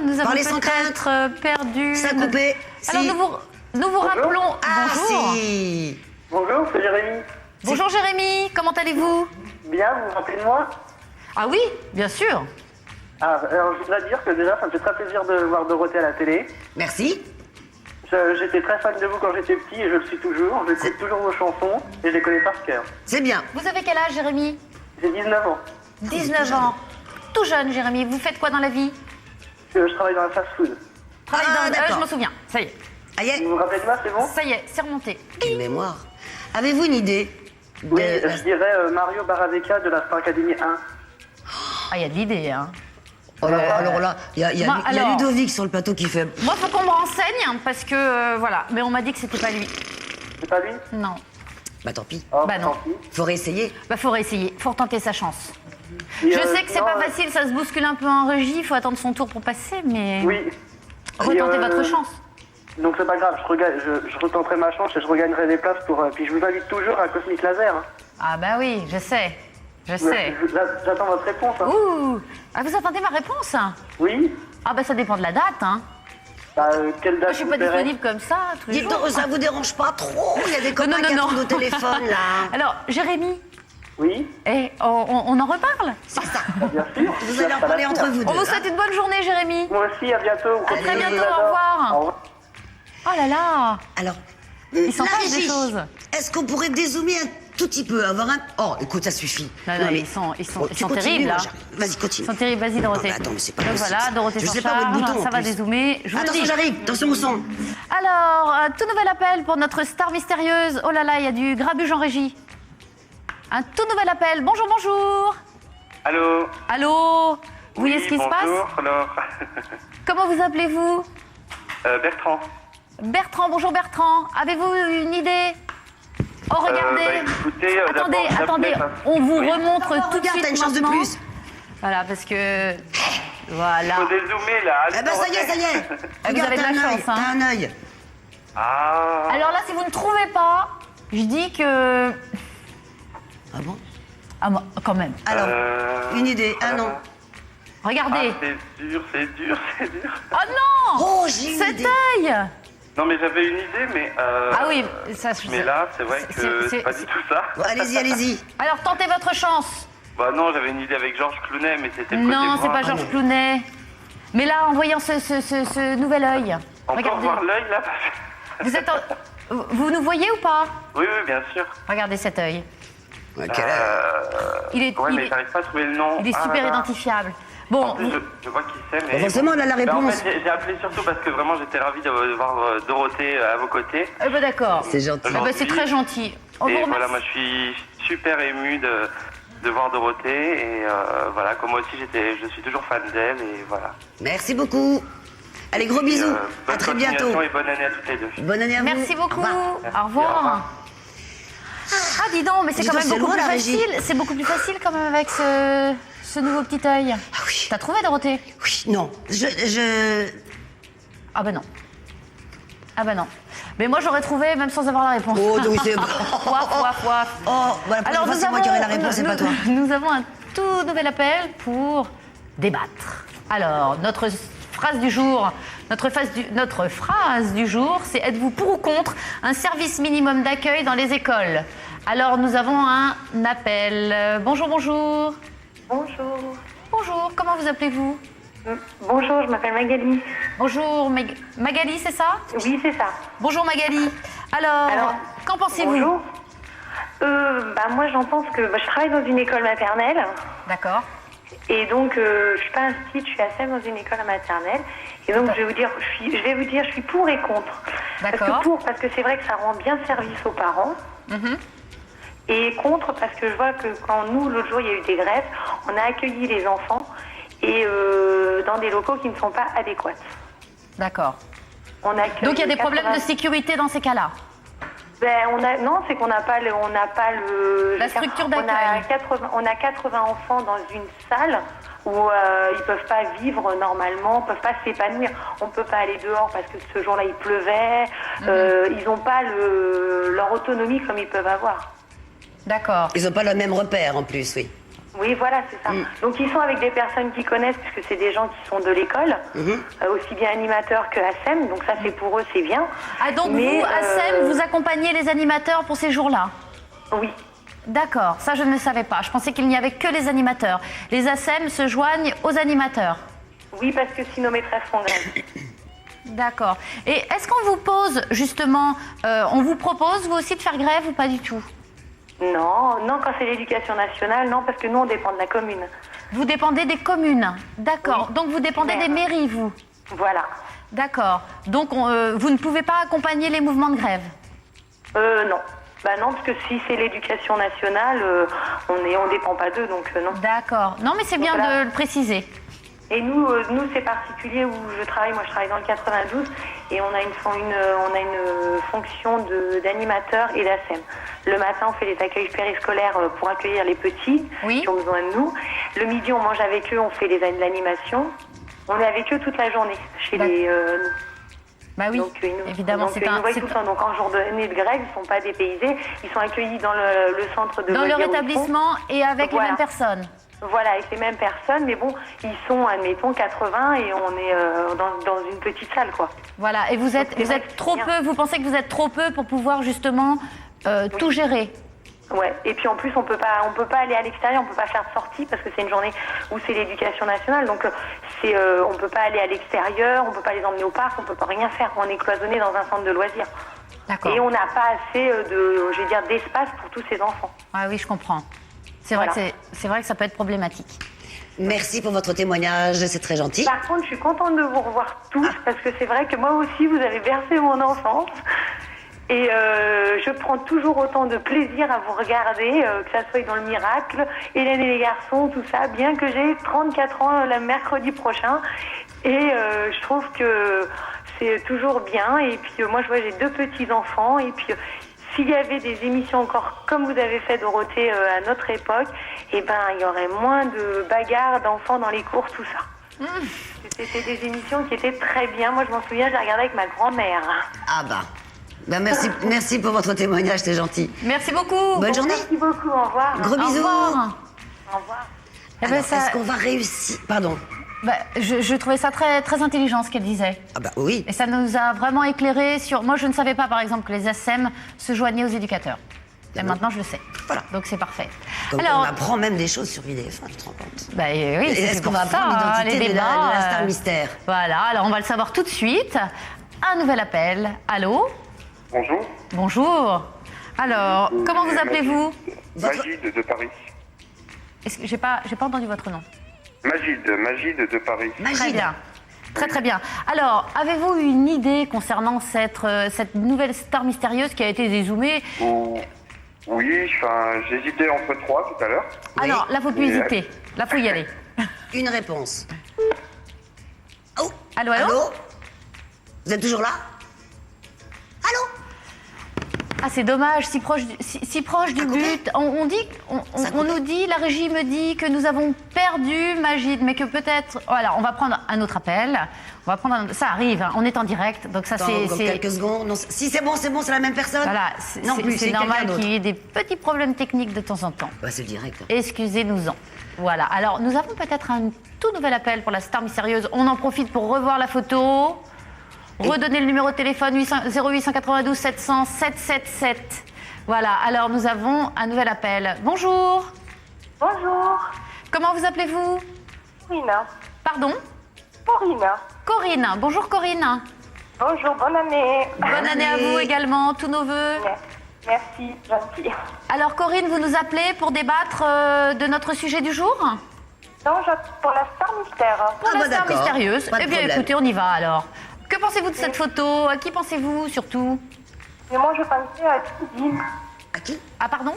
Nous avons Parlez sans peut-être perdu... Ça a coupé. Alors, nous vous rappelons... Ah, Bonjour. si. Bonjour, c'est Jérémy. Bonjour Jérémy, comment allez-vous? Bien, vous vous rappelez de moi? Ah oui, bien sûr. Alors, je voudrais dire que déjà, ça me fait très plaisir de voir Dorothée à la télé. Merci. J'étais très fan de vous quand j'étais petit et je le suis toujours. J'écoute toujours vos chansons et je les connais par cœur. C'est bien. Vous avez quel âge, Jérémy? J'ai 19 ans. 19 ans. Tout jeune, Jérémy. Vous faites quoi dans la vie? Je travaille dans la fast-food. Je m'en souviens. Ça y est. Ah, y est. Vous vous rappelez de moi, c'est bon? Ça y est, c'est remonté. Quelle mémoire. Avez-vous une idée Oui, je dirais Mario Baravecchia de la Star Academy 1. Ah, il y a de l'idée, hein. Alors là, il y a Ludovic sur le plateau qui fait... Moi, faut qu'on me renseigne, parce que, voilà. Mais on m'a dit que c'était pas lui. C'est pas lui? Non. Bah tant pis. Bah non. Faut réessayer. Bah faut réessayer, faut retenter sa chance. Et Je sais que c'est pas facile, ça se bouscule un peu en régie, il faut attendre son tour pour passer, mais... Oui. Retentez votre chance. Donc c'est pas grave, je retenterai ma chance et je regagnerai des places pour... puis je vous invite toujours à Cosmic Laser. Hein. Ah bah oui, je sais. J'attends votre réponse. Hein. Ouh. Ah, vous attendez ma réponse? Oui. Ah bah ça dépend de la date, hein. Bah, quelle date? Moi, je suis pas disponible comme ça tous les jours. Ça vous dérange pas trop? Il y a des copains qui attendent au téléphone, là. Alors, Jérémy. Oui. On en reparle? C'est ça. Bien sûr. Vous allez en parler entre vous deux. On vous souhaite une bonne journée, Jérémy. Moi aussi, à bientôt. À très bientôt, au revoir. Au revoir. Oh là là. Alors, il s'en la passe des régie, choses. est-ce qu'on pourrait dézoomer un tout petit peu, avoir un... Oh, écoute, ça suffit. Non, mais ils sont tu continues, terribles, moi, là. j'arrive. Vas-y, continue. Ils sont terribles, vas-y, Dorothée. Non, mais attends, mais c'est pas Donc possible, voilà, ça. Dorothée Je s'en sais pas où est le charge, bouton, en ça va plus. dézoomer. Je vous le Attention, dis. j'arrive. Attention au son. Alors, un tout nouvel appel pour notre star mystérieuse. Oh là là, il y a du grabuge en régie. Un tout nouvel appel. Bonjour, bonjour. Allô? Allô? Vous voyez ce qui se passe? Bonjour, alors. Comment vous appelez-vous? Bertrand. Bertrand, bonjour Bertrand. Avez-vous une idée? Oh, regardez. Écoutez, attendez, on vous remontre tout de Regarde, suite t'as une chance de maintenant. plus. Voilà, parce que... Voilà. Faut dézoomer, là. Eh ben, ça y est, ça y est. Vous Regarde, avez de t'as la un œil, chance, hein. t'as un œil. Ah. Alors là, si vous ne trouvez pas, je dis que... Ah bon? Ah bon, quand même. Alors, une idée, un nom. Regardez. Ah, c'est dur, c'est dur. Oh non! Oh, j'ai une Cet idée. œil! Non, mais j'avais une idée, mais... Ah oui, ça... Mais là, c'est vrai que c'est pas du tout ça. Bon, allez-y, allez-y. Alors, tentez votre chance. Bah non, j'avais une idée avec Georges Clooney, mais c'était le côté Non, c'est moi. pas Georges Clooney. Mais là, en voyant ce nouvel œil, On peut regardez. voir l'œil, là? Vous êtes vous nous voyez ou pas? Oui, bien sûr. Regardez cet œil. Ouais, Il est, Ouais, il mais est- j'arrive pas à trouver le nom. il est Ah super là là. identifiable. Bon, En plus, je vois qui c'est, mais... Forcément, on a la Mais en réponse. fait, j'ai appelé surtout parce que vraiment, j'étais ravi de voir Dorothée à vos côtés. eh ben d'accord. C'est gentil. Eh ben, c'est très gentil. On vous Et remercie. voilà, moi, je suis super ému de voir Dorothée. Et voilà, comme moi aussi, je suis toujours fan d'elle. Et voilà. Merci beaucoup. Allez, gros bisous. À Bonne très bientôt. continuation et bonne année à toutes les deux. Bonne année à vous. Merci beaucoup. Au revoir. Au revoir. Ah, dis donc, mais c'est Dis quand donc, même c'est beaucoup loin, plus la régie. facile. C'est beaucoup plus facile quand même avec ce nouveau petit œil. Ah oui. T'as trouvé, Dorothée? Oui, non. Ah ben non. Ah ben non. Mais moi, j'aurais trouvé même sans avoir la réponse. Oh, donc c'est... Waf. Oh, bah, la prochaine fois, c'est moi qui aurai la réponse, c'est pas toi. Nous avons un tout nouvel appel pour débattre. Alors, notre phrase du jour, notre phrase du jour, c'est: êtes-vous pour ou contre un service minimum d'accueil dans les écoles? Alors, nous avons un appel. Bonjour. Bonjour. Bonjour, comment vous appelez-vous? Bonjour, je m'appelle Magali. Bonjour, Magali, c'est ça? Oui, c'est ça. Bonjour Magali. Alors qu'en pensez-vous? Bonjour. Moi, j'en pense que je travaille dans une école maternelle. D'accord. Et donc, je suis pas inscrite, je suis ASM dans une école maternelle. Et donc, je vais vous dire, je suis pour et contre. D'accord. Parce que c'est vrai que ça rend bien service aux parents. Mhm. et contre parce que je vois que quand nous, l'autre jour, il y a eu des grèves, on a accueilli les enfants et dans des locaux qui ne sont pas adéquats. D'accord. Donc il y a des problèmes de sécurité dans ces cas-là? Non, c'est qu'on n'a pas la structure d'accueil. On a 80 enfants dans une salle où ils ne peuvent pas vivre normalement, ne peuvent pas s'épanouir. On ne peut pas aller dehors parce que ce jour-là, il pleuvait. Ils n'ont pas leur autonomie comme ils peuvent avoir. D'accord. Ils n'ont pas le même repère en plus, oui. Oui, voilà, c'est ça. Donc ils sont avec des personnes qu'ils connaissent puisque c'est des gens qui sont de l'école, aussi bien animateurs que ASEM. Donc ça, c'est pour eux, c'est bien. Ah, donc vous, ASEM, vous accompagnez les animateurs pour ces jours-là? Oui. D'accord, ça je ne le savais pas. Je pensais qu'il n'y avait que les animateurs. Les ASEM se joignent aux animateurs? Oui, parce que si nos maîtresses font grève. D'accord. Et est-ce qu'on vous pose justement, on vous propose vous aussi de faire grève ou pas du tout? Non, quand c'est l'éducation nationale, non, parce que nous on dépend de la commune. Vous dépendez des communes, d'accord. Oui. Donc vous dépendez des mairies, vous? Voilà. D'accord. Donc vous ne pouvez pas accompagner les mouvements de grève? Non. Non, parce que si c'est l'éducation nationale, on dépend pas d'eux, donc non. D'accord. Non, mais c'est bien de le préciser. Et nous c'est particulier où je travaille. Moi, je travaille dans le 92 et on a une fonction d'animateur et d'ASEM. Le matin, on fait des accueils périscolaires pour accueillir les petits qui ont besoin de nous. Le midi, on mange avec eux, on fait de l'animation. On est avec eux toute la journée chez les. Bah oui, donc, évidemment, c'est un. Donc en jour de grève, ils ne sont pas dépaysés. Ils sont accueillis dans le centre de. Dans leur établissement et avec les mêmes personnes. Voilà, avec les mêmes personnes, mais bon, ils sont, admettons, 80 et on est dans une petite salle, quoi. Voilà, et vous êtes trop peu, vous pensez que vous êtes trop peu pour pouvoir justement tout gérer? Ouais, et puis en plus, on peut pas aller à l'extérieur, on peut pas faire de sortie parce que c'est une journée où c'est l'éducation nationale, donc on peut pas aller à l'extérieur, on peut pas les emmener au parc, on peut pas rien faire, on est cloisonné dans un centre de loisirs. D'accord. Et on n'a pas assez d'espace pour tous ces enfants. Ah oui, je comprends. C'est vrai que ça peut être problématique. Merci pour votre témoignage, c'est très gentil. Par contre, je suis contente de vous revoir tous parce que c'est vrai que moi aussi, vous avez bercé mon enfance. Et je prends toujours autant de plaisir à vous regarder, que ça soit dans le Miracle, Hélène et les garçons, tout ça, bien que j'ai 34 ans le mercredi prochain. Et je trouve que c'est toujours bien. Et puis moi, je vois, j'ai 2 petits-enfants. Et puis s'il y avait des émissions encore comme vous avez fait, Dorothée, à notre époque, il y aurait moins de bagarres d'enfants dans les cours, tout ça. C'était des émissions qui étaient très bien. Moi, je m'en souviens, je les regardais avec ma grand-mère. Ah merci pour votre témoignage, c'est gentil. Merci beaucoup. Bonne journée. Merci beaucoup, au revoir. Gros bisous. Au revoir. Alors, est-ce qu'on va réussir? Pardon. Je trouvais ça très, très intelligent ce qu'elle disait. Ah bah oui. Et ça nous a vraiment éclairé sur... Moi, je ne savais pas, par exemple, que les ASEM se joignaient aux éducateurs. Et maintenant, je le sais. Voilà. Donc, c'est parfait. Alors, on apprend même des choses sur IDF1, tu te rends compte? Oui, est-ce qu'on va apprendre l'identité de la star mystère? Voilà, alors on va le savoir tout de suite. Un nouvel appel. Allô? Bonjour. Bonjour. Alors, comment vous appelez-vous? Magid de Paris. J'ai pas entendu votre nom. Magid de Paris. Très bien. Très très bien. Alors, avez-vous une idée concernant cette nouvelle star mystérieuse qui a été dézoomée? Oui, j'hésitais entre 3 tout à l'heure. Alors, là, faut plus hésiter. Là, faut y aller. Une réponse. Oh. Allô? Vous êtes toujours là? Allô? Ah, c'est dommage, si proche du but. On nous dit, la régie me dit que nous avons perdu Magid, mais que peut-être... Voilà, on va prendre un autre appel. Ça arrive, hein, on est en direct, donc ça c'est... quelques secondes. Non, si c'est bon, c'est la même personne. Voilà, c'est normal qu'il y ait des petits problèmes techniques de temps en temps. Ouais, c'est direct. Excusez-nous-en. Voilà, alors nous avons peut-être un tout nouvel appel pour la star mystérieuse. On en profite pour revoir la photo. Redonnez le numéro de téléphone 0892 700 777. Voilà, alors nous avons un nouvel appel. Bonjour. Bonjour. Comment vous appelez-vous? Corinne. Pardon? Corinne. Corinne. Bonjour Corinne. Bonjour, bonne année. Bonne année à vous également, tous nos vœux. Merci, gentil. Alors Corinne, vous nous appelez pour débattre de notre sujet du jour? Non, pour la star mystère. Pour la star mystérieuse. Eh bien écoutez, on y va alors. Que pensez-vous de cette photo? À qui pensez-vous surtout? Mais moi je pensais à Tidine. À qui? Ah pardon?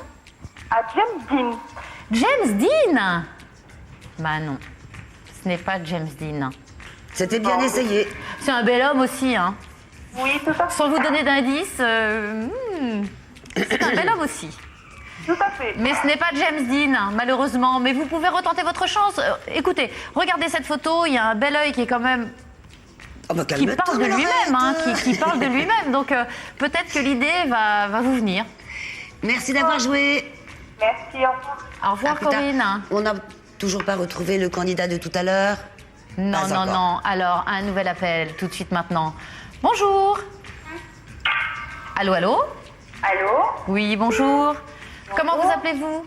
À James Dean. James Dean? Bah non, ce n'est pas James Dean. C'était bien essayé. C'est un bel homme aussi, hein. Oui, tout à fait. Sans vous donner d'indices, c'est un bel homme aussi. Tout à fait. Mais ce n'est pas James Dean, malheureusement. Mais vous pouvez retenter votre chance. Écoutez, regardez cette photo, il y a un bel œil qui est quand même... Oh bah, qui parle de lui-même, hein, qui parle de lui-même. Donc peut-être que l'idée va vous venir. Merci d'avoir joué. Merci, au revoir. Au revoir, Corinne. On n'a toujours pas retrouvé le candidat de tout à l'heure? Non, Pas non, encore. non. Alors, un nouvel appel, tout de suite maintenant. Bonjour. Allô, allô? Allô? Oui, bonjour. Comment vous appelez-vous?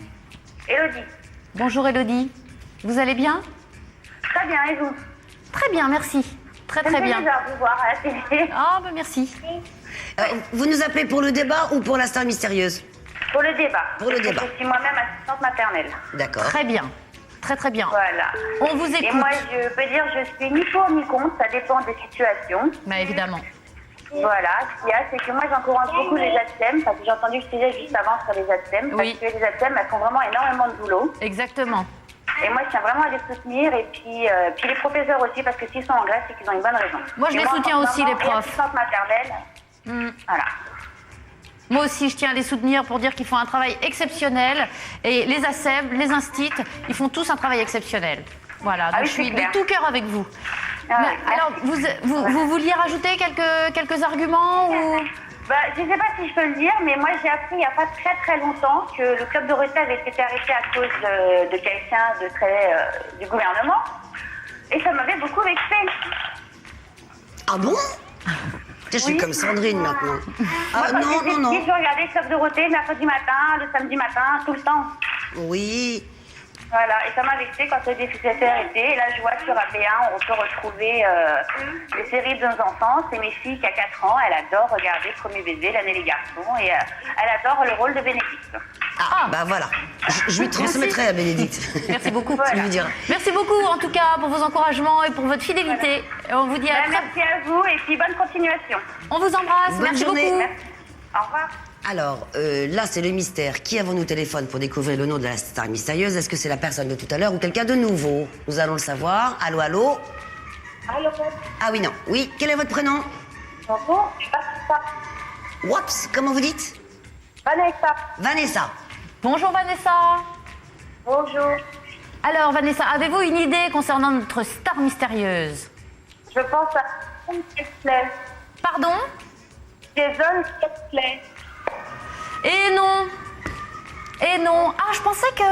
Élodie. Bonjour, Élodie. Vous allez bien? Très bien, et vous? Très bien, merci. Très, Ça me très fait bien. bizarre de vous voir à la télé. Ah, ben merci. Vous nous appelez pour le débat ou pour la star mystérieuse? Pour le débat. Pour le débat. Je suis moi-même assistante maternelle. D'accord. Très bien. Très, très bien. Voilà. On vous écoute. Et moi, je peux dire, je suis ni pour ni contre, ça dépend des situations. Bah, évidemment. Voilà, ce qu'il y a, c'est que moi, j'encourage beaucoup les ATSEM, parce que j'ai entendu que tu disais juste avant sur les ATSEM, Oui. parce que les ATSEM, elles font vraiment énormément de boulot. Exactement. Et moi, je tiens vraiment à les soutenir, et puis les professeurs aussi, parce que s'ils sont en grève, c'est qu'ils ont une bonne raison. Moi, je Et les soutiens en tant aussi, que les maman et profs. assistante maternelle, voilà. Moi aussi, je tiens à les soutenir pour dire qu'ils font un travail exceptionnel. Et les ASEB, les Instit, ils font tous un travail exceptionnel. Voilà, donc oui, je suis c'est de clair. tout cœur avec vous. Ah Mais oui, alors, vous vouliez rajouter quelques arguments ou... Bah, je ne sais pas si je peux le dire, mais moi j'ai appris il n'y a pas très très longtemps que le club Dorothée avait été arrêté à cause de quelqu'un de très du gouvernement. Et ça m'avait beaucoup vexé. Ah bon? Je suis comme Sandrine maintenant. Moi, Ah quand non, j'étais non, non. petite, je regardais le club Dorothée le mercredi matin, le samedi matin, tout le temps. Oui. Voilà, et ça m'a vexé quand le déficitaire s'est arrêté. Et là, je vois que sur AB1, on peut retrouver les séries de nos enfants. C'est mes filles qui a 4 ans, elle adore regarder Premier baiser, L'année les garçons, et elle adore le rôle de Bénédicte. Ah, bah voilà. Je lui transmettrai à Bénédicte. Merci beaucoup. Tu lui diras. Merci beaucoup, en tout cas, pour vos encouragements et pour votre fidélité. Et on vous dit à très... Merci à vous, et puis bonne continuation. On vous embrasse. Bonne Merci journée. beaucoup. Merci. Au revoir. Alors, là, c'est le mystère. Qui avons-nous au téléphone pour découvrir le nom de la star mystérieuse? Est-ce que c'est la personne de tout à l'heure ou quelqu'un de nouveau? Nous allons le savoir. Allô, allô? Allô? Ah oui, non. Oui, quel est votre prénom? Bonjour, je passe ça. Whoops, comment vous dites? Vanessa. Vanessa. Bonjour, Vanessa. Bonjour. Alors, Vanessa, avez-vous une idée concernant notre star mystérieuse? Je pense à Jason Kessler. Pardon? Jason Kessler. Et non. Et non. Ah, je pensais que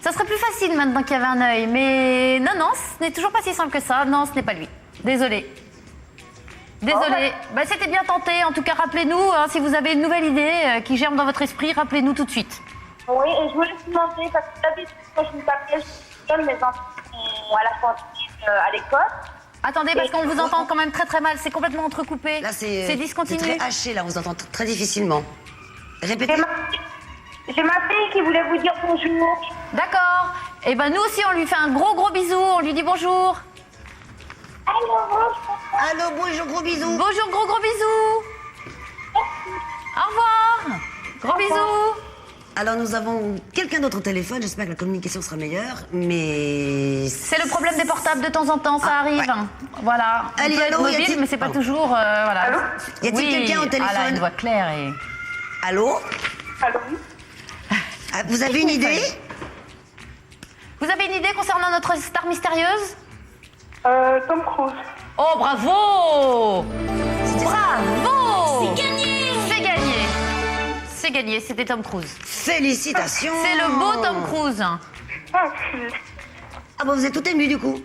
ça serait plus facile maintenant qu'il y avait un œil. Mais non, non, ce n'est toujours pas si simple que ça. Non, ce n'est pas lui. Désolée. Désolée. Bah, c'était bien tenté. En tout cas, rappelez-nous, hein, si vous avez une nouvelle idée qui germe dans votre esprit, rappelez-nous tout de suite. Oui, et je voulais vous demander, parce que d'habitude, quand je vous appelle, je donne mes enfants à la cantine à l'école. Attendez, parce qu'on vous entend quand même très très mal. C'est complètement entrecoupé. Là, c'est discontinu. C'est très haché, là. On vous entend très difficilement. Répétez. J'ai ma fille qui voulait vous dire bonjour. D'accord. Et ben nous aussi, on lui fait un gros bisou. On lui dit bonjour. Allô, bonjour. Allô, bonjour, gros bisous. Bonjour, gros bisous. Au revoir. Gros bisous. Alors, nous avons quelqu'un d'autre au téléphone. J'espère que la communication sera meilleure, mais... C'est le problème des portables de temps en temps, ça arrive. ouais. Voilà. On Allez, peut être allô, y mobile, a-t-il- mais c'est pas Pardon. toujours... voilà. Allô Y a-t-il quelqu'un au téléphone? Ah là, une voix claire et... Allô? Allô? Ah, vous avez une idée? Vous avez une idée concernant notre star mystérieuse? Tom Cruise. Oh, bravo! Bravo! C'est gagné! C'est gagné! C'est gagné, c'était Tom Cruise. Félicitations! C'est le beau Tom Cruise. Ah bah vous êtes tout ému du coup.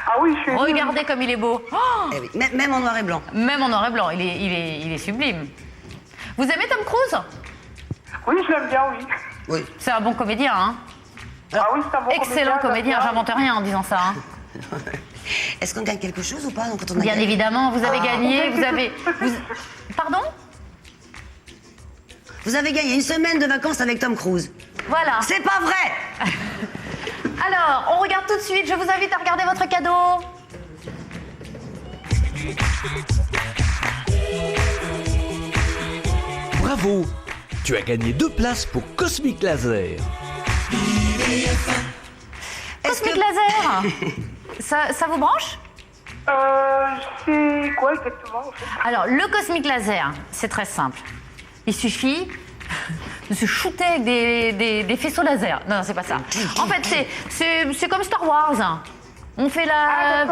Ah oui, je suis... Regardez comme il est beau. Oh, Eh oui, même en noir et blanc. même en noir et blanc, il est sublime. Vous aimez Tom Cruise? Oui, je l'aime bien, oui. Oui. C'est un bon comédien, hein? Ah oui, c'est un bon Excellent comédien, j'invente rien en disant ça. Hein. Est-ce qu'on gagne quelque chose ou pas quand on a Bien gagné évidemment, vous avez gagné, vous avez... Pardon? Vous avez gagné une semaine de vacances avec Tom Cruise. Voilà. C'est pas vrai! Alors, on regarde tout de suite, je vous invite à regarder votre cadeau. Bravo! Tu as gagné 2 places pour Cosmic Laser. Cosmic Laser ça vous branche? C'est quoi exactement en fait? Alors, le Cosmic Laser, c'est très simple. Il suffit de se shooter avec des faisceaux laser. Non, c'est pas ça. En fait, c'est comme Star Wars. On fait la...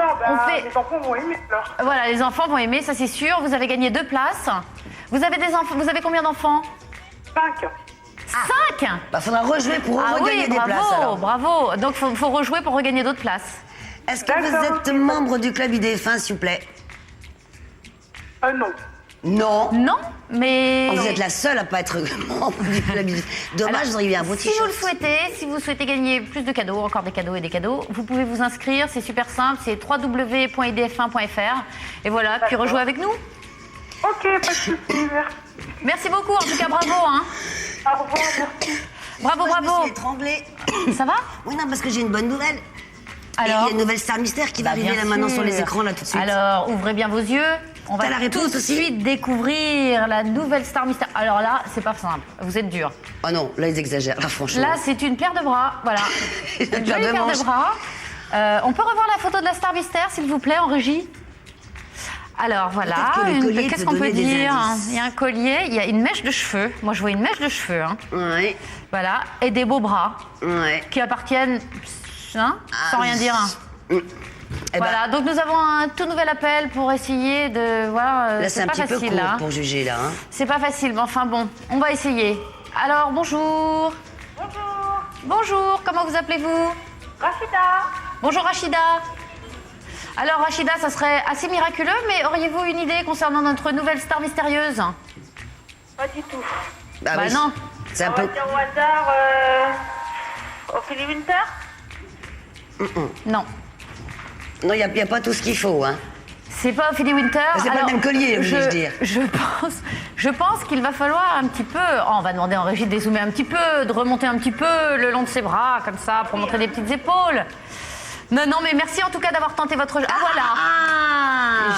Les enfants vont aimer alors. Voilà, les enfants vont aimer, ça c'est sûr. Vous avez gagné 2 places. Vous avez des enfants. Vous avez combien d'enfants? 5. 5? Bah, faudra rejouer pour regagner des places alors. Bravo. Donc, faut rejouer pour regagner d'autres places. Est-ce que vous êtes membre du club IDF1, s'il vous plaît? Non. Non. Non, mais... Vous êtes la seule à pas être membre du club IDF1. Dommage, vous auriez eu un beau t-shirt. Si vous souhaitez gagner plus de cadeaux, encore des cadeaux et des cadeaux, vous pouvez vous inscrire, c'est super simple, c'est www.idf1.fr. Et voilà, puis rejouer avec nous. Ok, pas de soucis, merci. Merci beaucoup, en tout cas, bravo. Hein. Au revoir, merci. Bravo. Je me suis étranglée. Ça va? Oui, non, parce que j'ai une bonne nouvelle. Alors, il y a une nouvelle star mystère qui va arriver là maintenant sur les écrans là tout de suite. Alors, ouvrez bien vos yeux. On va tout de suite découvrir la nouvelle star mystère. Alors là, c'est pas simple. Vous êtes dur. Oh non, là ils exagèrent, là franchement. Là, c'est une paire de bras. Voilà. Une jolie paire de bras. On peut revoir la photo de la star mystère, s'il vous plaît, en régie? Alors voilà, qu'est-ce qu'on peut dire? Il y a un collier, il y a une mèche de cheveux. Moi, je vois une mèche de cheveux. Hein. Oui. Voilà, et des beaux bras qui appartiennent, hein, sans rien dire. Voilà, donc nous avons un tout nouvel appel pour essayer de voir. Là, c'est un pas petit facile, peu court là. pour juger là. Hein. C'est pas facile, mais enfin bon, on va essayer. Alors, bonjour. Bonjour. Bonjour, comment vous appelez-vous? Rachida. Bonjour Rachida. Alors Rachida, ça serait assez miraculeux, mais auriez-vous une idée concernant notre nouvelle star mystérieuse? Pas du tout. Bah oui. Non. C'est un On peu. va dire au hasard Ophélie Winter. Non. Non, il n'y a pas tout ce qu'il faut. Hein. C'est pas Ophélie Winter. C'est pas le même collier, voulais-je dire. Je pense qu'il va falloir un petit peu... Oh, on va demander en régie de dézoomer un petit peu, de remonter un petit peu le long de ses bras, comme ça, pour montrer des petites épaules. Non, mais merci en tout cas d'avoir tenté votre jeu. Ah, voilà.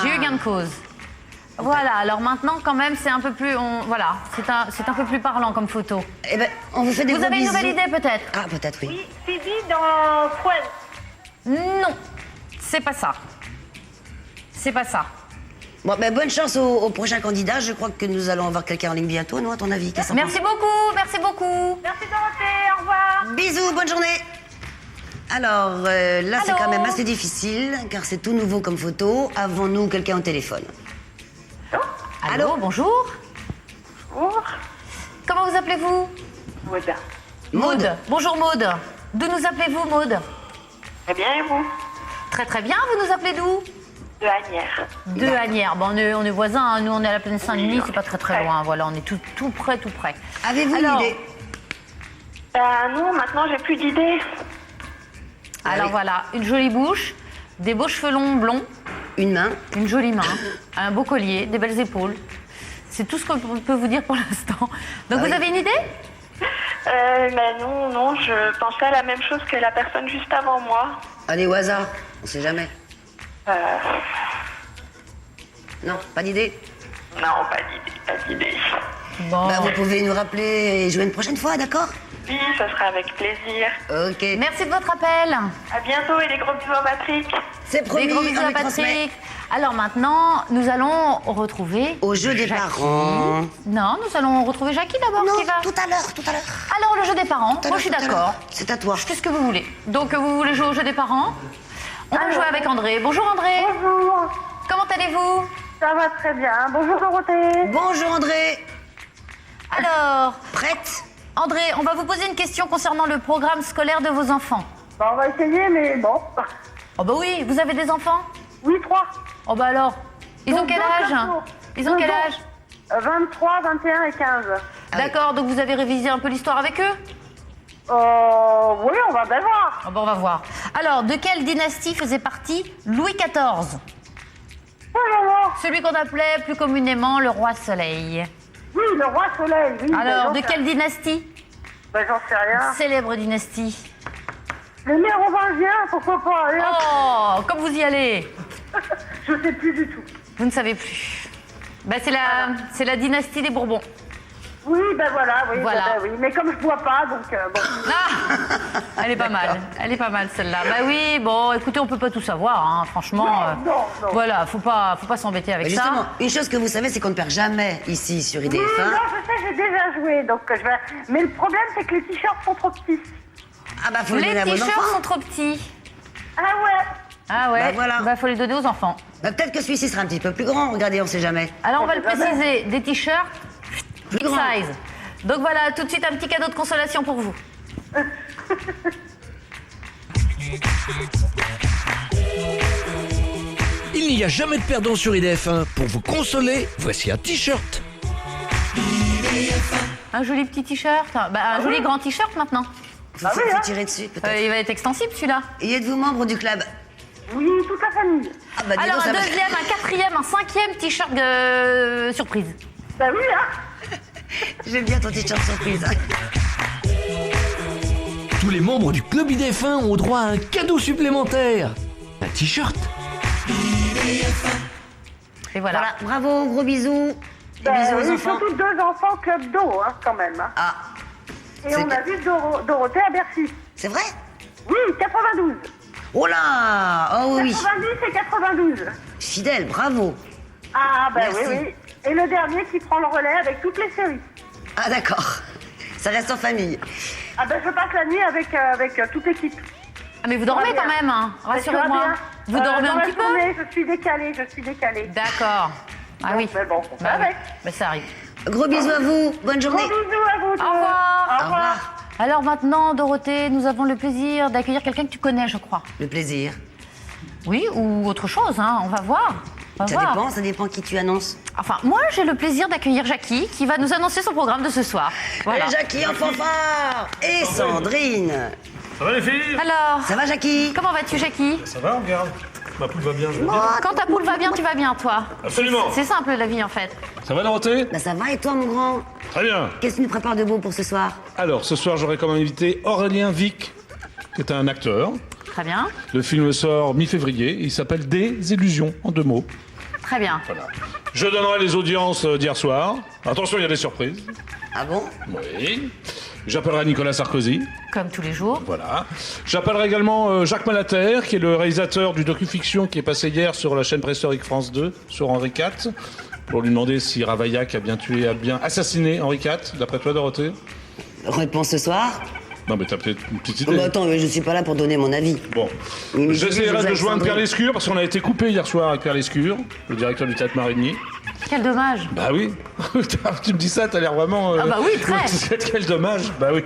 J'ai eu gain de cause. Voilà, alors maintenant, quand même, c'est un peu plus... Voilà, c'est un peu plus parlant comme photo. Eh ben, on vous fait des Vous gros avez une bisous. nouvelle idée, peut-être? Ah, peut-être, oui. Oui, Phoebe dans Friends. Non, c'est pas ça. C'est pas ça. Bon, ben, bonne chance au prochain candidat. Je crois que nous allons avoir quelqu'un en ligne bientôt, non, à ton avis? Merci beaucoup, merci beaucoup. Merci Dorothée, au revoir. Bisous, bonne journée. Alors, là, c'est quand même assez difficile, car c'est tout nouveau comme photo. Avons-nous quelqu'un au téléphone? Allô, bonjour. Bonjour. Comment vous appelez-vous? Maud. Maud. Bonjour Maud. D'où nous appelez-vous, Maud? Très bien, et vous? Très très bien, vous nous appelez d'où? De Agnières. De Agnières. Bon, on est voisins, hein. Nous on est à la plaine Saint-Denis, c'est pas très très loin. Voilà, on est tout près. Avez-vous une idée? Non, maintenant j'ai plus d'idées. Alors voilà, une jolie bouche, des beaux cheveux longs blonds. Une main. Une jolie main, un beau collier, des belles épaules. C'est tout ce qu'on peut vous dire pour l'instant. Donc vous avez une idée? Non, je pensais à la même chose que la personne juste avant moi. Allez, au hasard, on sait jamais. Non, pas d'idée? Non, pas d'idée. Bon. Bah, vous pouvez nous rappeler et jouer une prochaine fois, d'accord? Oui, ça sera avec plaisir. Ok. Merci de votre appel. À bientôt et des gros bisous à Patrick. C'est promis, Des gros bisous on à lui transmet. Patrick. Alors maintenant, nous allons retrouver... Au jeu des Jackie. parents. Non, nous allons retrouver Jackie d'abord. Non, qui va... tout à l'heure. Alors, le jeu des parents, Tout à moi je suis l'heure, tout à d'accord. l'heure. C'est à toi. Qu'est-ce que vous voulez? Donc, vous voulez jouer au jeu des parents? On va jouer avec André. Bonjour André. Bonjour. Comment allez-vous? Ça va très bien. Bonjour Dorothée. Bonjour André. Alors, Prête? André, on va vous poser une question concernant le programme scolaire de vos enfants. On va essayer, mais bon. Oh bah oui, vous avez des enfants? Oui, 3. Oh bah alors, ils ont Donc, quel deux âge? garçons. Ils ont quel âge? 23, 21 et 15. D'accord, donc vous avez révisé un peu l'histoire avec eux? Oui, on va bien voir. Oh bah on va voir. Alors, de quelle dynastie faisait partie Louis XIV? Celui qu'on appelait plus communément le roi Soleil. Oui, le roi Soleil, oui. Alors, de quelle dynastie? Ben, j'en sais rien. Célèbre dynastie. Les Mérovingiens, pourquoi pas? Allez, hop. Oh, comme vous y allez. Je sais plus du tout. Vous ne savez plus. Bah, c'est la dynastie des Bourbons. Oui, ben voilà, oui. Voilà. Oui. Mais comme je bois pas, donc bon. Ah, elle est pas mal celle-là. Bah oui, bon, écoutez, on peut pas tout savoir, hein, franchement. Non. Voilà, faut pas s'embêter avec Justement, ça. une chose que vous savez, c'est qu'on ne perd jamais ici sur IDF1. Oui, non, je sais, j'ai déjà joué, donc je vais... Mais le problème, c'est que les t-shirts sont trop petits. Ah bah faut les donner à vos t-shirts enfants. sont trop petits. Ah ouais. Bah voilà. Faut les donner aux enfants. Bah, peut-être que celui-ci sera un petit peu plus grand, regardez, on sait jamais. Alors on va le préciser, des t-shirts Plus grand. size. Donc voilà, tout de suite un petit cadeau de consolation pour vous. Il n'y a jamais de perdant sur IDF1. Pour vous consoler, voici un t-shirt. Un joli petit t-shirt, un joli grand t-shirt maintenant. Faut tirer dessus, peut-être. Il va être extensible celui-là. Et êtes-vous membre du club? Oui, toute la famille. Ah bah, dis Alors donc, un ça va. deuxième, un quatrième, un cinquième t-shirt surprise. Bah oui, hein. J'aime bien ton t-shirt surprise. Tous les membres du club IDF1 ont droit à un cadeau supplémentaire. Un t-shirt. Et voilà. Bravo, gros bisous. Et bisous aux Ils enfants. sont tous 2 enfants club d'eau, hein, quand même. Hein. Ah, Et on a vu Dorothée à Bercy. c'est vrai? Oui, 92. Oh là! Oh oui. 90 et 92. Fidèle, bravo. Ah, bah Merci. oui. Et le dernier qui prend le relais avec toutes les séries. Ah d'accord. Ça reste en famille. Ah, ben je passe la nuit avec toute l'équipe. Ah mais vous dormez quand même, hein. Rassurez-moi. Vous dormez dans un la petit peu? journée, je suis décalée. D'accord. Ah oui. Mais bon, on fait avec. Mais ça arrive. Gros bisous à vous. Bonne journée. Gros bisous à vous. Au revoir. Au revoir. Alors maintenant, Dorothée, nous avons le plaisir d'accueillir quelqu'un que tu connais, je crois. Le plaisir. Oui, ou autre chose, hein. On va voir. Ça dépend qui tu annonces. Enfin, moi, j'ai le plaisir d'accueillir Jackie, qui va nous annoncer son programme de ce soir. Voilà. Et Jackie en fanfare. Et Sandrine. Ça va les filles? Alors, ça va Jackie? Comment vas-tu, Jackie? Ça va, regarde. Ma poule va bien, je veux dire. Quand ta poule va bien, tu vas bien, toi. Absolument. C'est simple, la vie, en fait. Ça va, Dorothée? Bah ça va et toi mon grand? Très bien. Qu'est-ce que tu nous prépares de beau pour ce soir? Alors, ce soir, j'aurai comme invité Aurélien Vic, qui est un acteur. Très bien. Le film sort mi-février. Il s'appelle Des illusions, en 2 mots. Très bien. Voilà. Je donnerai les audiences d'hier soir. Attention, il y a des surprises. Ah bon? Oui. J'appellerai Nicolas Sarkozy. Comme tous les jours. Voilà. J'appellerai également Jacques Malater, qui est le réalisateur du docu-fiction qui est passé hier sur la chaîne préhistorique France 2, sur Henri IV, pour lui demander si Ravaillac a bien assassiné Henri IV, d'après toi, Dorothée. Réponse ce soir? Non, mais t'as peut-être une petite Oh, idée. bah attends, je suis pas là pour donner mon avis. Bon. Oui, J'essaierai de Joseph joindre Pierre Sandrine. Lescure, parce qu'on a été coupé hier soir avec Pierre Lescure, le directeur du Théâtre Marigny. Quel dommage. Bah oui. Tu me dis ça, t'as l'air vraiment... Ah bah oui, très. Quel dommage. Bah oui.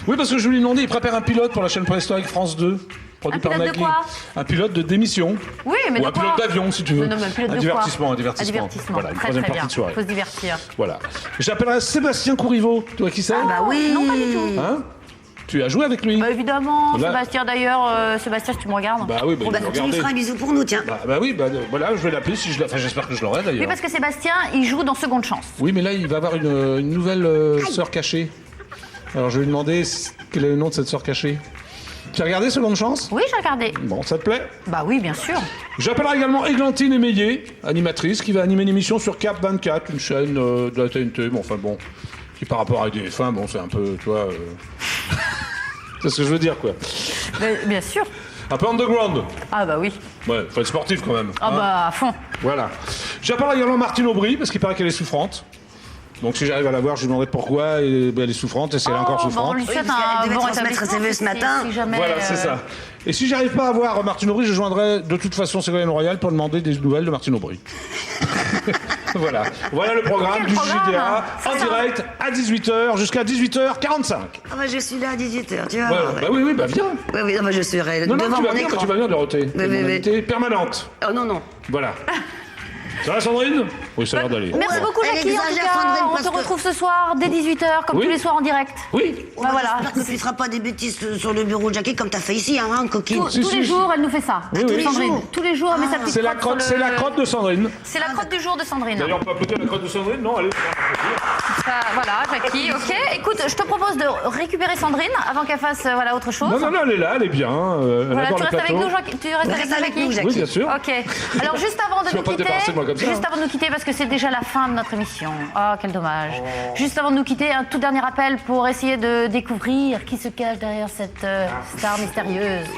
Oui, parce que je lui ai demandé, il prépare un pilote pour la chaîne préhistorique France 2. Produit Un par pilote de Nagui. quoi? Un pilote de démission. Oui, mais Ou de un quoi? pilote d'avion, si tu veux. Non, mais un pilote de divertissement, quoi? un divertissement. Voilà, une Très, troisième très partie bien. de soirée. Faut se divertir. Voilà. J'appellerai Sébastien Courriveau. Tu vois qui c'est? Ah bah oui. Non, pas du tout. Hein? Tu as joué avec lui? Bah évidemment, Là- Sébastien d'ailleurs, Sébastien, si tu me regardes. Bah oui, bah, il Bah, va tu lui regarder. feras un bisou pour nous, tiens. Bah oui, voilà, je vais l'appeler si je l'ai. Enfin, j'espère que je l'aurai d'ailleurs. Oui, parce que Sébastien, il joue dans Seconde Chance. Oui, mais là, il va avoir une nouvelle sœur cachée. Alors, je vais lui demander quel est le nom de cette sœur cachée. Tu as regardé Seconde Chance? Oui, j'ai regardé. Bon, ça te plaît? Bah oui, bien sûr. J'appellerai également Églantine Émeillé, animatrice, qui va animer une émission sur Cap 24, une chaîne de la TNT. Bon, enfin bon, qui par rapport à IDF1, bon, c'est un peu, tu vois... c'est ce que je veux dire, quoi. Mais, bien sûr. Un peu underground. Ah bah oui. Ouais, faut être sportif quand même. Ah hein. bah à fond. Voilà. J'appellerai également Martine Aubry, parce qu'il paraît qu'elle est souffrante. Donc si j'arrive à la voir, je lui demanderai pourquoi elle est souffrante et si elle est encore Oh, bah, souffrante. on lui souhaite Oui, parce qu'elle un devait bon transmettre rétablissement. ses vœux ce matin. Si jamais, Voilà, c'est ça. Et si j'arrive pas à voir Martine Aubry, je joindrai de toute façon Ségolène Royal pour demander des nouvelles de Martine Aubry. Voilà. Voilà le programme Quel du programme, JDA hein. en direct à 18h jusqu'à 18h45. Ah bah je suis là à 18h, tu vois. Ouais, bah oui, bah viens. Oui, oui, non, bah, je serai Non, devant tu vas mon venir, écran. tu vas venir, Dorothée. T'es oui, mon oui. invitée permanente. Oh non, non. Voilà. Ça va, Sandrine? Oui, ça a l'air d'aller. Merci beaucoup, Elle Jackie. En tout exagère, cas, Sandrine, on parce te que- retrouve ce soir dès 18h, comme Oui. tous les soirs en direct. Oui. Oh, Bah voilà. J'espère que tu ne feras pas des bêtises sur le bureau de Jackie comme t'as fait ici, hein, coquine. Tous les jours, elle nous fait ça. Oui, oui. Sandrine. Tous les jours, elle met sa petite C'est la crotte crotte, sur c'est le- la crotte de Sandrine. C'est la crotte du jour de Sandrine. D'ailleurs, on peut applaudir la crotte de Sandrine? Non, allez. Ça, voilà, Jackie, ok. Écoute, je te propose de récupérer Sandrine avant qu'elle fasse voilà, autre chose. Non, non, non, elle est là, elle est bien. Elle Voilà, adore tu le restes avec plateau. nous, Jackie. Tu restes avec nous, Jackie. Jackie. Oui, bien sûr. Ok. Alors juste avant de Tu vas nous pas te quitter, débarrasser de moi comme ça, juste hein. avant de nous quitter, parce parce que c'est déjà la fin de notre émission. Oh, quel dommage. Juste avant de nous quitter, un tout dernier appel pour essayer de découvrir qui se cache derrière cette star mystérieuse.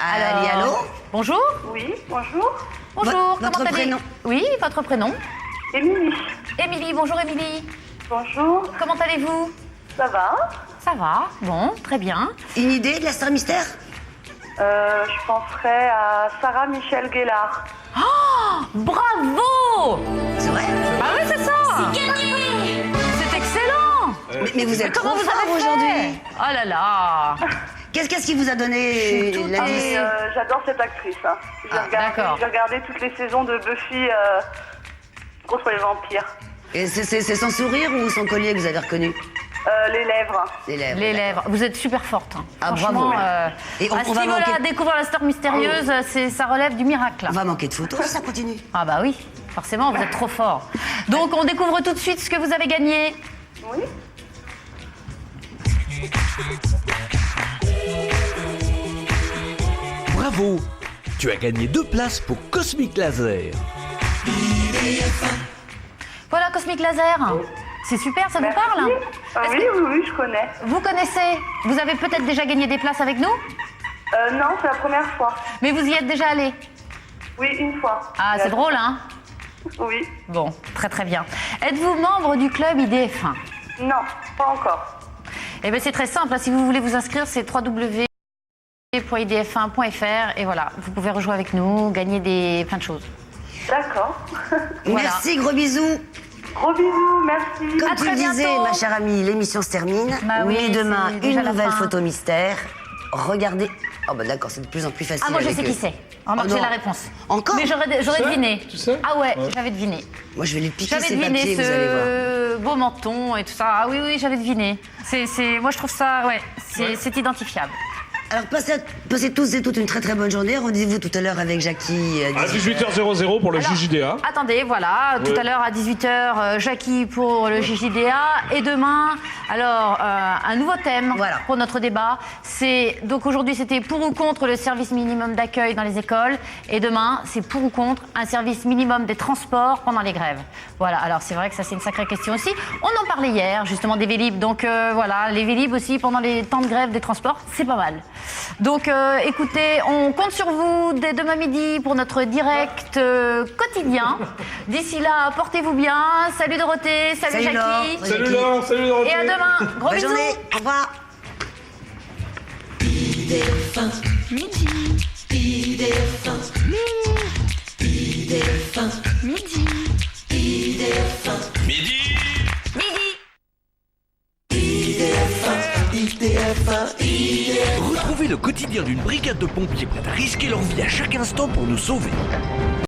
Allô? Bonjour. Oui, bonjour. Bonjour. Votre Comment allez-vous? prénom? Oui, votre prénom? Émilie. Émilie, bonjour Émilie. Bonjour. Comment allez-vous? Ça va? Ça va, bon, très bien. Une idée de la star mystère? Je penserais à Sarah Michel Gellar. Oh, bravo! C'est vrai? Ah oui, c'est ça! C'est gagné! C'est excellent! Mais vous êtes comment trop vous fort avez fait? aujourd'hui. Oh là là! Qu'est-ce qui vous a donné la vie? J'adore cette actrice. Hein. D'accord. J'ai regardé toutes les saisons de Buffy contre les vampires. Et c'est son sourire ou son collier que vous avez reconnu? Les lèvres. Les lèvres. Vous êtes super forte. Hein. Ah, franchement, bravo. Et à ce niveau-là, découvrir la star mystérieuse, ça relève du miracle. On va manquer de photos si ça continue. Ah bah oui, forcément, vous êtes trop fort. Donc, on découvre tout de suite ce que vous avez gagné. Oui. Bravo! Tu as gagné 2 places pour Cosmic Laser. Voilà, Cosmic Laser. C'est super, ça vous parle? Oui, je connais. Vous connaissez? Vous avez peut-être déjà gagné des places avec nous? Non, c'est la première fois. Mais vous y êtes déjà allé? Oui, une fois. Ah, c'est drôle, hein? Oui. Bon, très très bien. Êtes-vous membre du club IDF1? Non, pas encore. Eh bien, c'est très simple. Si vous voulez vous inscrire, c'est www.idf1.fr et voilà, vous pouvez rejouer avec nous, gagner plein de choses. D'accord. Voilà. Merci, gros bisous. Gros bisous, merci. Comme À tu très le disais, bientôt. ma chère amie, l'émission se termine. Bah oui, Mais demain, c'est déjà une la nouvelle fin. photo mystère. Regardez. Oh bah d'accord, c'est de plus en plus facile. Ah, moi je avec sais eux. qui c'est. Remarque, Oh, j'ai non. la réponse. Encore? Mais j'aurais deviné. Tu sais? Ah ouais, j'avais deviné. Moi, je vais lui piquer J'avais ses deviné papiers, vous allez voir. ce beau menton et tout ça. Ah oui, j'avais deviné. Moi, je trouve ça, c'est identifiable. Alors, passez tous et toutes une très très bonne journée. Rendez-vous tout à l'heure avec Jackie. À 18h00 pour le Alors, JJDA. Attendez, voilà, tout à l'heure à 18h, Jackie pour le JJDA. Et demain, alors, un nouveau thème pour notre débat. Donc aujourd'hui, c'était pour ou contre le service minimum d'accueil dans les écoles. Et demain, c'est pour ou contre un service minimum des transports pendant les grèves. Voilà, alors c'est vrai que ça, c'est une sacrée question aussi. On en parlait hier, justement, des Vélib. Donc voilà, les Vélib aussi, pendant les temps de grève des transports, c'est pas mal. Donc écoutez, on compte sur vous dès demain midi pour notre direct quotidien. D'ici là, portez-vous bien. Salut Dorothée, salut Jackie. Laure. Salut Laure, salut Dorothée. Et à demain. Gros Bonne bisous. journée. Au revoir. Retrouvez le quotidien d'une brigade de pompiers prête à risquer leur vie à chaque instant pour nous sauver.